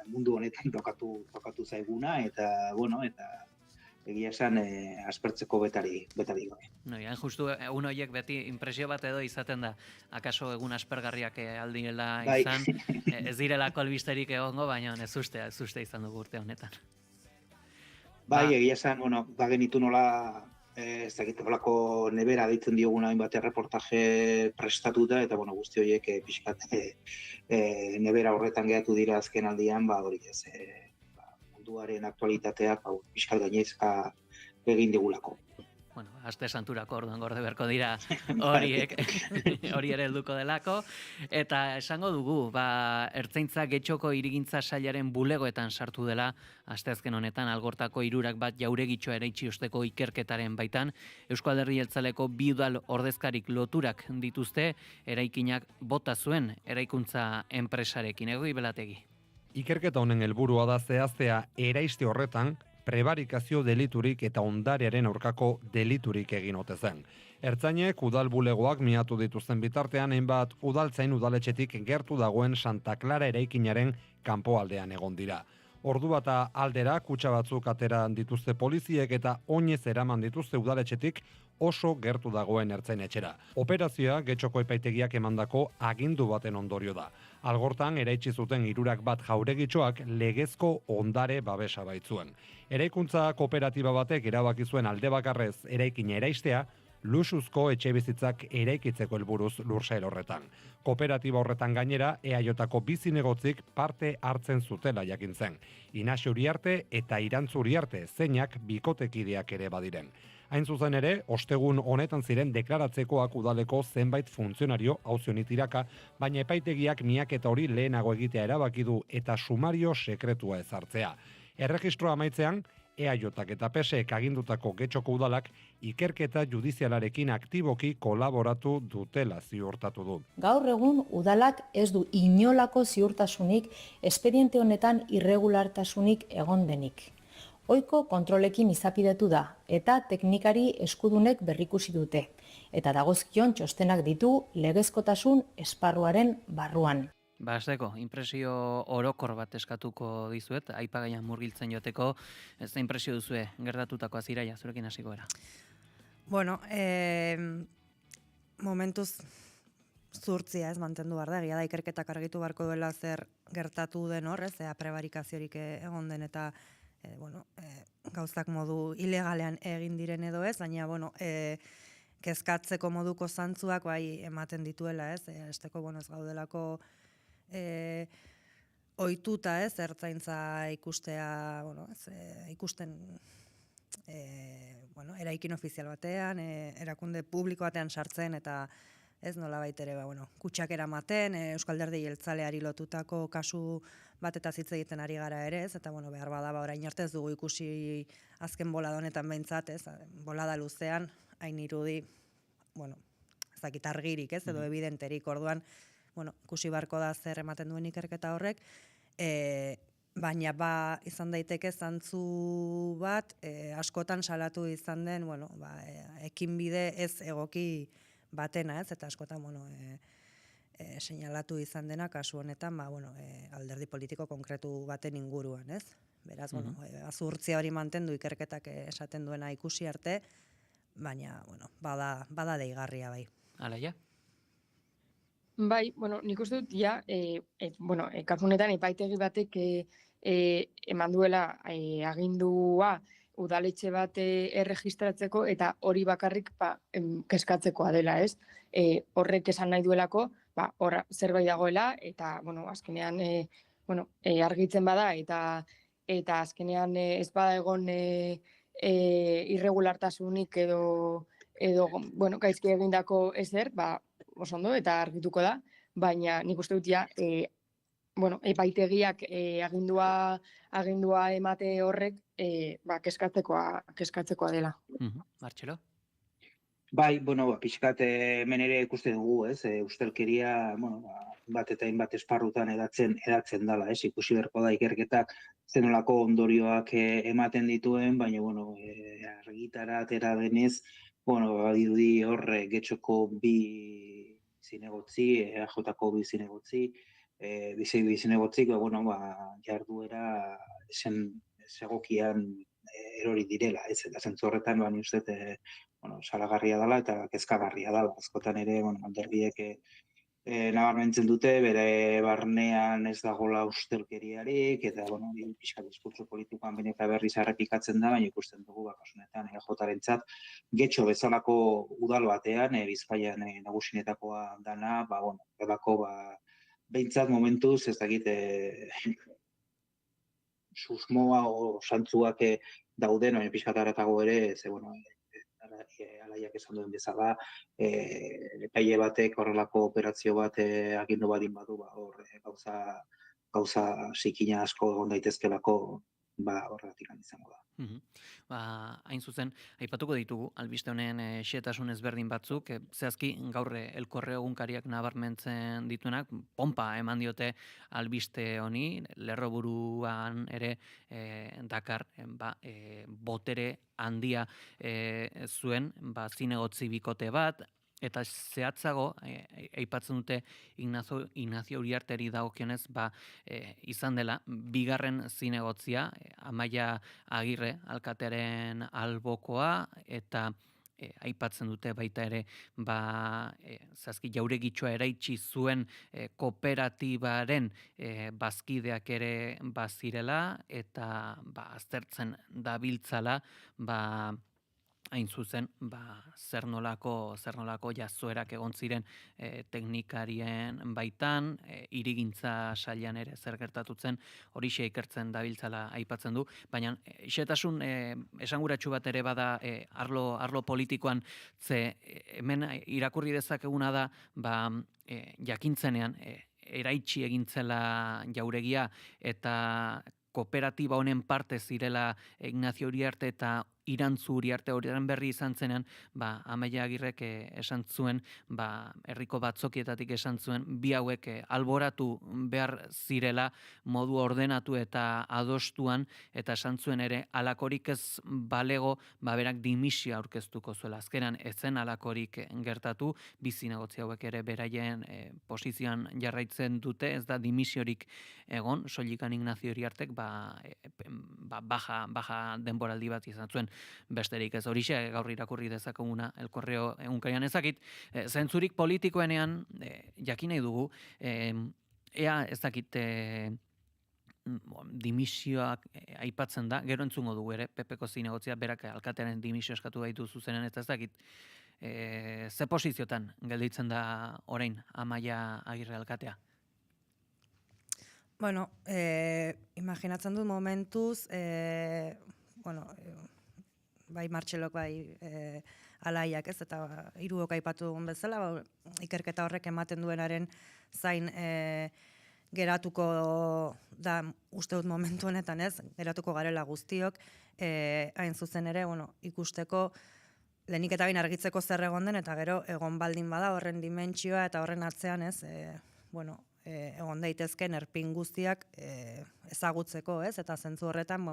mundu honetan tokatu zaiguna, eta, eta egia esan aspertzeko betari gabe. Hain justu egun horiek beti impresio bat edo izaten da, akaso egun aspergarriak aldiela izan, ez direlako albisterik egongo, baina ez uste izan dugu urte honetan. Bai, egia esan, genitu nola, ez dakit olako nebera deitzen dioguna hainbat erreportaje prestatuta, eta guzti horiek pixkat nebera horretan geratu dira azken aldian, hori ez, munduaren aktualitateak pixkat gainezka egin digulako. Bueno, aste santurako orduan gorde beharko dira horiek, hori ere helduko delako, eta esango dugu, ertzaintza Getxoko hirigintza sailaren bulegoetan sartu dela, asteazken honetan Algortako 3 bat jauregitxoa eraitsi osteko ikerketaren baitan, Eusko Alderdi Jeltzaleko bi udal ordezkarik loturak dituzte, eraikinak bota zuen eraikuntza enpresarekin. Egoi Belategi. Ikerketa honen helburua da zehaztea eraiste horretan prebarikazio deliturik eta ondarearen aurkako deliturik egin ote zen. Ertzainek udal bulegoak miatu dituzten bitartean hainbat udaltzain udaletxetik gertu dagoen Santa Clara eraikinaren kanpoaldean egon dira. Ordu bata aldera kutxa batzuk atera dituzte poliziek eta oinez eraman dituzte udaletxetik oso gertu dagoen ertzainetxera. Operazioa Getxoko epaitegiak emandako agindu baten ondorio da. Algortan eraitsi zuten 3 bat jauregitxoak legezko ondare babesa baitzuen. Eraikuntza kooperatiba batek erabaki zuen alde bakarrez eraikina eraistea, luxuzko etxebizitzak eraikitzeko helburuz lursail horretan. Kooperatiba horretan gainera EAJko bi zinegotzik parte hartzen zutela jakin zen. Inaxio Uriarte eta Irantzu Uriarte zeinak bikotekideak ere badiren. Hain zuzen ere, ostegun honetan ziren deklaratzekoak udaleko zenbait funtzionario auzionitiraka, baina epaitegiak miaketa hori lehenago egitea erabaki du eta sumario sekretua ezartzea. Erregistroa amaitzean, EAJak eta PSek agindutako Getxoko udalak ikerketa judizialarekin aktiboki kolaboratu dutela ziurtatu du. Gaur egun udalak ez du inolako ziurtasunik espediente honetan irregulartasunik egon denik. Ohiko kontrolekin izapidetu da eta teknikari eskudunek berrikusi dute eta dagozkion txostenak ditu legezkotasun esparruaren barruan. Hasteko, impresio orokor bat eskatuko dizuet, aipagaian murgiltzen joteko, ez da impresio duzue gertatutako aziraia, zurekin hasiko era? Bueno, momentuz zurtzia ez mantendu behar da, egia da ikerketak argitu beharko duela zer gertatu den horrez, prebarikaziorik egon den eta gauzak modu ilegalean egin diren edo ez, baina, kezkatzeko moduko zantzuak bai ematen dituela ez, esteko, ez gaudelako ohituta ez, ertzaintza ikustea, ikusten eraikin ofizial batean, erakunde publiko batean sartzen eta ez nola baitere, kutxak eramaten, Euskal Alderdi Jeltzaleari lotutako kasu bat eta hitz egiten ari gara ere ez, eta behar bada orain arte ez dugu ikusi azken bolada honetan behintzat ez, bolada luzean, hain irudi, ez dakit argirik ez, edo evidenterik orduan, ikusi barko da zer ematen duen ikerketa horrek, baina izan daiteke zantzu bat, askotan salatu izan den, ekinbide ez egoki batena ez, eta askotan, seinalatu izan dena kasu honetan, alderdi politiko konkretu baten inguruan, ez? Beraz, azurtzia hori mantendu ikerketak esaten duena ikusi arte, baina, bada deigarria bai. Alaia? Bai, nik uste dut, kasu honetan epaitegi batek eman duela agindua udaletxe bat erregistratzeko eta hori bakarrik kezkatzekoa dela, ez? Horrek esan nahi duelako, zerbait dagoela eta, azkenean, argitzen bada eta azkenean ez bada egon irregulartasunik edo bueno, gaizki egindako ezer, oso ondo eta argituko da, baina nik uste dut ja, bueno, epaitegiak agindua emate horrek kezkatzekoa dela. Martxelo? Bai, bueno, pixkat hemen ere ikusten dugu, ustelkeria, bueno, bat eta hainbat esparrutan edatzen dala, ikusi berko da ikerketak zenolako ondorioak ematen dituen, baina, bueno, argitara atera denez, bueno, badirudi hor Getxoko bi zinegotzi, EAJ-ko bi zinegotzi, bi zinegotzik, bueno, jarduera segokian erori direla, eta zentzu horretan, ni uste, bueno, salagarria dela eta kezkagarria dela. Askotan ere, bueno, alderdiek nabarmentzen dute, bere barnean ez dagoela ustelkeriarik, eta, bueno, pixka diskurtso politikoan behin eta berriz errepikatzen da, baina ikusten dugu, kasunetan, EAJ-arentzat, Getxo bezalako udal batean, Bizkaian nagusinetakoa dana, bueno, edako, behintzat momentuz, ez dakit, susmoa o santzuak dauden, baina pixka taratago ere, ze, bueno, alaiak esan duen bezala, epaile batek horrelako operazio bat agindu badin badu, hor gauza zikina asko egon daitezkelako horregatik izango da. Hain zuzen, aipatuko ditugu, albiste honen xehetasun ezberdin batzuk, zehazki gaur El Correo egunkariak nabarmentzen dituenak, pompa eman diote albiste honi, lerroburuan ere dakar botere handia zuen, zinegotzi bikote bat, eta zehatzago, aipatzen dute Ignacio Uriarteri dagokionez, izan dela, bigarren zinegotzia, Amaia Agirre alkatearen albokoa, eta aipatzen dute baita ere, zazki jauregitxoa eraitsi zuen kooperatibaren bazkideak ere bazirela, eta aztertzen dabiltzala, hain zuzen, zer nolako jazoerak egon ziren teknikarien baitan, hirigintza sailean ere zer gertatutzen, horixe ikertzen dabiltzala aipatzen du, baina xehetasun esanguratsu bat ere bada arlo politikoan, ze hemen irakurri dezakeguna da, jakintzenean, eraitsi egintzela jauregia eta kooperatiba honen parte zirela Ignacio Uriarte eta Irantzu Uriarte horien berri izan zenean, Amaia Agirrek esan zuen, herriko batzokietatik esan zuen, bi hauek alboratu behar zirela modu ordenatu eta adostuan, eta esan zuen ere, alakorik ez balego, berak dimisioa aurkeztuko zuela. Azkenan, ezen alakorik gertatu, bi zinegotzi hauek ere beraien posizioan jarraitzen dute, ez da dimisiorik egon, soilikan Ignacio Uriartek, baja denboraldi bat izan zuen. Besterik ez horixe, gaur irakurri dezakeguna El Correo egunkarian ezakit, zentzurik politikoenean jakin nahi dugu, ea ezakit dimisioak aipatzen da, gero entzungo dugu ere, Pepeko zinegotzia, berak alkatearen dimisio eskatu gaitu zuzenen, eta ezakit, ze posiziotan gelditzen da orain Amaia Agirre alkatea? Bueno, imaginatzen du momentuz, bai Martxelok, bai alaiak ez, eta hiruok aipatu dugun bezala, ikerketa horrek ematen duenaren zain geratuko da uste dut momentu honetan ez, geratuko garela guztiok, hain zuzen ere, ikusteko lehenik eta bain argitzeko zer egon den, eta gero egon baldin bada horren dimentsioa eta horren atzean ez, egon daitezken erpin guztiak ezagutzeko ez, eta zentzu horretan,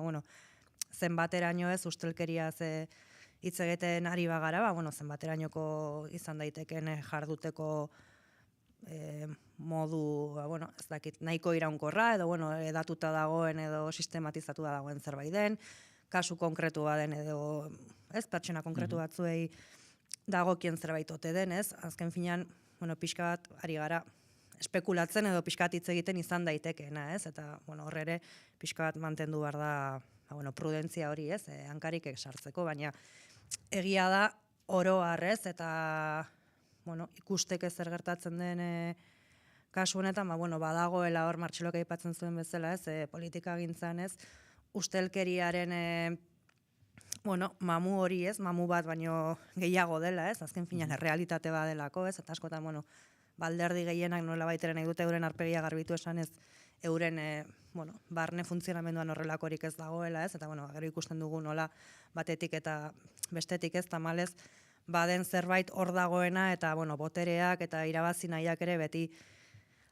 zenbateraino ez, ustelkeriaz hitz egiten ari bagara, zenbaterainoko izan daiteken jarduteko modu, ez dakit, nahiko iraunkorra, edo edatuta dagoen edo sistematizatuta dagoen zerbait den, kasu konkretua den edo, ez, pertsona konkretu batzuei dagokien zerbait ote den, ez, azken finean, pixka bat ari gara espekulatzen edo pixka bat hitz egiten izan daitekeena, ez, eta horre ere pixka bat mantendu behar da, prudentzia hori ez, hankarik sartzeko, baina egia da oro harrez eta ikusteke zer gertatzen den kasu honetan, badagoela hor Martxelok aipatzen zuen bezala ez, politika gintzan ez, ustelkeriaren bueno, mamu hori ez, mamu bat baino gehiago dela ez, azken finean errealitate bat delako ez, eta askotan, bueno, balderdi gehienak nola baiteren nahi dute euren arpegia garbitu esan ez, euren, barne funtzionamenduan horrelakorik ez dagoela ez, eta, bueno, gero ikusten dugu nola batetik eta bestetik ez, tamalez, baden zerbait hor dagoena, eta, bueno, botereak eta irabazi nahiak ere beti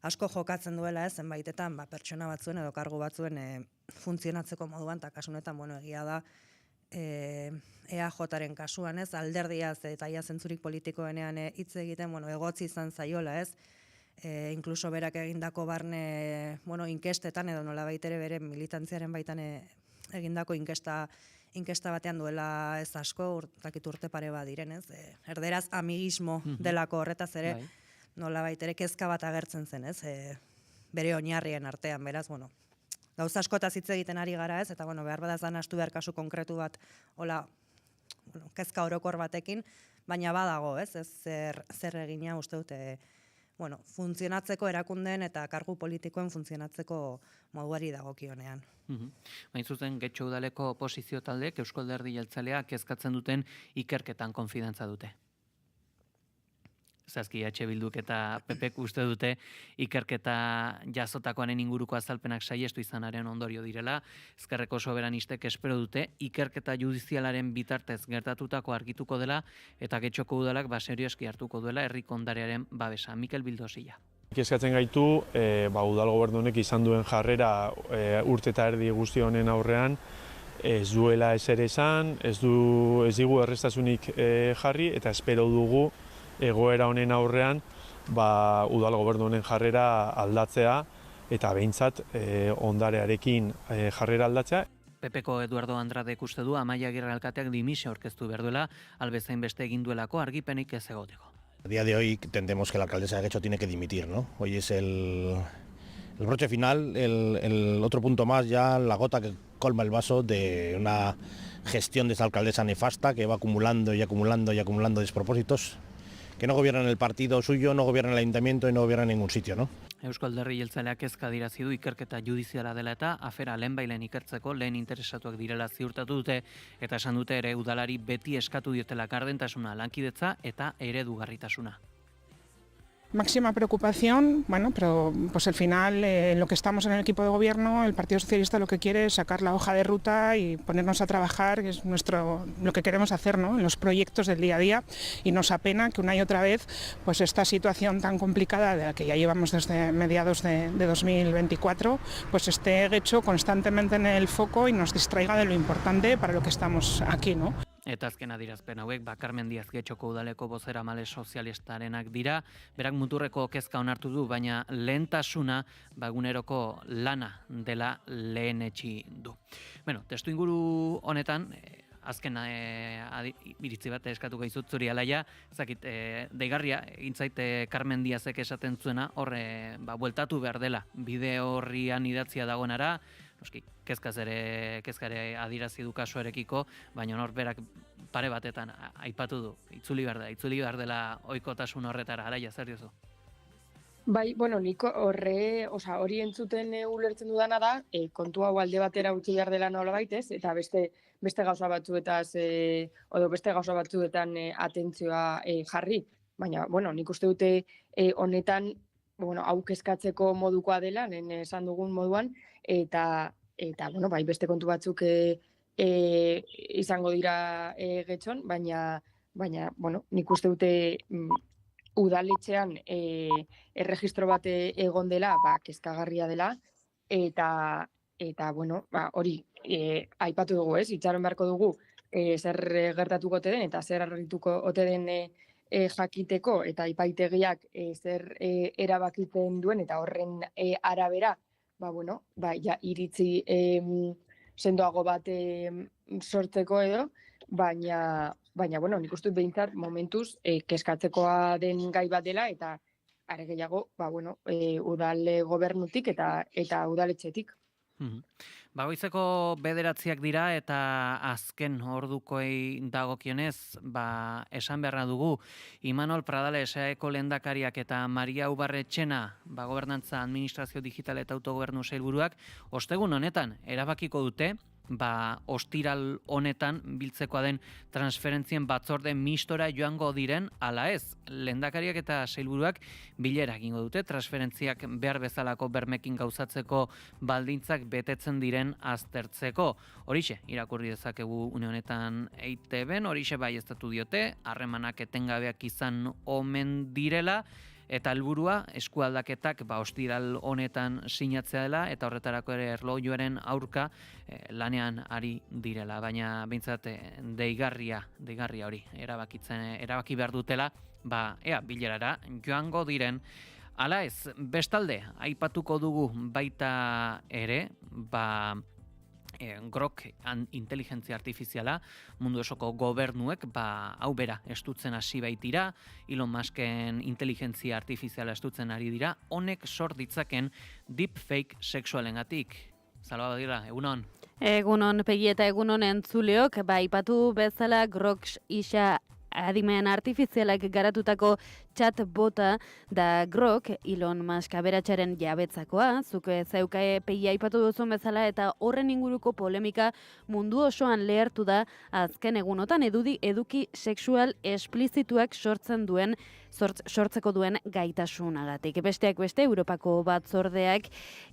asko jokatzen duela ez, zenbaitetan, pertsona batzuen edo kargu batzuen funtzionatzeko moduan, eta kasunetan, bueno, egia da, EAJaren kasuan ez, alderdiaz eta ia zentzurik politikoenean hitz egiten, bueno, egotzi izan zaiola ez, inkluso berak egindako barne, inkestetan edo nola baitere bere militantziaren baitan egindako inkesta batean duela ez asko, urte pare bat diren ez, erderaz amigismo delako horretaz ere, nola baitere kezka bat agertzen zen ez, bere oinarrien artean, beraz, bueno, gauza askotaz hitz egiten ari gara ez, eta bueno, behar badazan astu behar kasu konkretu bat, hola, kezka orokor batekin, baina badago ez, zer egina uste dute, funtzionatzeko erakundeen eta kargu politikoen funtzionatzeko moduari dagokionean. Bain zuzen, Getxo udaleko oposizio taldeek Eusko Alderdi Jeltzalea kezkatzen duten ikerketan konfidantza dute. Zazki Bilduk eta PPk uste dute ikerketa jasotakoaren inguruko azalpenak saiestu izanaren ondorio direla. Ezkerreko soberanistek espero dute ikerketa judizialaren bitartez gertatutako argituko dela eta Getxoko udalak serio eski hartuko duela herriko ondarearen babesa. Mikel Bildosilla. Kezkatzen gaitu, udal gobernu honek izan duen jarrera urte eta erdi guzti honen aurrean, ez duela ezer esan, ez digu errestasunik jarri eta espero dugu egoera honen aurrean udal gobernu honen jarrera aldatzea eta behintzat ondarearekin jarrera aldatzea. PPko Eduardo Andradek uste du Amaia Agirre alkateak dimisio aurkeztu behar duela, albezain beste egin duelako argipenik ez egoteko. A día de hoy entendemos que la alcaldesa de Getxo tiene que dimitir, ¿no? Hoy es el broche final, el otro punto más, ya la gota que colma el vaso de una gestión de esa alcaldesa nefasta que va acumulando y acumulando y acumulando despropósitos, que no gobierna en el partido suyo, no gobierna en el ayuntamiento y no gobierna en ningún sitio, ¿no? Eusko Alderdi Jeltzaleak kezka adierazi du ikerketa judiziala dela eta afera lehenbailen ikertzeko lehen interesatuak direla ziurtatu dute eta esan dute ere udalari beti eskatu diotela gardentasuna, lankidetza eta eredugarritasuna. Máxima preocupación, pero pues al final en lo que estamos en el equipo de gobierno, el Partido Socialista lo que quiere es sacar la hoja de ruta y ponernos a trabajar, que es lo que queremos hacer, ¿no? En los proyectos del día a día, y nos apena que una y otra vez pues esta situación tan complicada de la que ya llevamos desde mediados de 2024 pues esté Getxo constantemente en el foco y nos distraiga de lo importante para lo que estamos aquí, ¿no? Eta azken adierazpen hauek Carmen Díaz Getxoko udaleko bozeramale sozialistarenak dira, berak muturreko kezka onartu du, baina lehentasuna eguneroko lana dela lehenetsi du. Testu inguru honetan, azken iritzi bat eskatuko izut zuri alaia, zakit, deigarria, intzait Carmen Díazek esaten zuena, horre, bueltatu behar dela, bide horrian idatzia dagoenara, kezkare adirazi du kasuarekiko, baina norberak pare batetan aipatu du, itzuli behar dela ohikotasun horretara, alaia, zer diozu? Bai, nik hori entzuten ulertzen dudana da, kontu hau alde batera utzi behar dela nolabait ez, eta beste gauza batzuetaz, beste gauza batzuetan atentzioa jarri. Baina, nik uste dute honetan, hau kezkatzeko modukoa dela, lehen esan dugun moduan, eta beste kontu batzuk izango dira Getxon, baina nik uste dute udaletxean erregistro bat egon dela, kezkagarria dela, eta hori aipatu dugu, itxaron beharko dugu zer gertatuko ote den eta zer argituko ote den jakiteko, eta epaitegiak zer erabakiten duen eta horren arabera iritzi sendoago bat sortzeko edo, baina nik uste behintzat momentuz kezkatzekoa den gai bat dela eta are gehiago udal gobernutik eta udaletxetik. Goizeko 9 dira eta azken ordukoei dagokionez, esan beharra dugu, Imanol Pradales EAeko lehendakariak eta Maria Ubarretxena, gobernantza, administrazio digital eta autogobernu sailburuak, ostegun honetan erabakiko dute ostiral honetan biltzekoa den transferentzien batzorde mistora joango diren ala ez. Lehendakariak eta sailburuak bilera egingo dute transferentziak behar bezalako bermekin gauzatzeko baldintzak betetzen diren aztertzeko. Horixe, irakurri dezakegu une honetan EITB-n, horixe baieztatu diote, harremanak etengabeak izan omen direla, eta helburua eskualdaketak ostiral honetan sinatzea dela eta horretarako ere erlojuaren aurka lanean ari direla, baina behintzat deigarria hori erabaki behar dutela, ea bilerara joango diren. Hala ez, bestalde aipatuko dugu baita ere, Grok inteligentzia artifiziala mundu osoko gobernuek hau bera estutzen hasi baitira, Elon Musken inteligentzia artifiziala estutzen ari dira, honek sort ditzaken deepfake sexualengatik. Salva Badira, egunon. Egunon Pegi eta egunon entzuleok, aipatu bezala Grok isa adimen artifizialak garatutako chat bota da Grok, Elon Musk aberatxaren jabetzakoa, zuk zeuka Pegi aipatu duzun bezala eta horren inguruko polemika mundu osoan lehertu da azken egunotan eduki sexual esplizituak sortzeko duen gaitasunagatik. Besteak beste, Europako batzordeak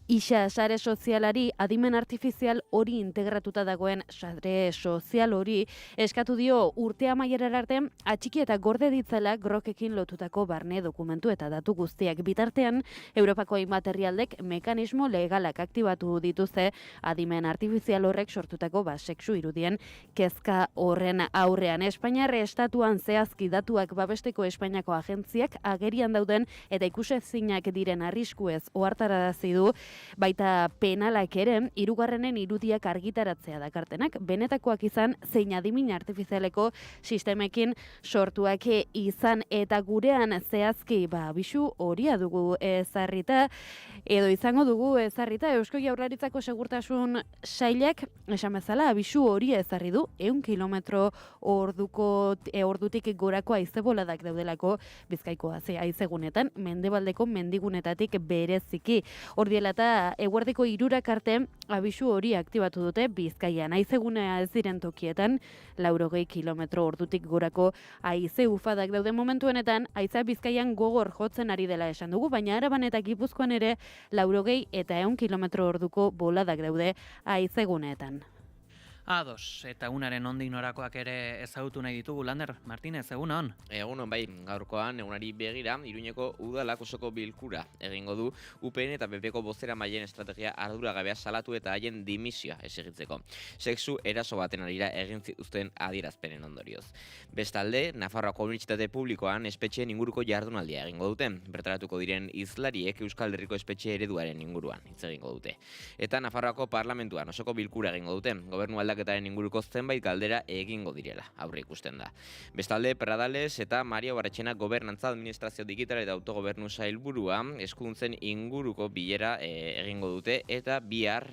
isa sare sozialari adimen artifizial hori integratuta dagoen sare sozial hori eskatu dio urte amaierara arte atxiki eta gorde ditzala Grokekin lotutako barne dokumentu eta datu guztiak. Bitartean, Europako hainbat herrialdek mekanismo legalak aktibatu dituzte adimen artifizial horrek sortutako sexu irudien kezka horren aurrean. Espainiar estatuan zehazki datuak babesteko Espainiako agentziak agerian dauden eta ikusezinak diren arriskuez ohartarazi du, baita penalak ere hirugarrenen irudiak argitaratzea dakartenak, benetakoak izan zein adimen artifizialeko sistemekin sortuak izan eta gurean zehazki abisu horia dugu ezarrita edo izango dugu ezarrita Eusko Jaurlaritzako segurtasun sailak esan bezala abisu horia ezarri du 100 kilometro ordutik gorako haize boladak daudelako Bizkaiko haizegunetan mendebaldeko mendigunetatik bereziki. Ordiela eta eguerdiko 3 arte abisu hori aktibatu dute Bizkaian. Haizegunea ez diren tokietan 80 kilometro ordutik gorako haize ufadak daude momentu honetan, haiza Bizkaian gogor jotzen ari dela esan dugu, baina Araban eta Gipuzkoan ere 80 eta 100 kilometro orduko boladak daude haizeguneetan. Ados, eta unaren ondik norakoak ere ezagutu nahi ditugu, Lander Martínez, egunon? Egunon, bai, gaurkoan egunari begira, Iruñeko udalak osoko bilkura egingo du UPN eta PPko bozera mailen estrategia arduragabea salatu eta haien dimisioa exigitzeko. Sexu eraso baten arira egin zituzten adierazpenen ondorioz. Bestalde, Nafarroako Unibertsitate Publikoan espetxeen inguruko jardunaldia egingo dute. Bertaratuko diren hizlariek Euskal Herriko espetxe ereduaren inguruan hitz egingo dute. Eta Nafarroako Parlamentuan osoko bilkura egingo dute. Gobernu aldaketaren inguruko zenbait galdera egingo direla, aurre ikusten da. Bestalde, Pradales eta Mario Barretxena gobernantza administrazio digitala eta autogobernu sailburua eskuduntzen inguruko bilera egingo dute eta bihar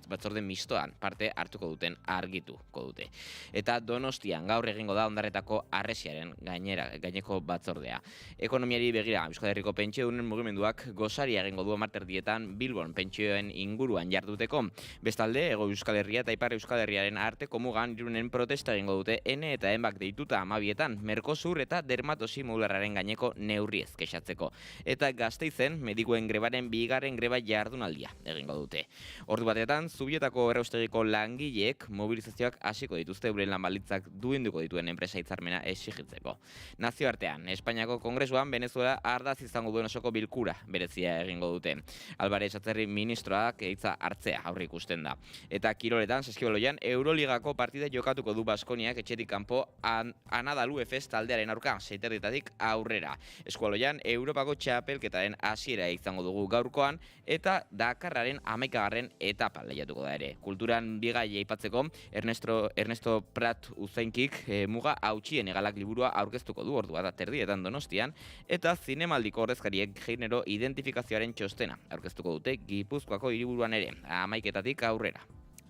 batzorde mistoan parte hartuko duten argituko dute. Eta Donostian gaur egingo da Ondarretako Harresiaren gaineko batzordea. Ekonomiari begira, Euskal Herriko pentsiodunen mugimenduak gosaria egingo du amarterdietan Bilbon pentsioen inguruan jarduteko. Bestalde, Hego Euskal Herria eta Ipar Euskal Herriaren arteko mugan Irunen protesta egingo dute N eta Enbak deituta 12etan Mercosur eta dermatosi modularraren gaineko neurriez kexatzeko. Eta Gasteizen medikuen grebaren bigarren greba jardunaldia egingo dute. Ordu batetan Zubietako erraustegiko langileek mobilizazioak hasiko dituzte euren lanbaldintzak duinduko dituen enpresa hitzarmena exigitzeko. Nazioartean, Espainiako Kongresuan Venezuela ardaz izango duen osoko bilkura berezia egingo dute. Alvarez Atzerri ministroak hitza hartzea aurre ikusten da. Eta kiroletan Saskibaloian Euroligako partida jokatuko du Baskoniak etxetik kanpo Anadalu Efes taldearen aurka 7:00 aurrera. Eskualoian Europako txapelketaren hasiera izango dugu gaurkoan eta Dakarraren 11. etapa lehiatuko da ere. Kulturan bigai aipatzeko Ernesto Prat Uzainkik muga hautsien egalak liburua aurkeztuko du ordua da terdietan Donostian eta zinemaldiko ordezkariek genero identifikazioaren txostena aurkeztuko dute Gipuzkoako hiriburuan ere 11:00 aurrera.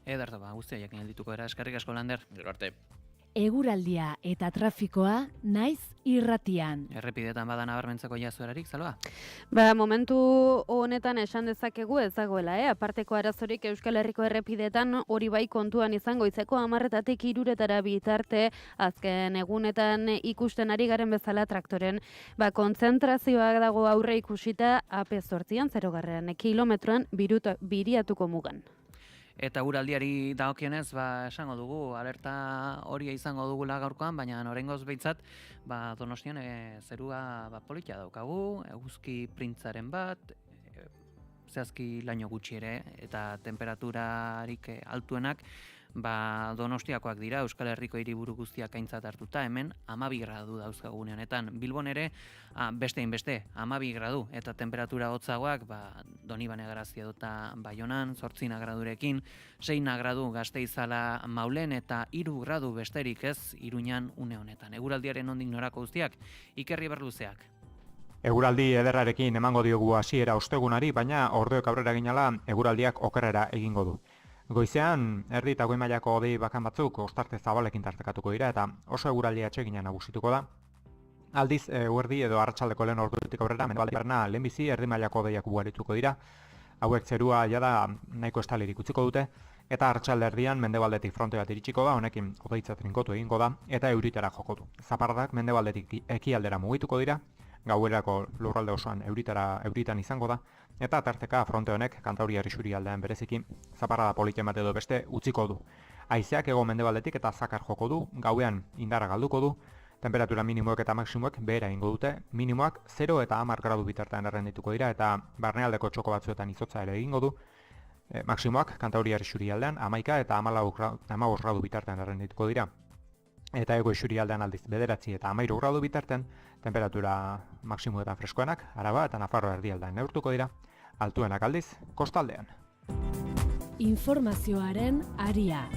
Ederto, guztia jakin dituko era, eskerrik asko, Lander. Gero arte. eguraldia eta trafikoa naiz irratian. Errepidetan bada nabarmentzeko jazuerarik, Zaloa? Momentu honetan esan dezakegu ez dagoela, aparteko arazorik Euskal Herriko errepidetan hori bai kontuan izango izeko 10:00 iruretara bitarte azken egunetan ikusten ari garen bezala traktoren kontzentrazioa dago aurre ikusita AP8an 0. kilometroan Biriatuko mugan. Eta uraldiari dagokionez, esango dugu, alerta horia izango dugula gaurkoan, baina oraingoz behintzat, Donostian zerua politia daukagu, eguzki printzaren bat, zehazki laino gutxi ere, eta temperaturarik altuenak, Donostiakoak dira, Euskal Herriko hiriburu guztiak aintzat hartuta, hemen 12 gradu dauzkagune honetan. Bilbon ere, beste 12 gradu, eta temperatura hotzagoak, Donibane Garazia dota Baionan, 8 gradurekin, 6 gradu Gasteizala Maulen, eta 3 gradu besterik ez, Iruñan une honetan. Eguraldiaren nondik norako guztiak, Ikerri Berluzeak. Eguraldi ederrarekin emango diogu hasiera ostegunari, baina orduek aurrera ginala eguraldiak okerrera egingo du. Goizean, erdi eta goi mailako hodei bakan batzuk ostarte zabalekin tartekatuko dira eta oso eguraldia atsegina nagusituko da. Aldiz, eguerdi edo arratsaldeko lehen orduetik aurrera, mendebaldean lehenbizi erdi mailako hodeiak ugarituko dira. Hauek zerua jada nahiko estalirik utziko dute, eta arratsalde erdian mendebaldetik fronte bat iritsiko da, honekin hodeitza trinkotu egingo da, eta euritara joko du. Zaparradak mendebaldetik ekialdera mugituko dira, gauerako lurralde osoan euritan izango da, eta tarteka fronte honek Kantauriar isurialdean bereziki zaparrada politen bat edo beste utziko du. Haizeak hego mendebaldetik eta zakar joko du, gauean indarra galduko du, temperatura minimoek eta maksimoek behera ingo dute, minimoak 0 eta 10 gradu bitartean errendituko dira eta barnealdeko txoko batzuetan izotza ere egingo du, maksimoak Kantauriar isurialdean 11 eta 15 gradu bitartean errendituko dira. Eta ego isurialdean aldiz 9 eta 13 gradu bitarten, temperatura maksimuetan freskoenak, Araba eta Nafarroa erdialdean neurtuko dira, altuenak aldiz, kostaldean. Informazioaren aria.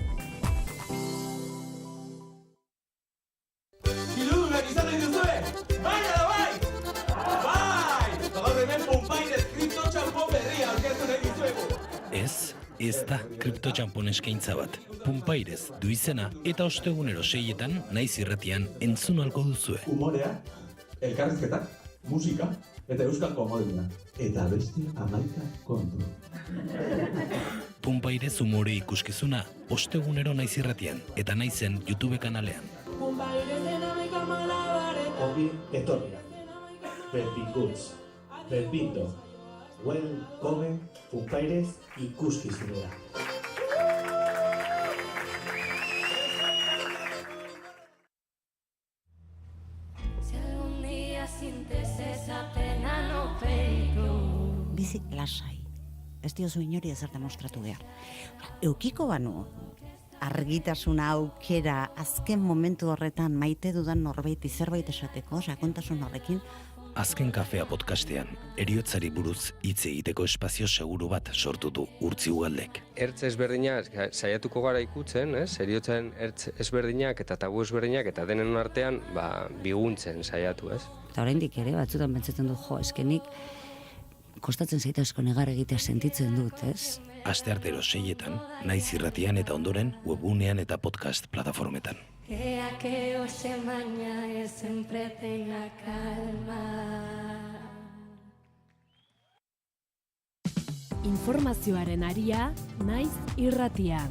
Iludunak izan dituzue! Bai ala bai! Bai! Gaur hemen Punpaires kripto txampon berria aurkeztu nahi dizuegu. Ez da kriptotxampon eskaintza bat. Punpaires du izena eta ostegunero 6etan naiz irratian entzun alko duzue. Humorea, elkarrizketa, musika eta euskal komodia. Eta beste 11 kontu. Punpaires umore ikuskizuna ostegunero naiz irratian eta naizen YouTube kanalean. Ongi etorria. Pepikuts, Pepito, welcome Punpaires ikuskizunera. Bizi lasai. Ez diozu inori ezer demostratu behar. Eukiko banu, argitasuna aukera azken momentu horretan maite dudan norbaiti zerbait esateko, sakontasun horrekin. Azken kafea podcastean, heriotzari buruz hitz egiteko espazio seguru bat sortu du Urtzi Ugaldek. Ertz ezberdinak saiatuko gara ikutzen, heriotzaren ertz ezberdinak eta tabu ezberdinak eta denen artean biguntzen saiatu, ez? Eta oraindik ere batzutan pentsatzen du, eskenik kostatzen zaita asko negar egitea sentitzen dut, ez? Asteartero 6etan, naiz irratian eta ondoren webgunean eta podcast plataformetan. Ea que hoxe maña sempre tenga calma. Informazioaren aria, naiz irratian.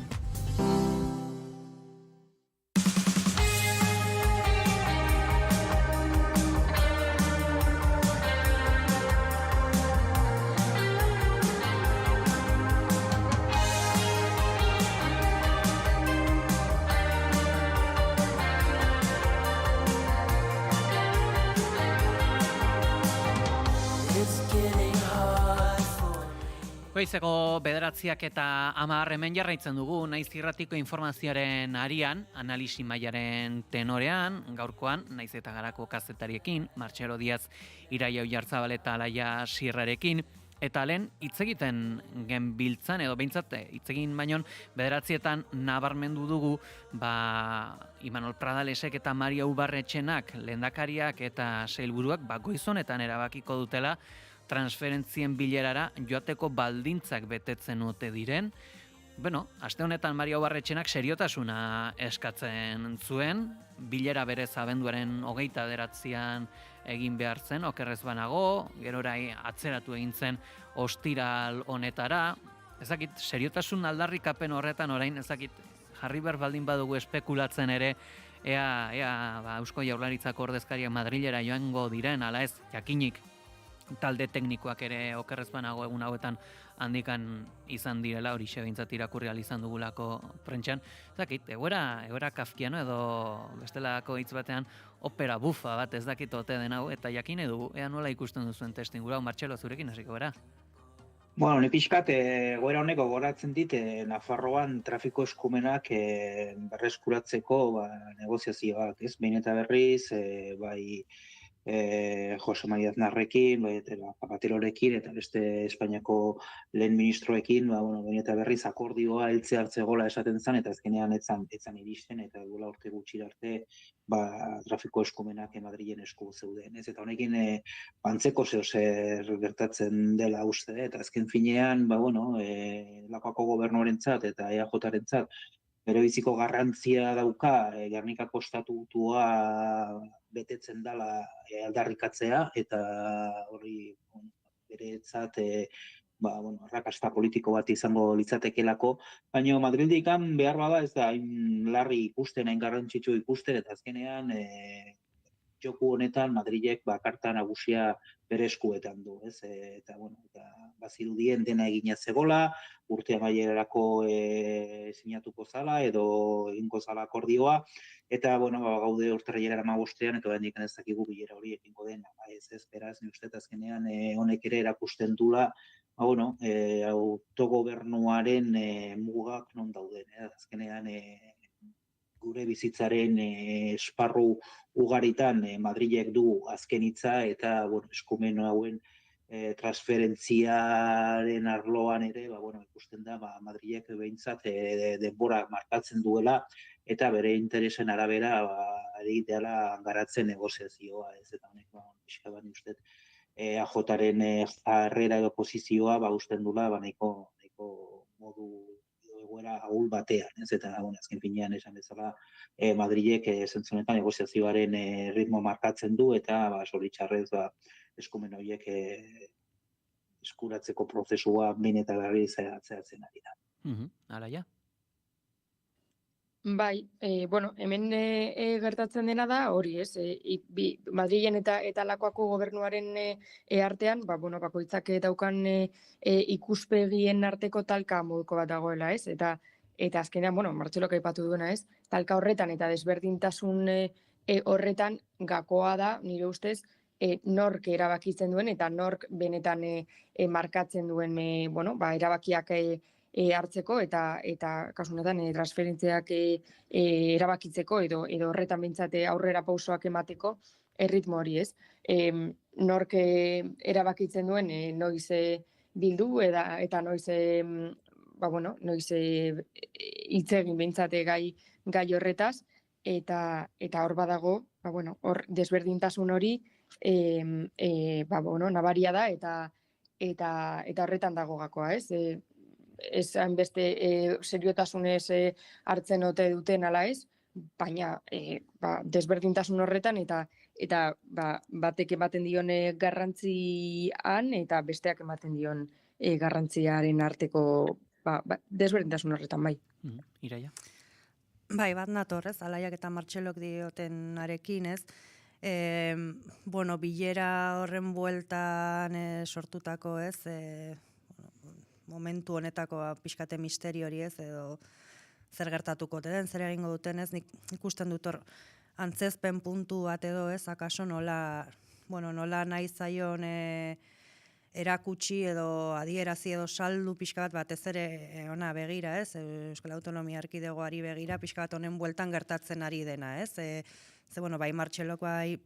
Goizeko 9:00 eta 10:00 hemen jarraitzen dugu naiz irratiko informazioaren arian, analisi mailaren tenorean, gaurkoan, naiz eta garako kazetariekin, Martxelo Diaz, Iraia Oiartzabal eta Alaia Sierrarekin, eta lehen hitz egiten genbiltzan, edo behintzat hitz egin bainon 9:00etan nabarmendu dugu, Imanol Pradalesek eta Maria Ubarretxenak, lehendakariak eta sailburuak, goizonetan erabakiko dutela, transferentzien bilerara joateko baldintzak betetzen ote diren, Bueno, aste honetan Mario Barretxenak seriotasuna eskatzen zuen, bilera berez abenduaren 29an egin behar zen, okerrez banago, gerora atzeratu egin zen ostiral honetara, ezakit, seriotasun aldarrikapen horretan orain, ezakit, jarri behar baldin badugu espekulatzen ere, ea Eusko Jaurlaritzako ordezkariak Madrilera joango diren, ala ez, jakinik, talde teknikoak ere okerrez banago egun hauetan handikan izan direla, hori behintzat irakurri ahal izan dugulako prentxan. Zakit, egoera kafkiano edo bestelako hitz batean opera bufa bat ez dakit ote den hau, eta jakin edu, ea nola ikusten duzuen testingura, Martxelo, zurekin hasiko bera? Bueno, ni pixkat egoera honek gogoratzen dit Nafarroan trafiko eskumenak berreskuratzeko negoziazioak, ez? Behin eta berriz, bai Jose Maria Aznarrekin, bai Zapaterorekin eta beste Espainiako lehen ministroekin, behin eta berriz akordioa heltze hartzegola esaten zen, eta azkenean etzan iristen, eta duela urte gutxira arte trafiko eskumenak Madrilen esku zeuden. Eta honekin antzeko zer gertatzen dela uste, eta azken finean, Lakuako gobernuarentzat eta EAJarentzat bere biziko garrantzia dauka Gernikako estatutua betetzen dela aldarrikatzea, eta hori beretzat arrakasta politiko bat izango litzatekelako, baina Madrildikan behar bada ez da hain larri ikusten, hain garrantzitsu ikusten, eta azkenean joku honetan Madrilek karta nagusia bere eskuetan du, ez? Eta bazirudien dena egina zegola, urte amaierarako sinatuko zala edo egingo zala akordioa, eta gaude urtarrilaren 15ean, eta oraindik ez dakigu bilera hori egingo dena. Ez beraz, ni uste azkenean honek ere erakusten dula autogobernuaren mugak non dauden, azkenean gure bizitzaren esparru ugaritan Madrilek du azken hitza, eta eskumen hauen transferentziaren arloan ere ikusten da Madrilek behintzat denbora markatzen duela, eta bere interesen arabera egiteala garatzen negoziazioa, ez eta honek pixka bat uste AJaren jarrera edo posizioa usten dula nahiko modu egoera ahul batean, ez eta azken finean esan bezala Madrilek zentzunetan negoziazioaren ritmo markatzen du, eta zoritxarrez eskumen horiek eskuratzeko prozesua behin eta berriz ateratzen ari da. Alaia? Bai, hemen gertatzen dena da hori, ez? Madrilen eta Lakuako gobernuaren artean, bakoitzak daukan ikuspegien arteko talka moduko bat dagoela, ez? Eta azkenean, Martxelok aipatu duena, ez? Talka horretan eta desberdintasun horretan gakoa da, nire ustez, nork erabakitzen duen eta nork benetan markatzen duen erabakiak hartzeko eta kasunetan transferentziak erabakitzeko edo horretan behintzat aurrera pausoak emateko erritmo hori, ez? Nork erabakitzen duen noiz bildu eta noiz hitz egin behintzat gai horretaz, eta hor badago, hor desberdintasun hori nabaria da eta horretan dago gakoa, ez? Ez hainbeste seriotasunez hartzen ote duten ala ez, baina desberdintasun horretan eta batek ematen dion garrantzian eta besteak ematen dion garrantziaren arteko desberdintasun horretan, bai. Iraia? Bai, bat nator, ez, Alaiak eta Martxelok diotenarekin, ez, bilera horren bueltan sortutako, ez, momentu honetako pixkate misterio hori, ez, edo zer gertatuko den, zer egingo duten, ez, nik ikusten dut hor antzezpen puntu bat edo, ez, akaso nola nahi zaion erakutsi edo adierazi edo saldu pixka bat batez ere ona begira, ez, Euskal Autonomia Erkidegoari begira pixka bat honen bueltan gertatzen ari dena, ez, bai Martxelok bai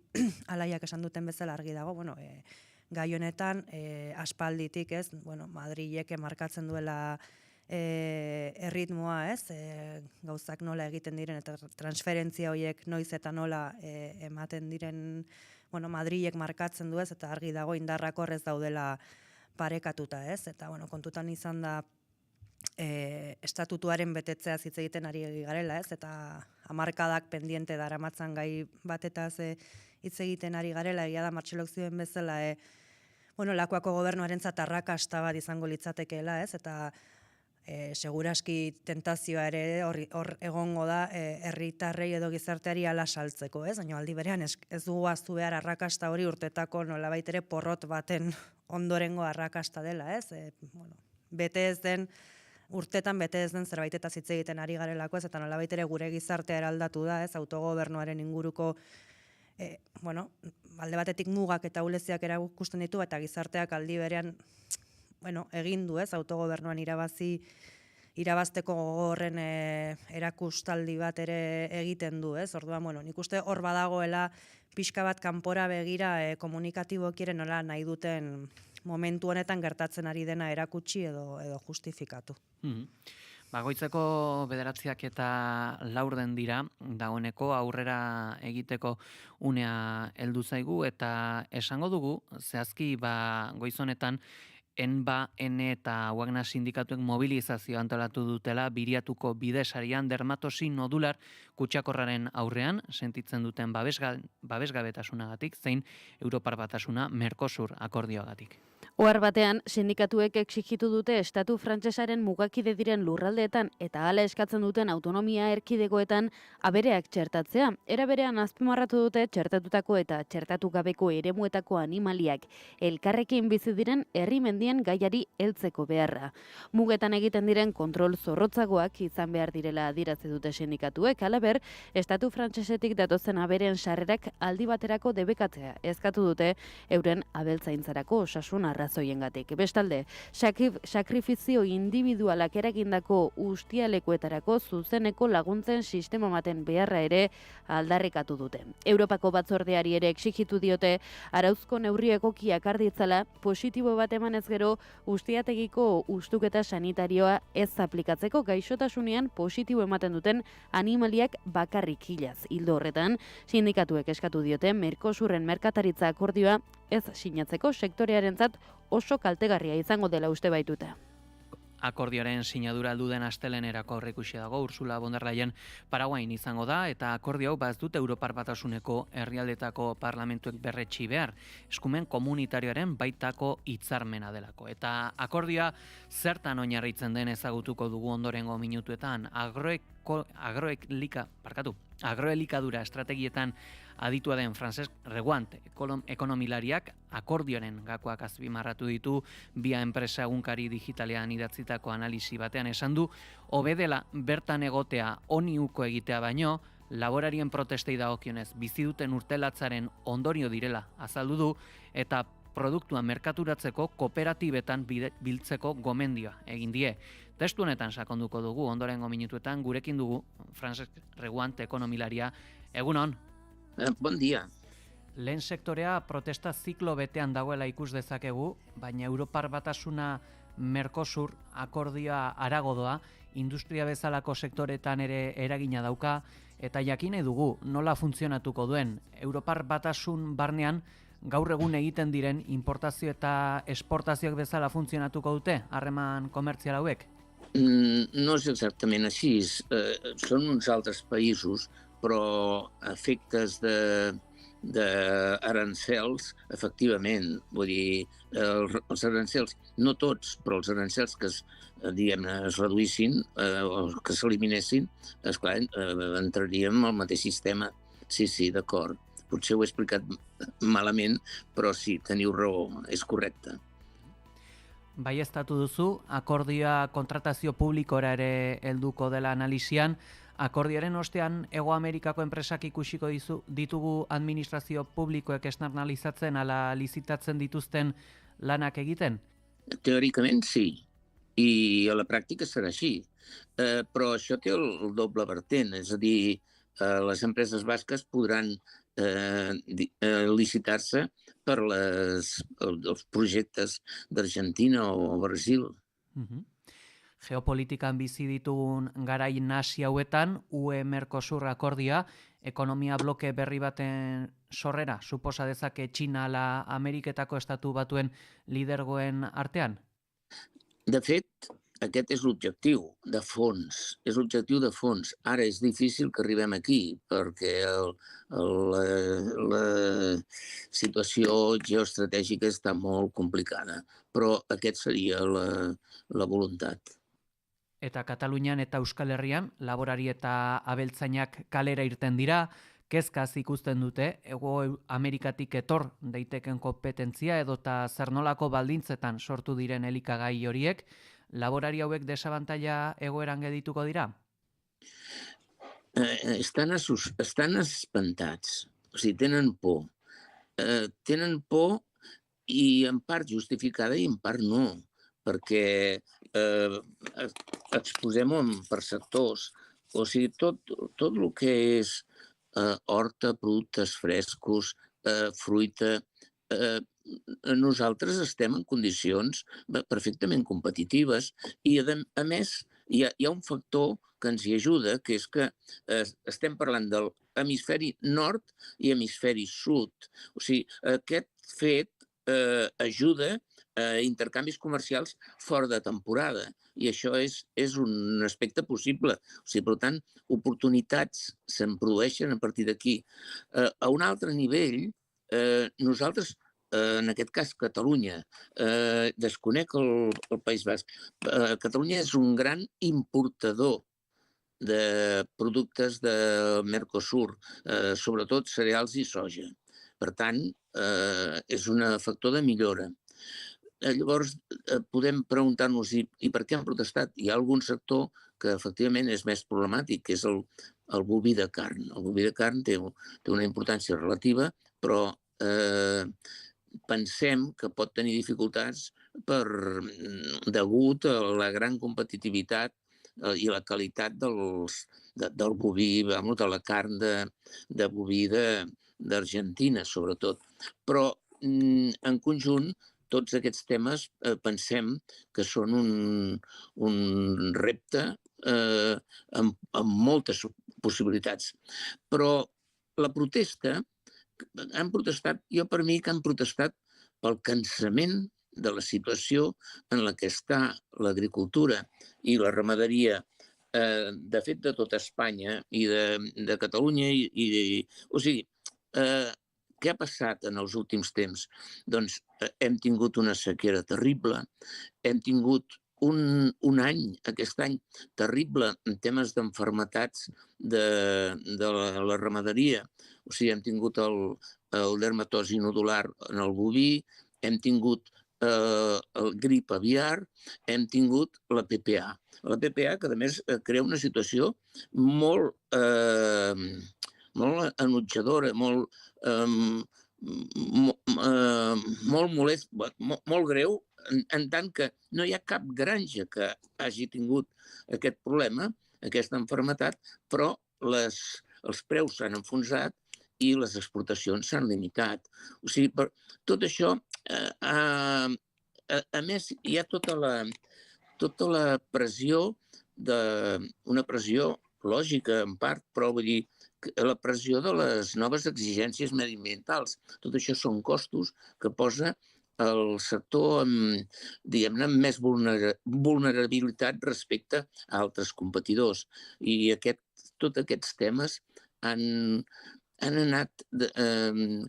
Alaiak esan duten bezala argi dago, gai honetan aspalditik, ez, Madrilek markatzen duela erritmoa, ez, gauzak nola egiten diren eta transferentzia horiek noiz eta nola ematen diren, Madrilek markatzen du, ez, eta argi dago indarrak horrez daudela parekatuta, ez, eta kontutan izan da estatutuaren betetzea hitz egiten ari garela, ez? Eta hamarkadak pendiente daramatzan gai batetaz hitz egiten ari garela, egia da Martxelok zioen bezala, Lakuako gobernuarentzat arrakasta bat izango litzatekeela, ez? Eta seguraski tentazioa ere hor egongo da herritarrei edo gizarteari ala saltzeko, ez? Baina aldi berean ez dugu ahaztu behar arrakasta hori urtetako nolabait ere porrot baten ondorengo arrakasta dela, ez? Urtetan bete ez den zerbaitetaz hitz egiten ari garelako, ez? Eta nolabait ere gure gizartea eraldatu da, ez? Autogobernuaren inguruko alde batetik mugak eta ahuleziak erakusten ditu, eta gizarteak aldi berean egin du, ez? Autogobernuan irabazteko horren erakustaldi bat ere egiten du, ez? Orduan, nik uste hor badagoela pixka bat kanpora begira komunikatiboki ere nola nahi duten momentu honetan gertatzen ari dena erakutsi edo justifikatu. Bagoitzeko 9:04 dira, dagoeneko aurrera egiteko unea heldu zaigu, eta esango dugu, zehazki goiz honetan, ENBA, ENE eta UAGNA sindikatuen mobilizazio antolatu dutela Biriatuko bidesarian dermatosi nodular kutsakorraren aurrean sentitzen duten babesgabetasunagatik, zein Europar Batasuna Mercosur akordioagatik. Ohar batean, sindikatuek exigitu dute estatu frantsesaren mugakide diren lurraldeetan eta hala eskatzen duten autonomia erkidegoetan abereak txertatzea. Era berean azpimarratu dute txertatutako eta txertatu gabeko eremuetako animaliak elkarrekin bizi diren herri mendien gaiari heltzeko beharra. Mugetan egiten diren kontrol zorrotzagoak izan behar direla adierazi dute sindikatuek, halaber, estatu frantsesetik datozen aberen sarrerak aldi baterako debekatzea eskatu dute euren abeltzaintzarako osasun arrazoiengatik. Bestalde, sakrifizio individualak eragindako ustialekuetarako zuzeneko laguntzen sistema baten beharra ere aldarrikatu dute. Europako batzordeari ere exigitu diote arauzko neurri egokiak arditzala positibo bat emanez gero ustiategiko ustuketa sanitarioa ez aplikatzeko gaixotasunean positibo ematen duten animaliak bakarrik hilaz. Ildo horretan, sindikatuek eskatu diote Mercosurren merkataritza akordioa ez sinatzeko sektorearentzat oso kaltegarria izango dela uste baituta. Akordioaren sinadura aldu den astelenerako aurreikusi dago Ursula von der Leyen Paraguain izango da, eta akordio hau ez dute Europar Batasuneko herrialdetako parlamentuek berretsi behar, eskumen komunitarioaren baitako hitzarmena delako. Eta akordioa zertan oinarritzen den ezagutuko dugu ondorengo minutuetan, agroelikadura estrategietan aditua den Francesc Reguant ekonomilariak akordioaren gakoak azpimarratu ditu via enpresa egunkari digitalean idatzitako analisi batean esan du, hobe dela bertan egotea honi uko egitea baino, laborarien protestei dagokionez bizi duten urtelatzaren ondorio direla azaldu du, eta produktua merkaturatzeko kooperatibetan biltzeko gomendioa egin die. Testu honetan sakonduko dugu ondorengo minutuetan, gurekin dugu Francesc Reguant ekonomilaria. Egunon. Bon dia. Lehen sektorea protesta ziklo betean dagoela ikus dezakegu, baina Europar Batasuna Mercosur akordioa arago doa, industria bezalako sektoretan ere eragina dauka, eta jakine dugu nola funtzionatuko duen Europar Batasun barnean gaur egun egiten diren importazio eta esportazioak bezala funtzionatuko dute harreman komertzial hauek? No és exactament així. Són uns altres països, però efectes d'arancels, efectivament, vull dir, els arancels, no tots, però els arancels que es reduïssin o que s'eliminessin, esclar, entraríem al mateix sistema. Sí, d'acord. Potser ho he explicat malament, però sí, teniu raó, és correcte. Baieztatu duzu, akordioa kontratazio publikora ere helduko dela analisian, akordioaren ostean Hego Amerikako enpresak ikusiko ditugu administrazio publikoek externalizatzen ala lizitatzen dituzten lanak egiten? Teòricament sí, i a la pràctica serà així, però això té el doble vertent, és a dir, les empreses basques podran licitar-se per els projectes d'Argentina o Brasil. Geopolitikan bizi ditugun garai nasi hauetan, UE Mercosur akordioa, ekonomia bloke berri baten sorrera, suposa dezake Txina ala Ameriketako estatu batuen lidergoen artean? De fet, aquest és l'objectiu de fons, Ara és difícil que arribem aquí perquè la situació geoestratègica està molt complicada, però aquest seria la voluntat. Eta Katalunian eta Euskal Herrian, laborari eta abeltzainak kalera irten dira, kezkaz ikusten dute, Hego Amerikatik etor daiteken kompetentzia edota zer nolako baldintzetan sortu diren elikagai horiek, laborari hauek desabantaila egoeran gedituko dira? Estan espantats, o sigui, tenen por. Tenen por i en part justificada i en part no, perquè exposem-ho per sectors. O sigui, tot el que és horta, productes frescos, fruita, nosaltres estem en condicions perfectament competitives i, a més, hi ha un factor que ens hi ajuda, que és que estem parlant de l'hemisferi nord i hemisferi sud. O sigui, aquest fet ajuda a intercanvis comercials fora de temporada i això és un aspecte possible. O sigui, per tant, oportunitats se'n produeixen a partir d'aquí. A un altre nivell, nosaltres, en aquest cas Catalunya, desconec el País Basc, Catalunya és un gran importador de productes de Mercosur, sobretot cereals i soja. Per tant, és un factor de millora. Llavors, podem preguntar-nos i per què han protestat? Hi ha algun sector que efectivament és més problemàtic, que és el boví de carn. El boví de carn té una importància relativa, però pensem que pot tenir dificultats degut a la gran competitivitat i la qualitat del boví, de la carn de boví d'Argentina, sobretot. Però, en conjunt, tots aquests temes pensem que són un repte amb moltes possibilitats. Però la protesta, han protestat, jo per mi que han protestat pel cansament de la situació en la que està l'agricultura i la ramaderia, de fet de tota Espanya i de Catalunya. O sigui, què ha passat en els últims temps? Doncs hem tingut una sequera terrible, hem tingut un any, aquest any, terrible en temes d'enfermetats de la ramaderia. O sigui, hem tingut el dermatosi nodular en el boví, hem tingut el grip aviar, hem tingut la PPA. La PPA, que a més crea una situació molt enutjadora, molt molest, molt greu, en tant que no hi ha cap granja que hagi tingut aquest problema, aquesta malaltia, però els preus s'han enfonsat i les exportacions s'han limitat. O sigui, per tot això, a més, hi ha tota la pressió, una pressió lògica en part, però vull dir, la pressió de les noves exigències mediambientals. Tot això són costos que posa el sector diguem-ne, amb més vulnerabilitat respecte a altres competidors. I tots aquests temes han anat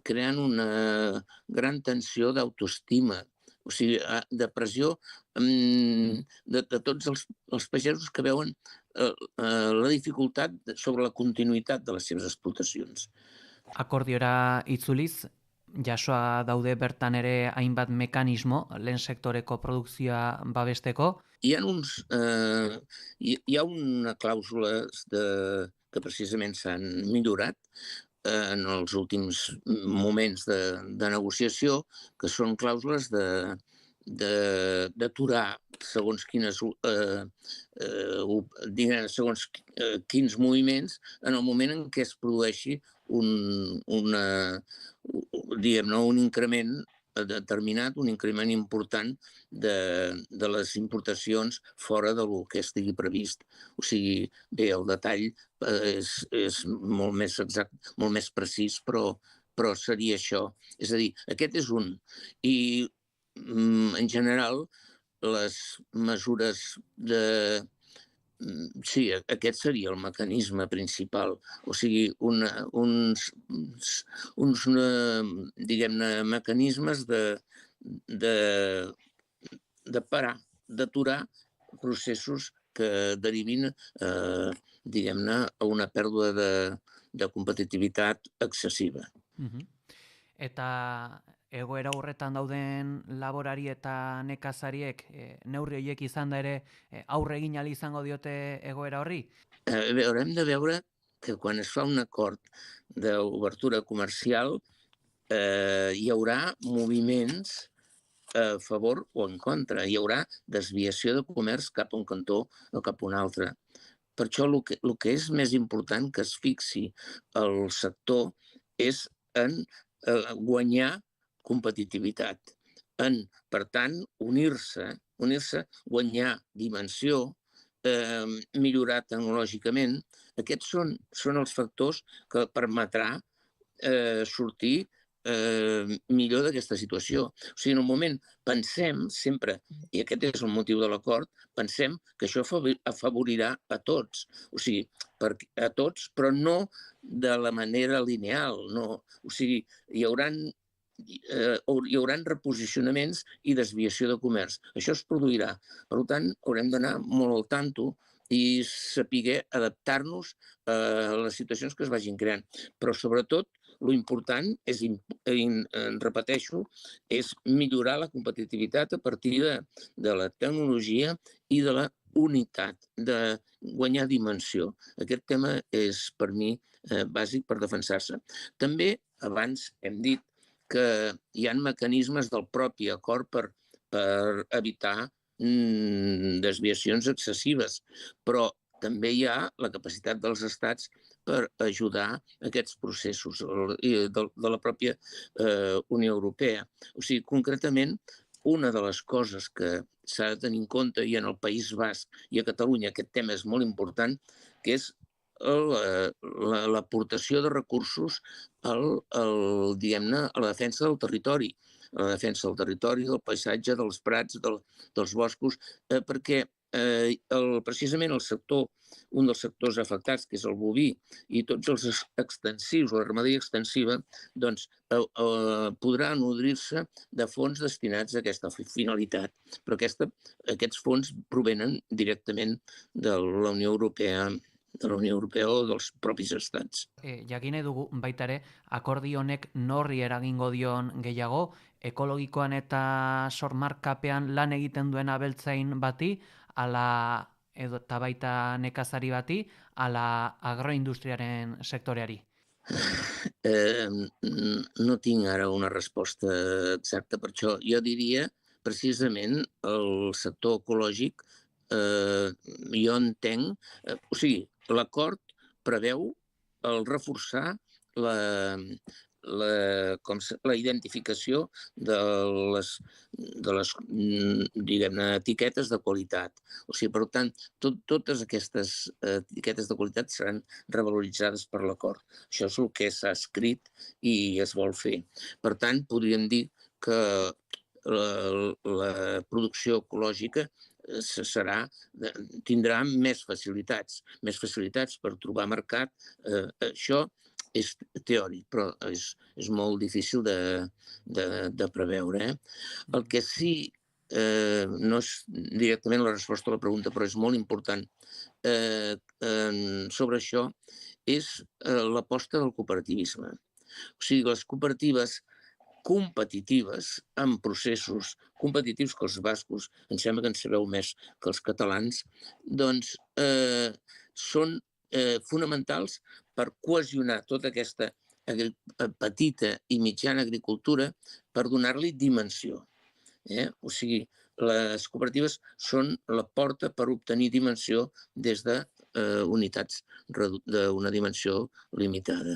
creant una gran tensió d'autoestima, o sigui, de pressió de tots els pagesos que veuen la dificultat sobre la continuïtat de les seves explotacions. Akordiora itzuliz, jasoa daude bertan ere hainbat mekanismo lehen sektoreko produkzioa babesteko. Hi ha una clàusula que precisament s'han millorat en els últims moments de negociació, que són clàusules d'aturar segons quins moviments en el moment en què es produeixi un increment determinat, un increment important de les importacions fora del que estigui previst. O sigui, bé, el detall és molt més exacte, molt més precís, però seria això. És a dir, aquest és un. I, en general, les mesures de... Sí, aquest seria el mecanisme principal. O sigui, uns diguem-ne, mecanismes de parar, d'aturar processos que derivin, diguem-ne, a una pèrdua de competitivitat excessiva. Eta egoera horretan dauden laborari eta nekazariek neurri horiek izan da ere aurre egin ahal izango diote egoera horri? Haurem de veure que quan es fa un acord d'obertura comercial hi haurà moviments a favor o en contra. Hi haurà desviació de comerç cap a un cantó o cap a un altre. Per això el que és més important que es fixi el sector és en guanyar competitivitat, per tant, unir-se, guanyar dimensió, millorar tecnològicament. Aquests són els factors que permetrà sortir millor d'aquesta situació. O sigui, en un moment pensem sempre, i aquest és el motiu de l'acord, pensem que això afavorirà a tots. O sigui, a tots, però no de la manera lineal. No. O sigui, hi hauran reposicionaments i desviació de comerç. Això es produirà. Per tant, haurem d'anar molt al tanto i saber adaptar-nos a les situacions que es vagin creant. Però, sobretot, l'important és, repeteixo, és millorar la competitivitat a partir de la tecnologia i de la unitat, de guanyar dimensió. Aquest tema és, per mi, bàsic per defensar-se. També, abans hem dit que hi ha mecanismes del propi acord per evitar desviacions excessives, però també hi ha la capacitat dels estats per ajudar aquests processos de la pròpia Unió Europea. O sigui, concretament, una de les coses que s'ha de tenir en compte, i en el País Basc i a Catalunya aquest tema és molt important, que és l'aportació de recursos diguem-ne, a la defensa del territori, a la defensa del territori, del paisatge, dels prats, dels boscos, perquè precisament el sector, un dels sectors afectats, que és el boví, i tots els extensius, la ramaderia extensiva, doncs podrà nodrir-se de fons destinats a aquesta finalitat. Però aquests fons provenen directament de la Unió Europea, o dels propis estats. Jakine dugu baita ere, akordi honek norri eragingo dion gehiago, ekologikoan eta sormarkapean lan egiten duen abeltzain bati, ala eta baita nekazari bati, ala agroindustriaren sektoreari? No tinc ara una resposta exacta per això. Jo diria, precisament, el sector ecològic, jo entenc... O sigui, l'acord preveu el reforçar la identificació de les diguem-ne, etiquetes de qualitat. O sigui, per tant, totes aquestes etiquetes de qualitat seran revaloritzades per l'acord. Això és el que s'ha escrit i es vol fer. Per tant, podríem dir que la producció ecològica tindrà més facilitats per trobar mercat. Això és teòric, però és molt difícil de preveure. El que sí, no és directament la resposta a la pregunta, però és molt important sobre això, és l'aposta del cooperativisme. O sigui, les cooperatives competitives, amb processos competitius que els bascos, em sembla que en sabeu més que els catalans, doncs són fonamentals per cohesionar tota aquesta petita i mitjana agricultura per donar-li dimensió. O sigui, les cooperatives són la porta per obtenir dimensió des d'unitats d'una dimensió limitada.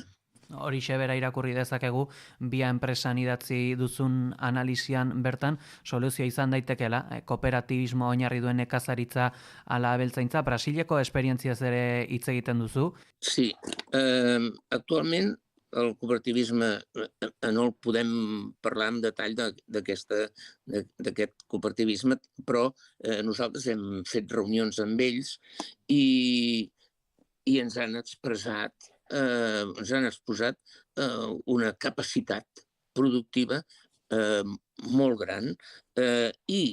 Horixe bera irakurri dezakegu, bia enpresan idatzi duzun analizian bertan, soluzioa izan daitekeela, kooperatibismo oinarri duen nekazaritza ala abeltzaintza, Brasileko esperientziaz ere hitz egiten duzu? Sí, actualment el cooperativisme no el podem parlar en detall d'aquest cooperativisme, però nosaltres hem fet reunions amb ells i ens han expressat, ens han exposat una capacitat productiva molt gran i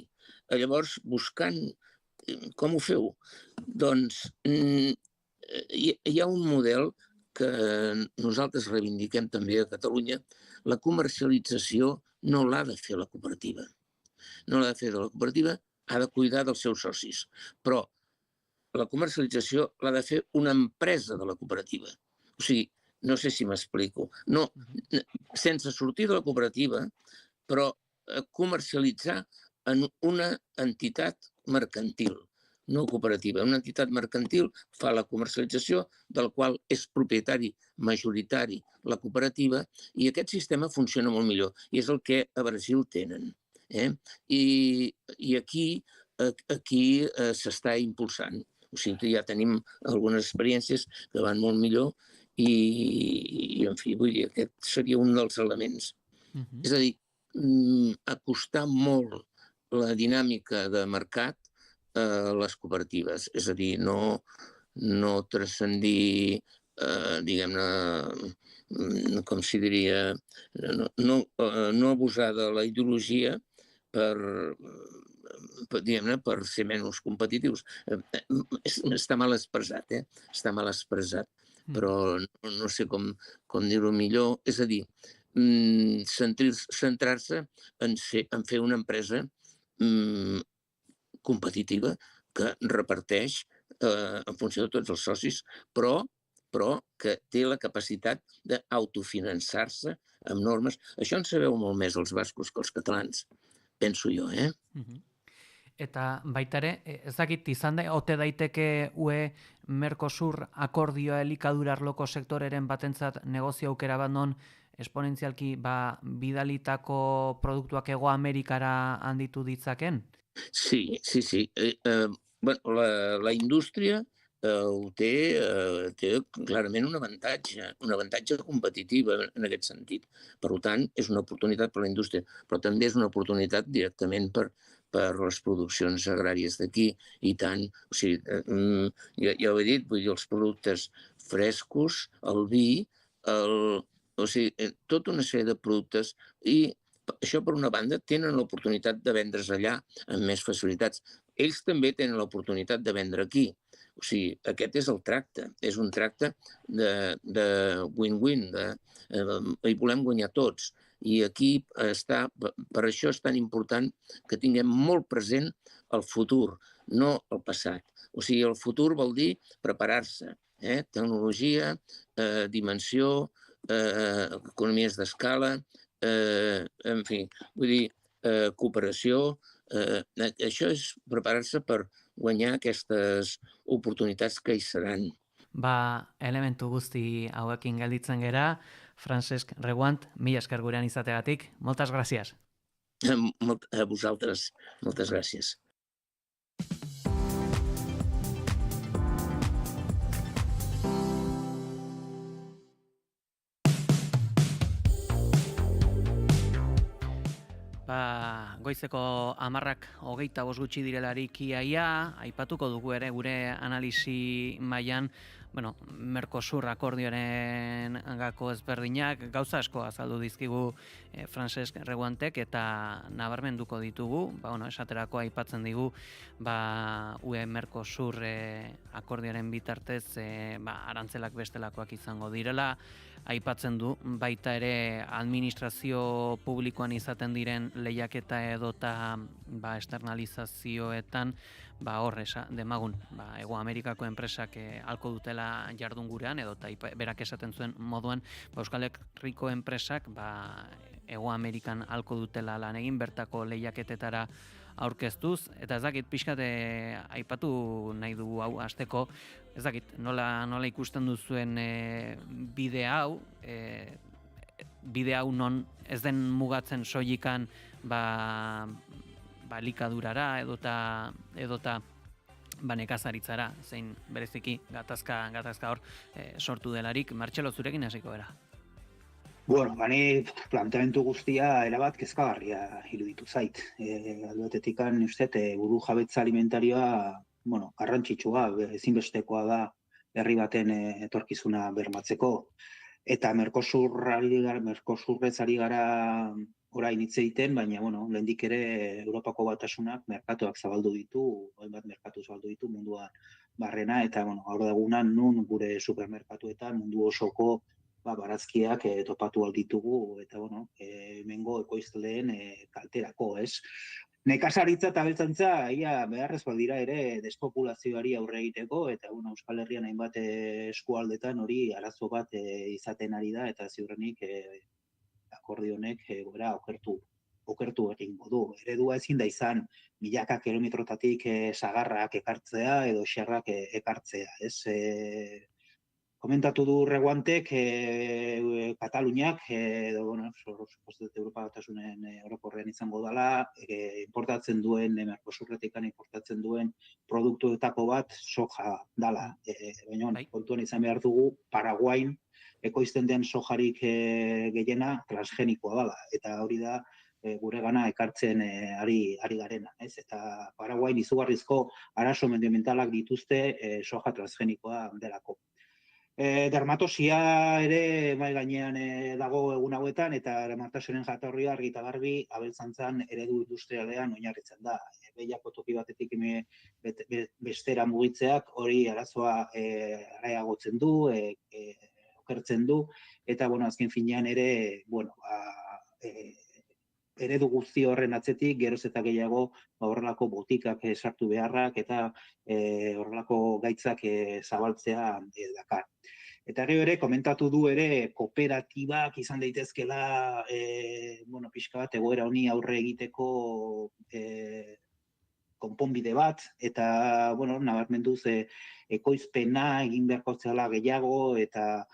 llavors buscant com ho feu? Doncs hi ha un model que nosaltres reivindiquem també a Catalunya. La comercialització no l'ha de fer la cooperativa. No l'ha de fer la cooperativa, ha de cuidar dels seus socis. Però la comercialització l'ha de fer una empresa de la cooperativa. O sigui, no sé si m'explico. No, sense sortir de la cooperativa, però comercialitzar en una entitat mercantil, no cooperativa. Una entitat mercantil fa la comercialització, del qual és propietari majoritari la cooperativa, i aquest sistema funciona molt millor. I és el que a Brasil tenen. I aquí s'està impulsant. O sigui que ja tenim algunes experiències que van molt millor i en fi, vull dir, aquest seria un dels elements. És a dir, acostar molt la dinàmica de mercat a les cooperatives. És a dir, no transcendir, diguem-ne, com s'hi diria, no abusar de la ideologia per ser menys competitius. Està mal expressat, està mal expressat, però no sé com dir-ho millor. És a dir, centrar-se en fer una empresa competitiva que reparteix en funció de tots els socis, però que té la capacitat d'autofinançar-se amb normes. Això en sabeu molt més els bascos que els catalans, penso jo, Eta baita ere, ez dakit izan da, ote daiteke UE Mercosur akordioa elikadura arloko sektoreren batentzat negozio aukera bat non esponentzialki bidalitako produktuak Hego Amerikara handitu ditzaken? Sí. Bueno, la indústria té clarament un avantatge competitiu en aquest sentit. Per tant, és una oportunitat per a la indústria, però també és una oportunitat directament per les produccions agràries d'aquí, i tant. O sigui, ja ho he dit, vull dir, els productes frescos, el vi, o sigui, tota una sèrie de productes, i això, per una banda, tenen l'oportunitat de vendre's allà amb més facilitats. Ells també tenen l'oportunitat de vendre aquí. O sigui, aquest és el tracte. És un tracte de win-win. Hi volem guanyar tots. I aquí per això és tan important que tinguem molt present el futur, no el passat. O sigui, el futur vol dir preparar-se. Tecnologia, dimensió, economies d'escala, en fi, vull dir, cooperació. Això és preparar-se per guanyar aquestes oportunitats que hi seran. Elementu guzti hauekin gelditzen gera. Francesc Reguant, mila esker gurean izategatik. Moltes gràcies. A vosaltres, moltes gràcies. Goizeko 10:25 gutxi direlarik iaia, aipatuko dugu ere gure analisi mailan, Mercosur akordioaren gako ezberdinak, gauza asko azaldu dizkigu Francesc Reguantek, eta nabarmenduko ditugu, esaterako aipatzen digu, UE Mercosur akordioaren bitartez arantzelak bestelakoak izango direla, aipatzen du baita ere administrazio publikoan izaten diren lehiaketa edota externalizazioetan demagun Hego Amerikako enpresak halko dutela jardun gurean edota berak esaten zuen moduan Euskal Herriko enpresak Hego Amerikan halko dutela lan egin bertako lehiaketetara aurkeztuz, eta ez dakit pixkat aipatu nahi dugu hau hasteko, ez dakit nola ikusten duzuen bide hau non ez den mugatzen soilik likadurara edota nekazaritzara, zein bereziki gatazka hor sortu delarik. Martxelo, zurekin hasiko gara. Bueno, bani planteamendu guztia erabat kezkagarria iruditu zait. Alde batetikan, buru jabetza alimentarioa, garrantzitsua, ezinbestekoa da herri baten etorkizuna bermatzeko. Eta Mercosurrez ari gara orain hitz egiten, baina, lehendik ere Europako Batasunak merkatuak zabaldu ditu, hainbat merkatu zabaldu ditu munduan barrena, eta, gaur egunan nun gure supermerkatuetan mundu osoko barazkiak topatu alditugu, eta, hemengo ekoizleen kalterako, ez? Nekazaritza eta abeltzaintza ia beharrezkoak dira ere despopulazioari aurre egiteko, eta Euskal Herrian hainbat eskualdetan hori arazo bat izaten ari da, eta ziurrenik akordio honek gora okertu egingo du. Eredua ezin da izan milaka kilometrotatik sagarrak ekartzea edo xerrak ekartzea, ez? Komentatu du Reguantek, Kataluniak, Europa Batasunen orokorrean izango dela, importatzen duen, Mercosurretikan importatzen duen produktuetako bat soja dala. Baina, kontuan izan behar dugu, Paraguain ekoizten den sojarik gehiena transgenikoa dala. Eta hori da, gure gana ekartzen ari garena. Eta Paraguain izugarrizko arazo medioambientalak dituzte soja transgenikoa delako. Dermatosia ere mai gainean dago egun hauetan, eta dermatosioaren jatorria argi eta garbi abeltzaintzan eredu industrialean oinarritzen da. Behiako toki batetik bestera mugitzeak hori arazoa areagotzen du, okertzen du, eta azken finean ere, eredu guzti horren atzetik, geroz eta gehiago horrelako botikak sartu beharrak eta horrelako gaitzak zabaltzea dakar. Eta gero ere, komentatu du ere, kooperatibak izan daitezkela, pixka bat, egoera honi aurre egiteko konponbide bat, eta, nabarmenduz, ekoizpena egin beharko zela gehiago, eta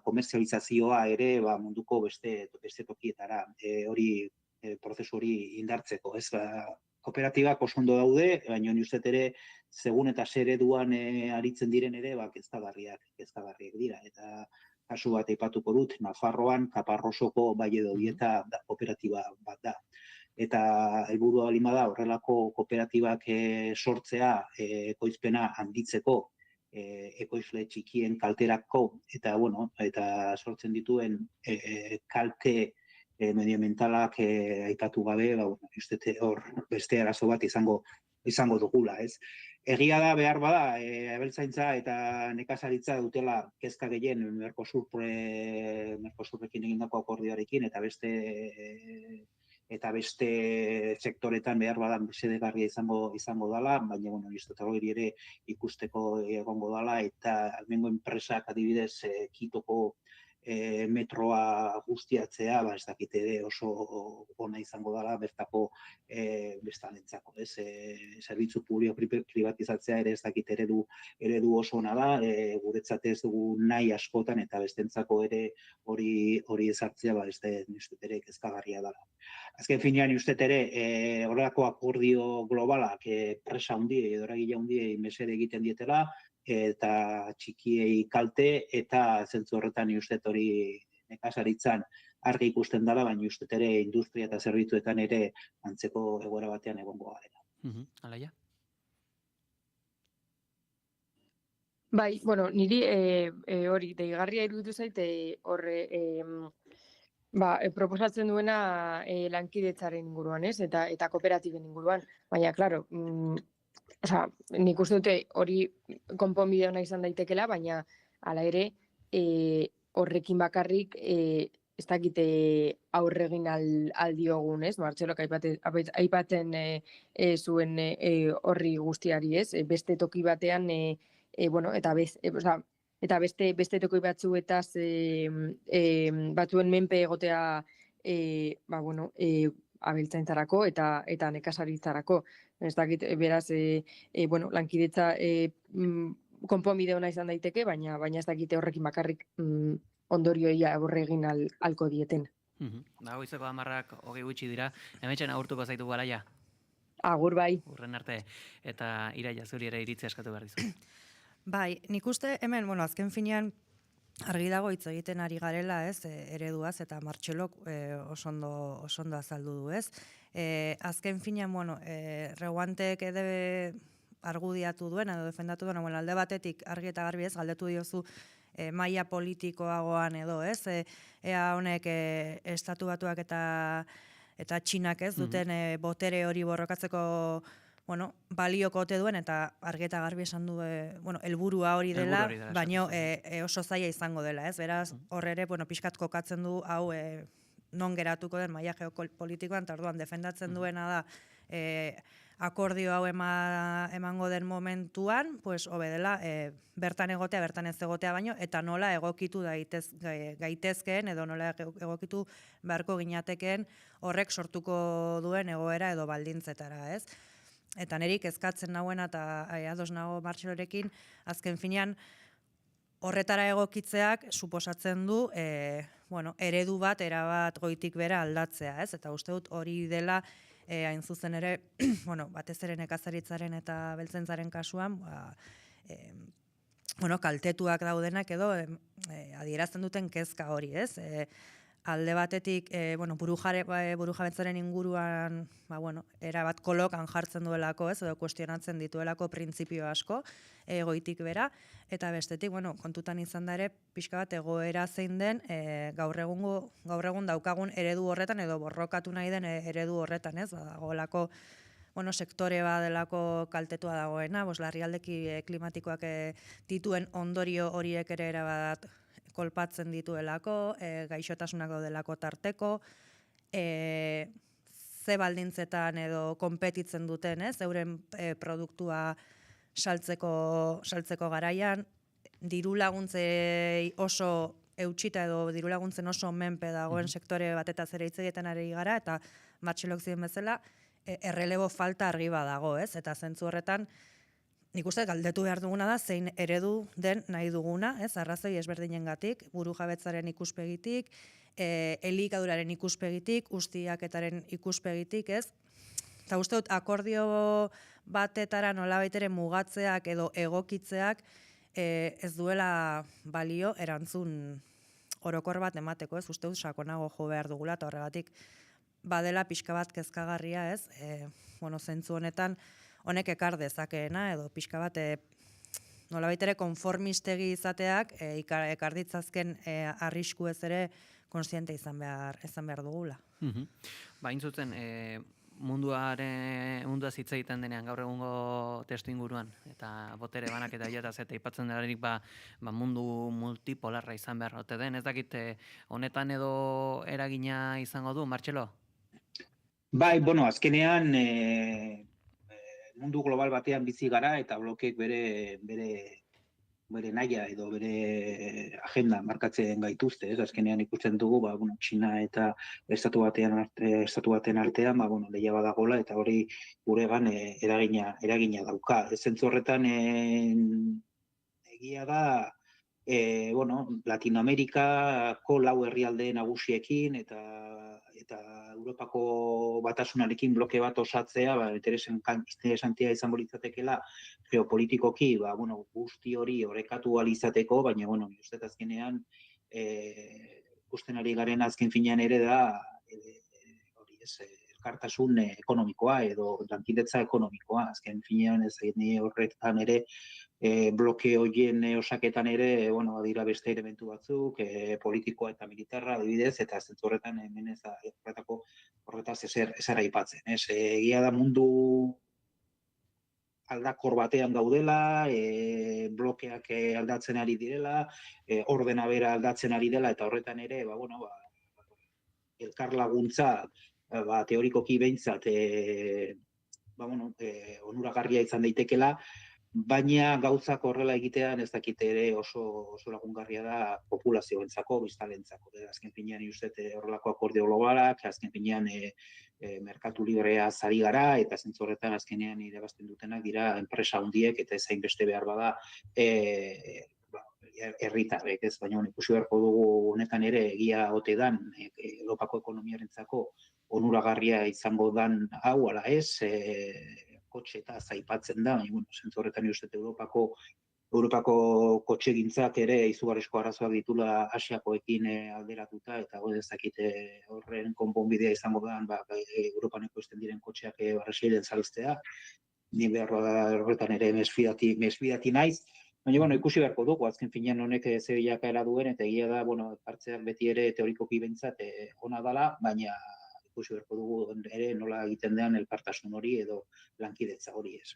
komerzializazioa ere munduko beste tokietara prozesu hori indartzeko. Kooperatibak oso ondo daude, baina uste ere segun eta zer ereduan aritzen diren ere kezkagarriak dira. Eta kasu bat aipatuko dut, Nafarroan Kaparrosoko Valledobieta kooperatiba bat da. Eta helburua baldin bada horrelako kooperatibak sortzea ekoizpena handitzeko, ekoizle txikien kalterako, eta sortzen dituen kalte medioambientalak aipatu gabe, hor beste arazo bat izango dugula, ez? Egia da behar bada, abeltzaintza eta nekazaritza dutela kezka gehien Mercosurrekin egindako akordioarekin, eta beste sektoretan behar badan besedegarria izango dela, baina, hori ere ikusteko egongo dela, eta hemengo enpresak adibidez Kitoko metroa guztiatzea, ez dakit ere oso ona izango dela bertako bestalentzako, ez? Zerbitzu publiko privatizatzea ere ez dakit eredu oso ona da, guretzat ez dugu nahi askotan, eta bestentzako ere hori ezartzea, ez ere kezkagarria dela. Azken finean, uste ere, horrelako akordio globalak presa handiei, edo eragile handiei mesede egiten dietela, eta txikiei kalte, eta zentzu horretan uste hori nekazaritzan argi ikusten dela, baina uste ere industria eta zerbitzuetan ere antzeko egoera batean egongo garela. Alaia? Bai, niri hori deigarria iruditu zaite horre proposatzen duena lankidetzaren inguruan, ez? Eta kooperatiben inguruan. Baina, klaro, nik uste dute hori konponbide ona izan daitekela, baina hala ere horrekin bakarrik ez dakite aurregin aldiogun, ez? Martxelok aipaten zuen horri guztiari, ez? Beste toki batean, eta beste toki batzuetaz batzuen menpe egotea abeltzaintzarako eta nekazaritzarako. Ez dakit, beraz, lankidetza konponbide ona izan daiteke, baina ez dakite horrekin bakarrik ondorioei aurre egin alko dieten. Goizeko 10:00 hogei gutxi dira, hemetxen agurtuko zaitu Alaia. Agur bai. Urren arte, eta Iraia zuri ere iritzia eskatu behar dizu. Bai, nik uste hemen, azken finean, argi dago hitz egiten ari garela, ez, ereduaz eta Martxelok oso ondo azaldu du, ez. Azken finean, bueno, Reguantek argudiatu duen edo defendatu duen, bueno, alde batetik argi eta garbi, ez, galdetu diozu maila politikoagoan edo, ez, ea honek estatu batuak eta Txinak, ez, duten botere hori borrokatzeko bueno, balioko ote duen, eta argi eta garbi esan du, bueno, helburua hori dela, baino oso zaila izango dela, ez? Beraz, hor ere, bueno, pixkat kokatzen du, hau, non geratuko den maila geopolitikoan, eta orduan defendatzen duena da, akordio hau emango den momentuan, pues, hobe dela, bertan egotea, bertan ez egotea baino, eta nola egokitu gaitezkeen, edo nola egokitu beharko ginatekeen horrek sortuko duen egoera edo baldintzetara, ez? Eta nerik kezkatzen nagoena eta ados nago Martxelorekin, azken finean horretara egokitzeak suposatzen du eredu bat, erabat goitik bera aldatzea, ez? Eta uste dut hori dela hain zuzen ere, batez ere nekazaritzaren eta beltzentzaren kasuan, kaltetuak daudenak edo adierazten duten kezka hori, ez? Alde batetik, burujabetzaren inguruan, erabat kolokan jartzen duelako, ez, edo kuestionatzen dituelako printzipio asko, goitik bera, eta bestetik, kontutan izan da ere, pixka bat egoera zein den, gaur egun daukagun eredu horretan, edo borrokatu nahi den eredu horretan, ez, dagoelako, sektore bat delako kaltetua dagoena, larrialdeki klimatikoak dituen ondorio horiek ere erabat kolpatzen dituelako, gaixotasunak daudelako tarteko, ze baldintzetan edo konpetitzen duten, ez, euren produktua saltzeko garaian, diru laguntzei oso eutxita edo diru laguntzen oso menpe dagoen sektore batetaz ere hitz egiten ari gara, eta Martxelok ziren bezala, errelebo falta argi badago, ez, eta zentzu horretan, nik uste galdetu behar duguna da, zein eredu den nahi duguna, ez, arrazoi ezberdinengatik, burujabetzaren ikuspegitik, elikaduraren ikuspegitik, ustiaketaren ikuspegitik, ez? Eta uste dut, akordio batetara nolabait ere mugatzeak edo egokitzeak ez duela balio erantzun orokor bat emateko, ez? Uste dut, sakonago jo behar dugula, eta horregatik badela pixka bat kezkagarria, ez? Zentzu honetan, honek ekar dezakeena, edo pixka bat nolabait ere konformistegi izateak ekar ditzazken arrisku ez ere konsiente izan behar dugula. Hain zuzen, munduaz hitz egiten denean gaur egungo testu inguruan, eta botere banak eta jataz eta ipatzen delarik mundu multipolarra izan behar ote den. Ez dakit, honetan edo eragina izango du, Martxelo? Bai, azkenean mundu global batean bizi gara eta blokeek bere naia edo bere agenda markatzen gaituzte, ez? Azkenean ikusten dugu, Txina eta estatu baten artean, lehia badagola eta hori guregan eragina dauka. Zentzu horretan egia da, Latinoamerikako 4 herrialde nagusiekin eta Europako batasunarekin bloke bat osatzea, interesantia izango litzatekeela geopolitikoki, guzti hori orekatu ahal izateko, baina, uste azkenean, ikusten ari garen azken finean ere da, elkartasun ekonomikoa edo lankidetza ekonomikoa, azken finean ez horretan ere, bloke horien osaketan ere, dira beste elementu batzuk, politikoa eta militarra adibidez, eta zentzu horretan hemen ez da horretaz ezara aipatzen. Egia da mundu aldakor batean gaudela, blokeak aldatzen ari direla, ordena bera aldatzen ari dela, eta horretan ere, elkar laguntza, teorikoki behintzat, onuragarria izan daitekela, baina gauzak horrela egitean ez dakit ere oso lagungarria da populazioentzako, biztanlentzako. Azken finean horrelako akordio globalak, azken finean merkatu librea zari gara, eta zentzu horretan azkenean irabazten dutenak dira enpresa handiek eta ezain beste behar bada herritarrek, ez, baina ikusi beharko dugu honetan ere egia ote dan Europako ekonomiarentzako onuragarria izango dan hau, ala ez, kotxe eta zaipatzen da, zentzu horretan uste Europako Europako kotxegintzak ere izugarrizko arazoak ditula Asiakoekin alderatuta, eta ez dakite horren konponbidea izango da, Europan ekoizten diren kotxeak Brasilen salztea. Ni behar horretan ere mesfidati naiz. Baina, ikusi beharko dugu, azken finean honek ze bilakaera duen, eta egia da, hartzeak beti ere teorikoki behintzat ona dala, baina ikusi beharko dugu ere nola egiten den elkartasun hori edo lankidetza hori ez.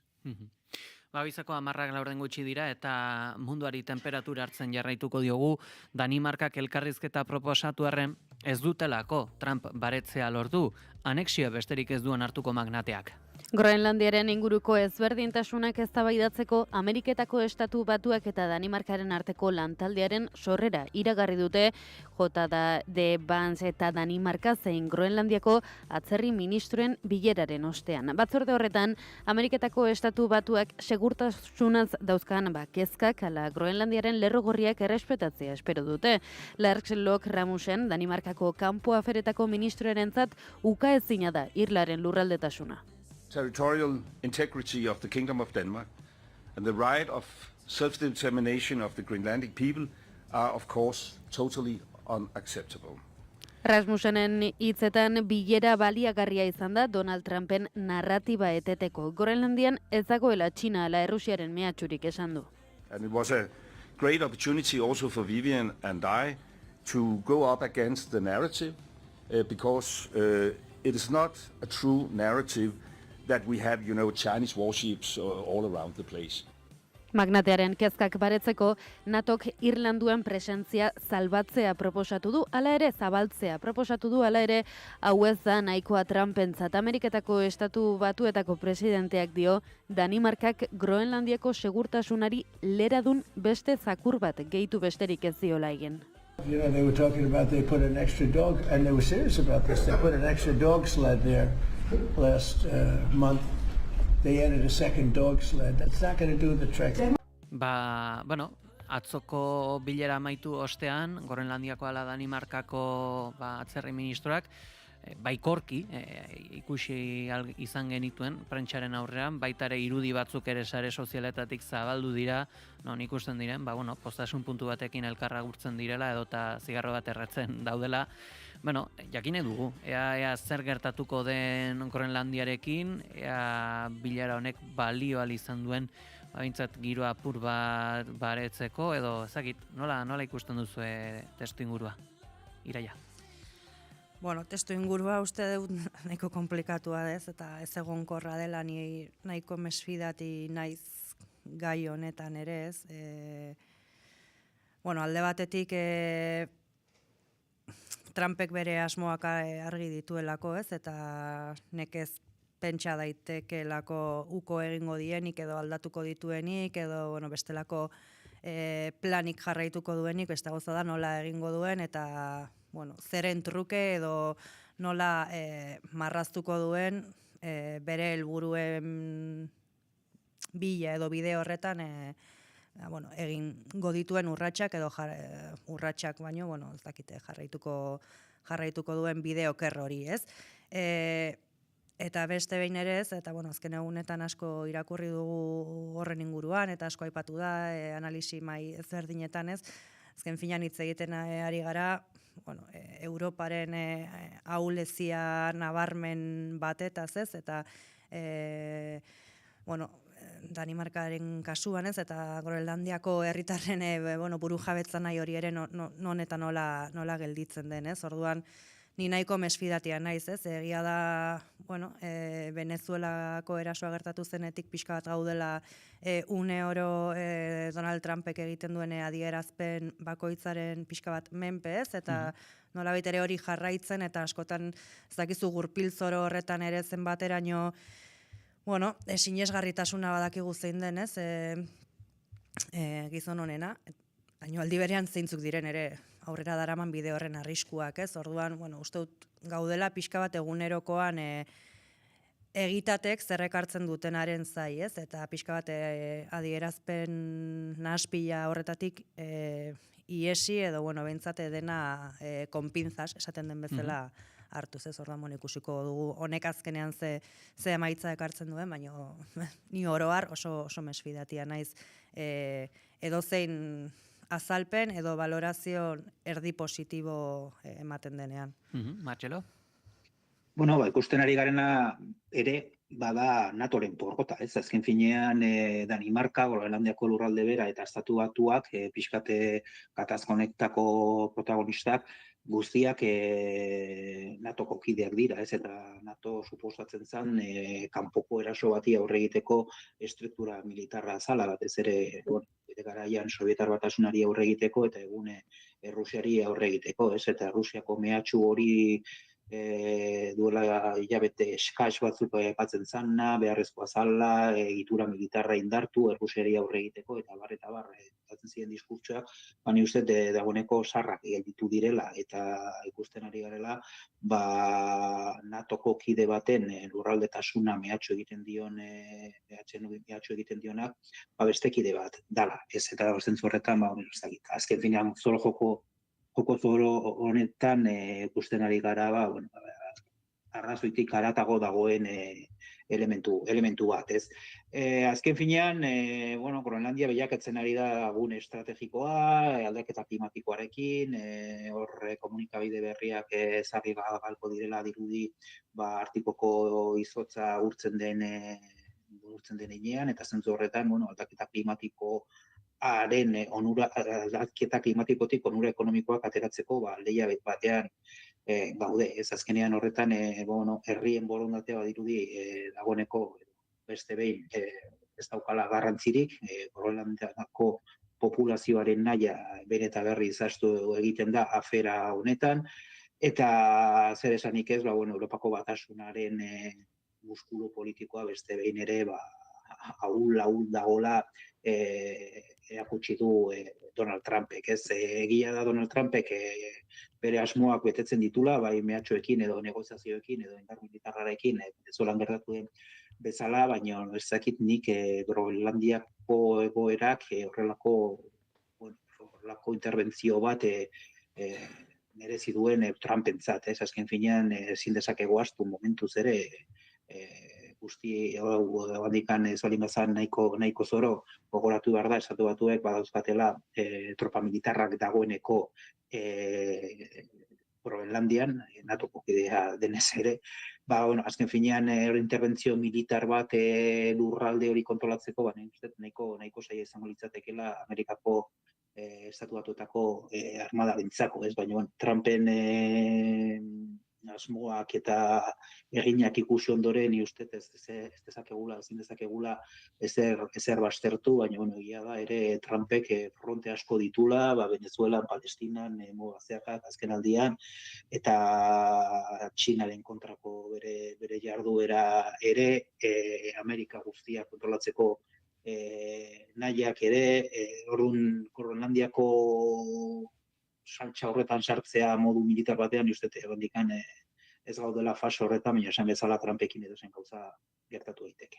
Bizako 10 laurden gutxi dira eta munduari temperatura hartzen jarraituko diogu. Danimarkak elkarrizketa proposatu arren ez dutelako Trump baretzea lortu, anexioa besterik ez duen hartuko magnateak. Groenlandiaren inguruko ezberdintasunak eztabaidatzeko Ameriketako Estatu Batuak eta Danimarkaren arteko lantaldearen sorrera iragarri dute J.D. Vance eta Danimarka zein Groenlandiako atzerri ministroen bileraren ostean. Batzorde horretan, Ameriketako Estatu Batuak segurtasunaz dauzkan kezkak ala Groenlandiaren lerrogorriak errespetatzea espero dute. Lars Løkke Rasmussen, Danimarkako kanpo aferetako ministroarentzat ukaezina da Irlaren lurraldetasuna. Territorial integrity of the Kingdom of Denmark and the right of self-determination of the Greenlandic people are, of course, totally unacceptable. Rasmussenen hitzetan bilera baliagarria izan da Donald Trumpen narratiba eteteko. Groenlandian ez dagoela Txina ala Errusiaren mehatxurik esan du. And it was a great opportunity also for Vivian and I to go up against the narrative because it is not a true narrative that we have, Chinese warships all around the place. Magnatearen kezkak baretzeko, NATOk Irlanduen presentzia zabaltzea proposatu du, hala ere, hau ez da nahikoa Trumpentzat. Ameriketako Estatu Batuetako presidenteak dio, Danimarkak Groenlandiako segurtasunari leradun beste zakur bat gehitu besterik ez diola egin. They were talking about they put an extra dog, and they were serious about this. They put an extra dog sled there last month. They added a second dog sled. That's not going to do the trick. Atzoko bilera amaitu ostean, Groenlandiako ala Danimarkako atzerri ministroak, baikorki ikusi izan genituen prentsaren aurrean, baita ere irudi batzuk ere sare sozialetatik zabaldu dira, non ikusten diren, postasun puntu batekin elkarra gurtzen direla edota zigarro bat erratzen daudela. Jakine dugu, ea zer gertatuko den Groenlandiarekin, ea bilara honek balio izan duen bintzat giro apur bat baretzeko, edo ezagit, nola ikusten duzu testu ingurua, Iraia? Testu ingurua uste dut nahiko komplikatua dez, eta ez egonkorra dela ni nahiko mesfidati naiz gai honetan ere ez. Alde batetik Trumpek bere asmoak argi dituelako ez, eta nekez pentsa daitekelako uko egingo dienik edo aldatuko dituenik edo bestelako planik jarraituko duenik, beste gauza da nola egingo duen eta zeren truke edo nola marraztuko duen bere helburuen bila edo bide horretan egingo dituen urratsak edo urratsak baino, ez dakite jarraituko duen bide oker hori, ez? Eta beste behin ere ez, eta azken egunetan asko irakurri dugu horren inguruan, eta asko aipatu da, analisi mai ezberdinetan ez, azken finan hitz egiten ari gara, Europaren ahulezia nabarmen batetaz ez, eta Danimarkaren kasuan ez, eta Groenlandiako herritarren buru jabetza nahi hori ere non eta nola gelditzen den ez, orduan ni nahiko mesfidatia naiz ez, egia da Venezuelako erasoa gertatu zenetik pixka bat gaudela une oro Donald Trumpek egiten duen adierazpen bakoitzaren pixka bat menpe ez, eta nolabait ere hori jarraitzen, eta askotan ez dakizu gurpiltzoro horretan ere zenbateraino sinesgarritasuna badakigu zein den ez, gizon honena, baina aldi berean zeintzuk diren ere aurrera daraman bide horren arriskuak ez, orduan, uste dut gaudela pixka bat egunerokoan egitatek zerrekartzen dutenaren zai ez, eta pixka bat adierazpen nahaspila horretatik iesi edo behintzate dena konpintzaz, esaten den bezala hartuz, ez orduan ikusiko dugu honek azkenean ze emaitza ekartzen duen, baina ni oroar oso mesfidatia naiz edozein azalpen edo valorazio erdi positibo ematen denean. Martxelo? Bueno, ikusten ari garena ere, bada NATOren porrota, ez? Azken finean Danimarka, Groenlandiako lurralde bera eta Estatu Batuak pixkate gatazkonektako protagonistak guztiak NATOko kideak dira, ez? Eta NATO suposatzen zen kanpoko eraso bati aurre egiteko estruktura militarra zala, batez ere, bere garaian Sobietar Batasunari aurre egiteko eta egune Errusiari aurre egiteko, ez? Eta Errusiako mehatxu hori duela hilabete eskas batzuk aipatzen zana, beharrezkoa zala, egitura militarra indartu, Errusiari aurre egiteko, eta bar, ikatzen ziren diskurtsoak, baina uste dagoeneko sarrak gelditu direla, eta ikusten ari garela, NATOko kide baten lurraldetasuna mehatxu egiten dionak, beste kide bat dala, ez eta zentzu horretan, azken finean zoro joko zoro honetan ikusten ari gara, arrazoitik haratago dagoen elementu bat, ez? Azken finean, Groenlandia bilakatzen ari da gune estrategikoa, aldaketa klimatikoarekin, hor komunikabide berriak ezarri galko direla dirudi, Artikoko izotza urtzen den heinean, eta zentzu horretan, aldaketa klimatiko aldaketa klimatikotik onura ekonomikoak ateratzeko lehia batean gaude. Ez azkenean horretan herrien borondatea badirudi dagoeneko beste behin ez daukala garrantzirik, Groenlandiako populazioaren nahia bere eta berri izaztu egiten da afera honetan, eta zer esanik ez, Europako Batasunaren muskulu politikoa beste behin ere ahul dagola erakutsi du Donald Trumpek. Egia da Donald Trumpek bere asmoak betetzen ditula, bai mehatxoekin edo negoziazioekin edo indar militarrarekin Venezuelan gertatu den bezala, baina ez dakit nik Groenlandiako egoerak horrelako interbentzio bat merezi duen Trumpentzat. Azken finean ezin dezakegu ahaztu momentuz ere guzti handikan ez baldin bazan nahiko zoro gogoratu behar da, Estatu Batuek badauzkatela tropa militarrak dagoeneko Groenlandian, NATOko kidea denez ere, azken finean interbentzio militar bat lurralde hori kontrolatzeko, nahiko saia izango litzatekeela Amerikako Estatu Batuetako armadarentzako, ez? Baina Trumpen asmoak eta eginak ikusi ondoren, uste ezin dezakegula ezer baztertu, baina egia da ere Trumpek fronte asko ditula, Venezuelan, Palestinan, zeakak azken aldian, eta Txinaren kontrako bere jarduera ere, Amerika guztia kontrolatzeko nahiak ere, orduan Groenlandiako saltsa horretan sartzea modu militar batean, uste bandikan ez gaudela fase horretan, baina esan bezala Trumpekin edo zen gauza gertatu daiteke.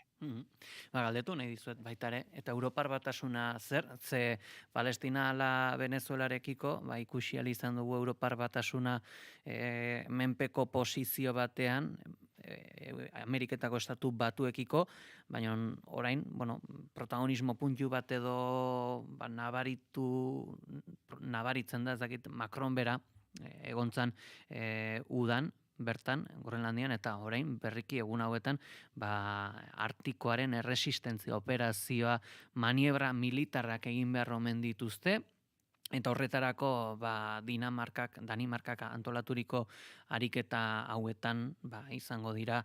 Galdetu nahi dizuet baita ere, eta Europar Batasuna zer, ze Palestina ala Venezuelarekiko, ikusi ahal izan dugu Europar Batasuna menpeko posizio batean, Ameriketako Estatu Batuekiko, baina orain, protagonismo puntu bat edo nabaritzen da, ez dakit, Macron bera, egontzan udan, bertan, Groenlandian, eta orain, berriki egun hauetan, Artikoaren erresistentzia operazioa, maniebra militarrak egin behar omen dituzte, eta horretarako Danimarkak antolaturiko ariketa hauetan izango dira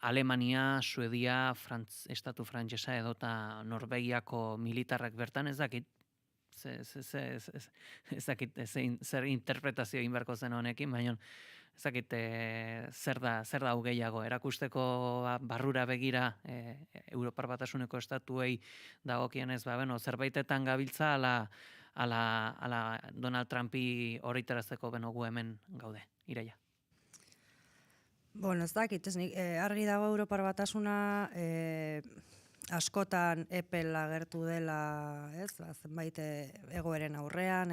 Alemania, Suedia, Estatu Frantsesa edota Norvegiako militarrak bertan, ez dakit zer interpretazio egin beharko zen honekin, baina ez dakit zer da hau gehiago, erakusteko barrura begira Europar Batasuneko estatuei dagokienez, zerbaitetan gabiltza ala Donald Trumpi horretarazteko gu hemen gaude, Ireia. Ez dakit, argi dago Europar Batasuna askotan epel agertu dela, zenbait egoeren aurrean,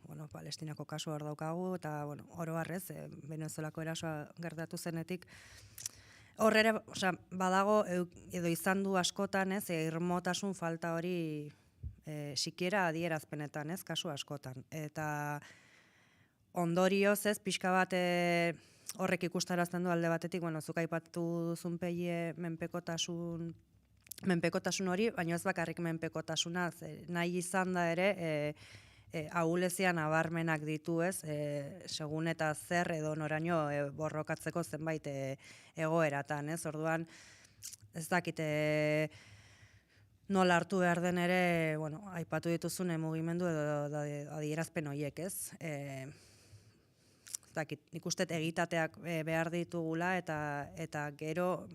bueno, Palestinako kasua hor daukagu, eta, bueno, oro harrez, Venezuelako erasoa gertatu zenetik, horre, badago, edo izan du askotan, irmotasun falta hori sikiera adierazpenetan, kasu askotan. Eta ondorioz, pixka bat horrek ikustarazten du alde batetik, bueno, zuk aipatu duzun peie menpekotasun hori, baina ez bakarrik menpekotasuna, nahi izan da ere, ahulezian nabarmenak ditu, segun eta zer edo noraino borrokatzeko zenbait egoeratan, orduan, ez dakite nola hartu behar den ere, bueno, aipatu dituzun mugimendu edo adierazpen horiek, nik uste egitateak behar ditugula eta gero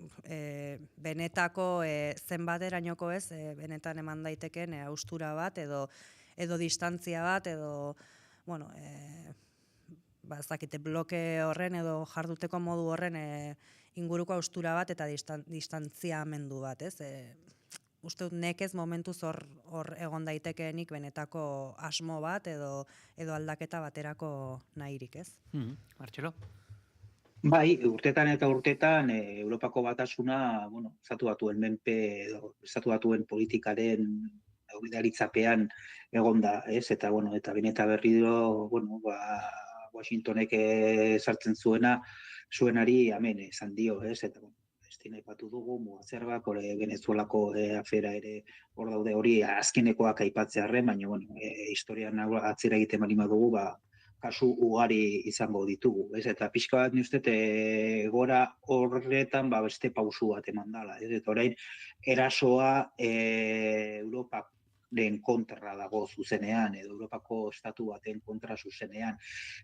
benetako zenbaterainoko benetan eman daiteken haustura bat edo distantzia bat edo, bueno, ez dakite bloke horren edo jarduteko modu horren inguruko haustura bat eta distantziamendu bat, uste dut nekez momentuz hor egon daitekeenik benetako asmo bat edo aldaketa baterako nahirik, ez? Martxelo? Bai, urtetan eta urtetan Europako batasuna, bueno, estatu batuen menpe edo estatu batuen politikaren gidaritzapean egonda, ez? Eta bueno, eta beneta berriro, bueno, Washingtonek sartzen zuenari amen esan dio, ez? Eta bueno, aipatu dugu, mugazerbak, Venezuelako afera ere hor daude hori azkenekoak aipatzearren, baina bueno, historian atzera egiten bali badugu, kasu ugari izango ditugu, ez? Eta pixka bat ni uste gora horretan beste pausu bat eman dala, ez? Eta orain erasoa Europaren kontra dago zuzenean, edo Europako estatu baten kontra zuzenean.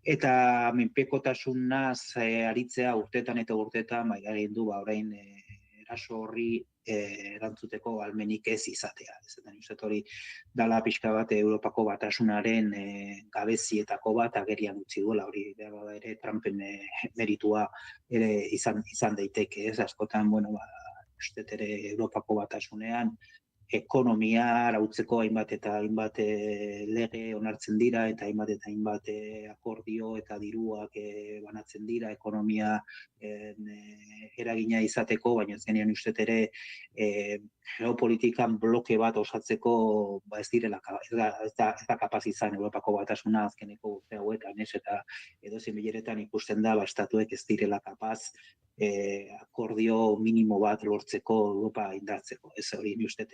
Eta menpekotasunaz aritzea urtetan eta urtetan egin du orain eraso horri erantzuteko almenik ez izatea. Eta ni uste hori dala pixka bat Europako batasunaren gabezietako bat agerian utzi duela, hori behar ere Trumpen meritua ere izan daiteke, ez? Askotan, bueno, uste ere Europako batasunean ekonomia arautzeko hainbat eta hainbat lege onartzen dira eta hainbat akordio eta diruak banatzen dira ekonomia eragina izateko, baina azkenean uste ere geopolitikan bloke bat osatzeko ez direla, ez da kapaz izan Europako batasuna azkeneko urte hauetan, eta edozein bileretan ikusten da estatuek ez direla kapaz akordio minimo bat lortzeko Europa indartzeko. Ez hori ni uste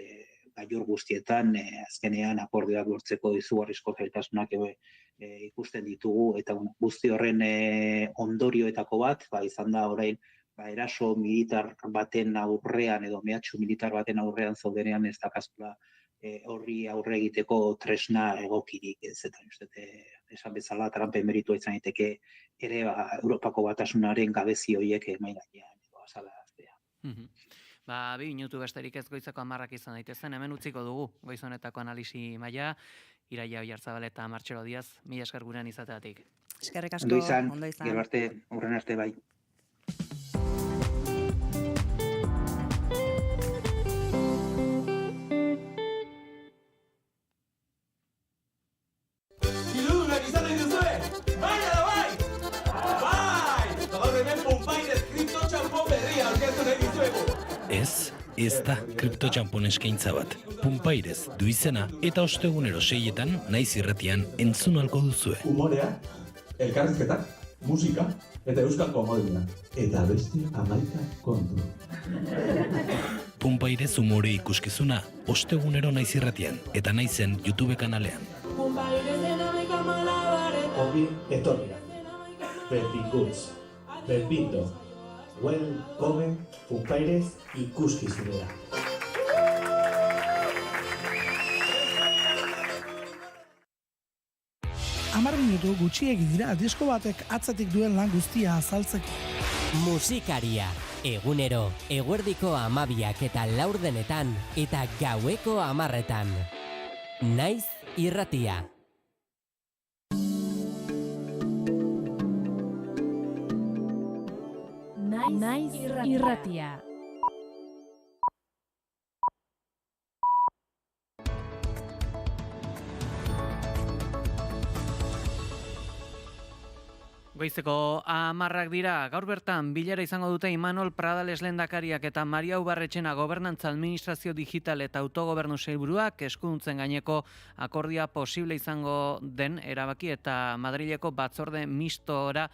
gailur guztietan azkenean akordioak lortzeko izugarrizko zailtasunak ikusten ditugu, eta guzti horren ondorioetako bat izan da orain eraso militar baten aurrean edo mehatxu militar baten aurrean zaudenean ez dakazula horri aurre egiteko tresna egokirik, ez? Eta esan bezala Trumpen meritua izan daiteke ere Europako batasunaren gabezi horiek mahai gainean edo azalaztea. 2 minutu besterik ez goizeko 10 izan daitezen, hemen utziko dugu goiz honetako analisi maila. Iraia Oiarzabal eta Martxelo Diaz, mila esker gurean izateagatik. Eskerrik asko, ondo izan. Gero arte, aurren arte bai. Iludunak izan dituzue, baina da bai! Bai! Gaur hemen Punpaires kripto txampon berria aurkeztu nahi dizuegu. Ez da kriptotxampon eskaintza bat. Punpaires du izena eta ostegunero 6etan Naiz Irratian entzun ahalko duzue. Humorea, elkarrizketa, musika eta euskal komodia. Eta beste 11 kontu. Punpaires umore ikuskizuna ostegunero Naiz Irratian eta Naizen YouTube kanalean. Ongi etorria. Benvinguts. Benvindo. Welcome Punpaires ikuskizunera. Hamar minutu gutxiegi dira disko batek atzetik duen lan guztia azaltzeko. Musikaria, egunero, eguerdiko 12 eta 4 eta gaueko 10. Naiz Irratia. Naiz Irratia. Goizeko 10 dira, gaur bertan bilera izango dute Imanol Pradales lehendakariak eta Maria Ubarretxena gobernantza administrazio digital eta autogobernu sailburuak eskuduntzen gaineko akordia posible izango den erabaki eta Madrileko batzorde mistora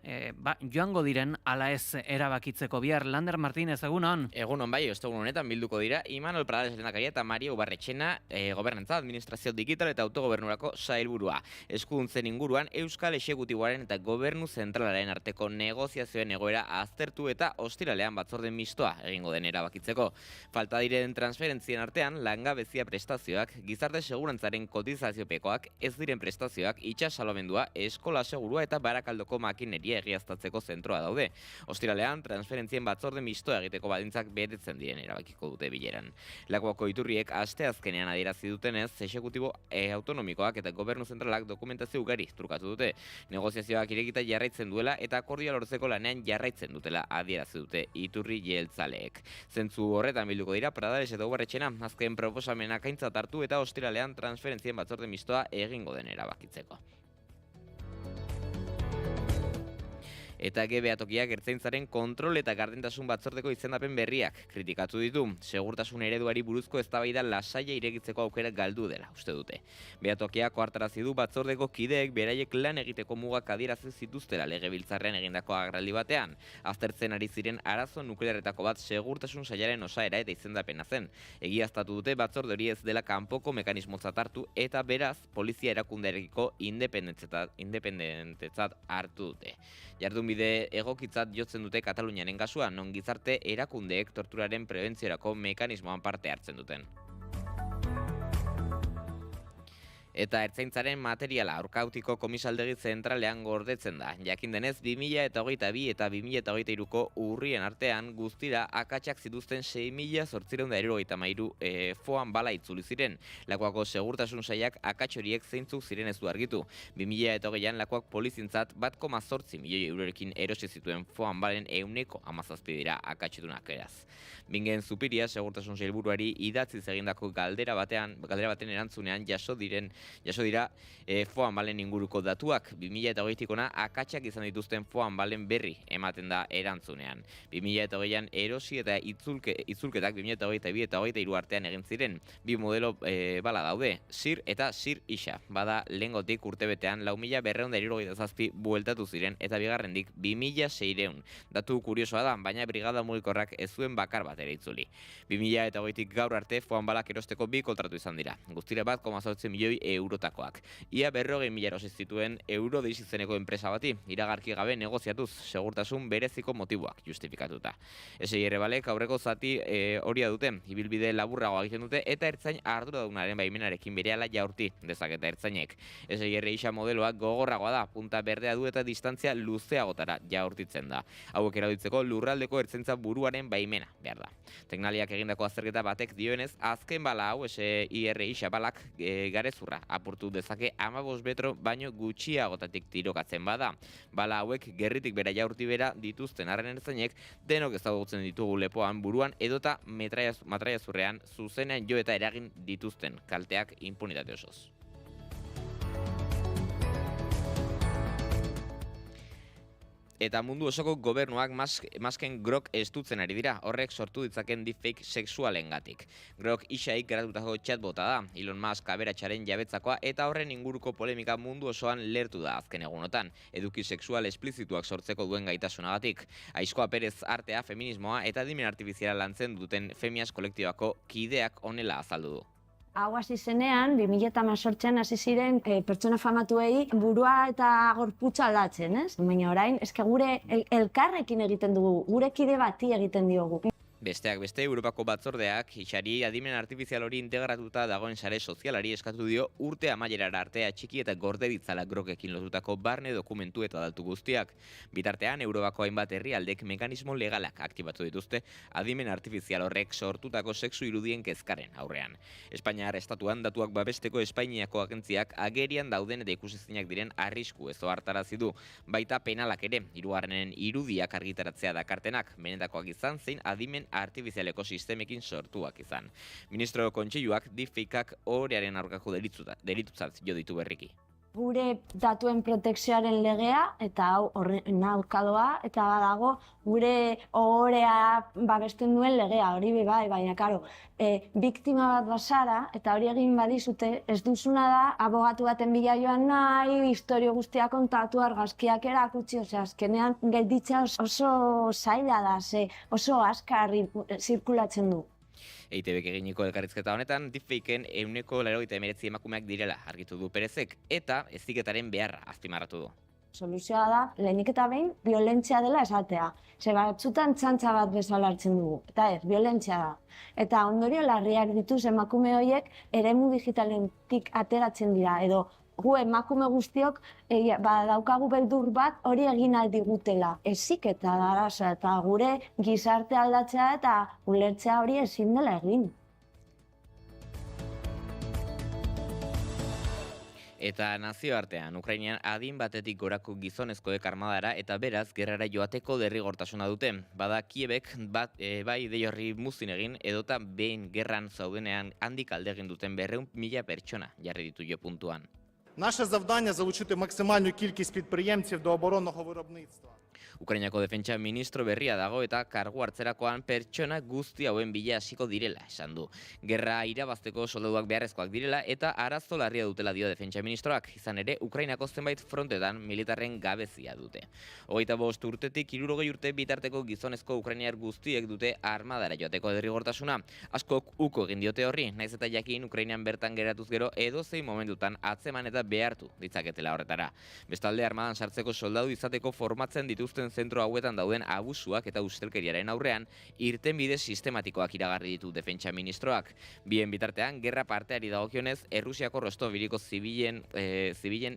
joango diren ala ez erabakitzeko. Bihar Lander Martínez, egunon? Egunon bai, ostegun honetan bilduko dira Imanol Pradales lehendakaria eta Maria Ubarretxena gobernantza administrazio digital eta autogobernurako sailburua. Eskuduntzen inguruan Euskal Exekutiboaren eta Gobernu Zentralaren arteko negoziazioen egoera aztertu eta ostiralean batzorde mistoa egingo den erabakitzeko. Falta diren transferentzien artean langabezia prestazioak, gizarte segurantzaren kotizaziopekoak, ez diren prestazioak, itsas salbamendua, eskola segurua eta barakaldoko makineria egiaztatzeko zentroa daude. Ostiralean, transferentzien batzorde mistoa egiteko baldintzak betetzen diren erabakiko dute bileran. Lakuako iturriek asteazkenean adierazi dutenez, exekutibo autonomikoak eta gobernu zentralak dokumentazio ugari trukatu dute. Negoziazioak irekita jarraitzen duela eta akordioa lortzeko lanean jarraitzen dutela adierazi dute iturri jeltzaleek. Zentzu horretan bilduko dira Pradales eta Ubarretxena azken proposamenak aintzat hartu eta ostiralean transferentzien batzorde mistoa egingo den erabakitzeko. Eta behatokiak ertzaintzaren kontrol eta gardentasun batzordeko izendapen berriak kritikatu ditu. Segurtasun ereduari buruzko eztabaida lasaia irekitzeko aukera galdu dela, uste dute. Behatokiak ohartarazi du batzordeko kideek beraiek lan egiteko mugak adierazi zituztela legebiltzarrean egindako agerraldi batean. Aztertzen ari ziren arazo nuklearretako bat segurtasun sailaren osaera eta izendapena zen. Egiaztatu dute batzorde hori ez dela kanpoko mekanismotzat hartu eta beraz polizia erakundearekiko independentetzat hartu dute. Jardunbide egokitzat jotzen dute Kataluniaren kasua, non gizarte erakundeek torturaren prebentziorako mekanismoan parte hartzen duten. Eta ertzaintzaren materiala aurkautiko komisaldegi zentralean gordetzen da. Jakin denez, 2022 eta 2023ko urrien artean guztira akatsak zituzten 6.873 foan bala itzuli ziren. Lakuako segurtasun sailak akats horiek zeintzuk ziren ez du argitu. 2022an lakuak polizientzat 1,8 milioi eurorekin erosi zituen foan balen 17% dira akatsetunak eraz. Bingen Zupiria segurtasun sailburuari idatziz egindako galdera baten erantzunean jaso dira foan balen inguruko datuak. 2020 akatsak izan dituzten foan balen berri ematen da erantzunean. 2020an erosi eta itzulketak 2022 eta 2023 artean egin ziren. Bi modelo bala daude, SIR eta SIR-ISA. Bada lehengotik urtebetean 4.277 bueltatu ziren eta bigarrendik 2.600. Datu kuriosoa da, baina brigada mugikorrak ez zuen bakar bat ere itzuli. 2020tik gaur arte foan balak erosteko 2 kontratu izan dira. Guztira 1,8 milioi eurotakoak. Ia 40.000 erosi zituen Eurodis izeneko enpresa bati, iragarki gabe negoziatuz, segurtasun bereziko motiboak justifikatuta. SIR balek aurreko zati horia dute, ibilbide laburragoa egiten dute eta ertzain arduradunaren baimenarekin berehala jaurti dezaketa ertzainek. SIR-ISA modeloak gogorragoa da, punta berdea du eta distantzia luzeagotara jaurtitzen da. Hauek erabiltzeko lurraldeko ertzaintza buruaren baimena behar da. Teknaliak egindako azterketa batek dioenez, azken bala hau SIR-ISA balak garezurra apurtu dezake 15 metro baino gutxiagotatik tirokatzen bada. Bala hauek gerritik bera jaurti bera dituzten arren ertzainek denok ezagutzen ditugu lepoan, buruan edota matraiazurrean zuzenean jo eta eragin dituzten kalteak impunitate osoz. Eta mundu osoko gobernuak masken grok estutzen ari dira, horrek sortu ditzaken deepfake sexualengatik. Grok isaik garatutako chatbota da, Elon Musk aberatxaren jabetzakoa eta horren inguruko polemika mundu osoan lertu da azken egunotan, eduki sexual esplizituak sortzeko duen gaitasunagatik. Aizkoa Perez artea, feminismoa eta adimen artifiziala lantzen duten Femias kolektibako kideak honela azaldu du. Hau hasi zenean, 2018an hasi ziren pertsona famatuei burua eta gorputza aldatzen, ez? Baina orain, eske gure elkarrekin egiten dugu, gure kide bati egiten diogu. Besteak beste, Europako batzordeak isari adimen artifizial hori integratuta dagoen sare sozialari eskatu dio urte amaierara artea txiki eta gorde ditzala grokekin lotutako barne dokumentu eta datu guztiak. Bitartean, Europako hainbat herrialdek mekanismo legalak aktibatu dituzte adimen artifizial horrek sortutako sexu irudien kezkaren aurrean. Espainiar estatuan datuak babesteko Espainiako agentziak agerian dauden eta ikusezinak diren arrisku ez ohartarazi du. Baita penalak ere, hirugarrenen irudiak argitaratzea dakartenak, benetakoak izan zein adimen artifizialeko sistemekin sortuak izan. Ministro Kontseiluak deepfakeak orearen aurkako delitutzat jo ditu berriki. gure datuen protekzioaren legea, eta hau horren aurkadoa, eta badago gure ohorea babesten duen legea, hori bai, baina karo, biktima bat bazara, eta hori egin badizute, ez duzuna da, abogatu baten bila joan nahi, historio guztia kontatu, argazkiak erakutsi, azkenean gelditzea oso zaila da, oso azkar zirkulatzen du. EITBek eginiko elkarrizketa honetan, deepfaken 89 emakumeak direla argitu du Perezek, eta heziketaren beharra azpimarratu du. Soluzioa da, lehenik eta behin, violentzia dela esatea. Batzutan txantxa bat bezala hartzen dugu, eta ez, violentzia da. Eta ondorio larriak dituz emakume horiek eremu digitalentik ateratzen dira, edo gu emakume guztiok daukagu beldur bat hori egin aldigutela. Heziketa da arazoa, eta gure gizarte aldatzea eta ulertzea hori ezin dela egin. Eta nazioartean, Ukrainian adin batetik gorako gizonezkoek armadara eta beraz gerrara joateko derrigortasuna dute. Bada Kiebek bai idei horri muzin egin edota behin gerran zaudenean handik aldegin duten 200,000 pertsona jarri ditu jo puntuan. Наше завдання – залучити максимальну кількість підприємців до оборонного виробництва. Ukrainako defentsa ministro berria dago eta kargu hartzerakoan pertsona guzti hauen bila hasiko direla esan du. Gerra irabazteko soldaduak beharrezkoak direla eta arazo larria dutela dio defentsa ministroak, izan ere Ukrainako zenbait frontetan militarren gabezia dute. 25 urtetik 60 urte bitarteko gizonezko ukrainiar guztiek dute armadara joateko derrigortasuna. Askok uko egin diote horri, naiz eta jakin Ukrainian bertan geratuz gero edozein momentutan atzeman eta behartu ditzaketela horretara. Bestalde armadan sartzeko soldadu izateko formatzen dituzten zentro hauetan dauden abusuak eta ustelkeriaren aurrean irtenbide sistematikoak iragarri ditu defentsa ministroak. Bien bitartean, gerra parteari dagokionez, Errusiako Rostoviko zibilen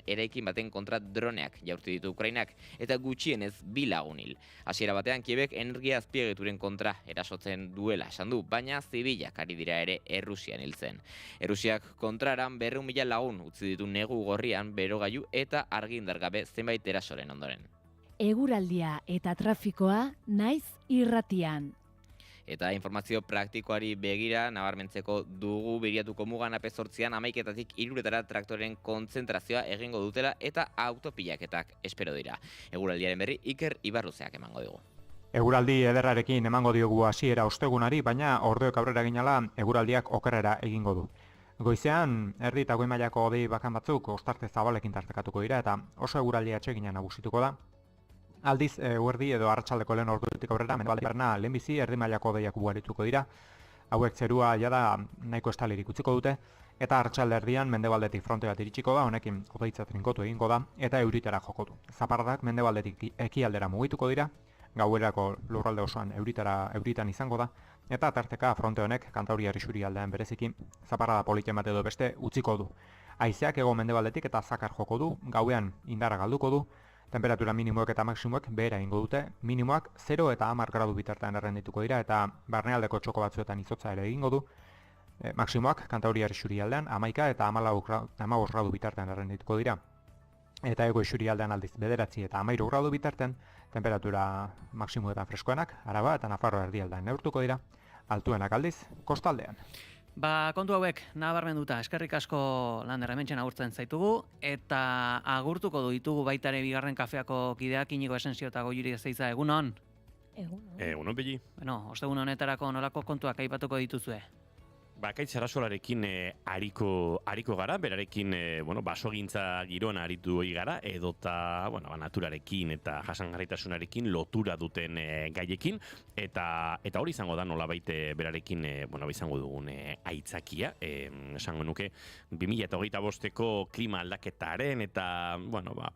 eraikin baten kontra droneak jaurti ditu Ukrainak eta gutxienez 2 lagun hil. Hasiera batean Kiebek energia azpiegeturen kontra erasotzen duela esan du, baina zibilak ari dira ere Errusian hiltzen. Errusiak kontraran 200,000 lagun utzi ditu negu gorrian berogailu eta argindar gabe zenbait erasoren ondoren. Eguraldia eta trafikoa naiz irratian. Eta informazio praktikoari begira nabarmentzeko dugu Biriatuko mugan AP8an 11:00 3 traktoren kontzentrazioa egingo dutela eta autopilaketak espero dira. Eguraldiaren berri Iker Ibarruzeak emango dugu. Eguraldi ederrarekin emango diogu hasiera ostegunari, baina orduek aurrera ginala eguraldiak okerrera egingo du. Goizean, erdi eta goi mailako hodei bakan batzuk ostarte zabalekin tartekatuko dira eta oso eguraldia atsegina nagusituko da. Aldiz, eguerdi edo arratsaldeko lehen orduetik aurrera, mendebaldean lehenbizi erdi mailako hodeiak ugarituko dira. Hauek zerua jada nahiko estalirik utziko dute, eta arratsalde erdian mendebaldetik fronte bat iritsiko da, honekin hodeitza trinkotu egingo da, eta euritara joko du. Zaparradak mendebaldetik ekialdera mugituko dira, gauerako lurralde osoan euritan izango da, eta tarteka fronte honek Kantauriar isurialdean bereziki zaparrada politen bat edo beste utziko du. Haizeak hego mendebaldetik eta zakar joko du, gauean indarra galduko du, temperatura minimoek eta maksimoek behera ingo dute, minimoak 0 eta 10 gradu bitartean errendituko dira eta barnealdeko txoko batzuetan izotza ere egingo du, maksimoak Kantauriar isurialdean 11 eta 15 gradu bitartean errendituko dira. Eta ego isurialdean aldiz 9 eta 13 gradu bitartean, temperatura maksimoetan freskoenak, Araba eta Nafarroa erdialdean neurtuko dira, altuenak aldiz, kostaldean. Kontu hauek nabarmenduta eskerrik asko Lander hementxen agurtzen zaitugu eta agurtuko ditugu baitare bigarren kafeako kideak Inigo Esensio eta Goyuri Ezeiza egunon. Egunon Beli. Ostegun honetarako nolako kontuak aipatuko dituzue? Bakaitz Arrasolarekin ariko gara, berarekin basogintza giroan aritu gara, edota naturarekin eta jasangarritasunarekin lotura duten gaiekin, eta hori izango da nolabait berarekin izango dugun aitzakia, esango nuke 2025ko klima aldaketaren eta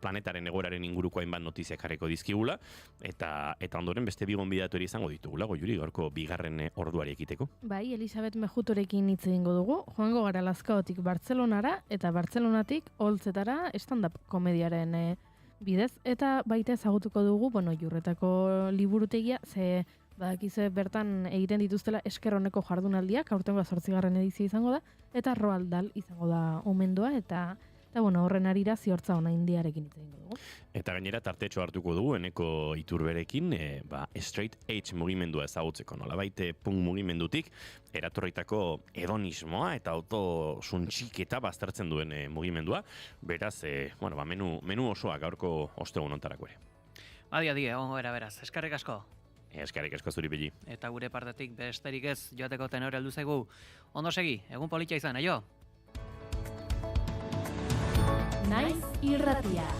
planetaren egoeraren inguruko hainbat notiziak jarriko dizkigula, eta ondoren beste bi gonbidatu ere izango ditugula, Goyuri, gaurko bigarren orduari ekiteko. Bai, Elisabet Mejutorekin hitz egingo dugu, joango gara Lazkaotik Bartzelonara eta Bartzelonatik Oltzetara stand-up komediaren bidez, eta baita ezagutuko dugu, Jurretako liburutegia, ze badakize bertan egiten dituztela esker honeko jardunaldiak, aurtengo 8. edizio izango da, eta Roald Dahl izango da omendoa, eta Eta bueno, horren arira ziortza ona indiarekin hitz egingo dugu. Eta gainera tartetxo hartuko dugu Eneko Iturberekin, straight edge mugimendua ezagutzeko, nolabait punk mugimendutik eratorritako hedonismoa eta autosuntxiketa baztertzen duen mugimendua. Beraz, menu osoa gaurko ostegun hontarako ere. Adi, egongo beraz. Eskerrik asko. Eskerrik asko zuri Beli. Eta gure partetik besterik ez joateko tenore heldu zaigu. Ondo segi, egun politia izan, aio? Naiz irratia.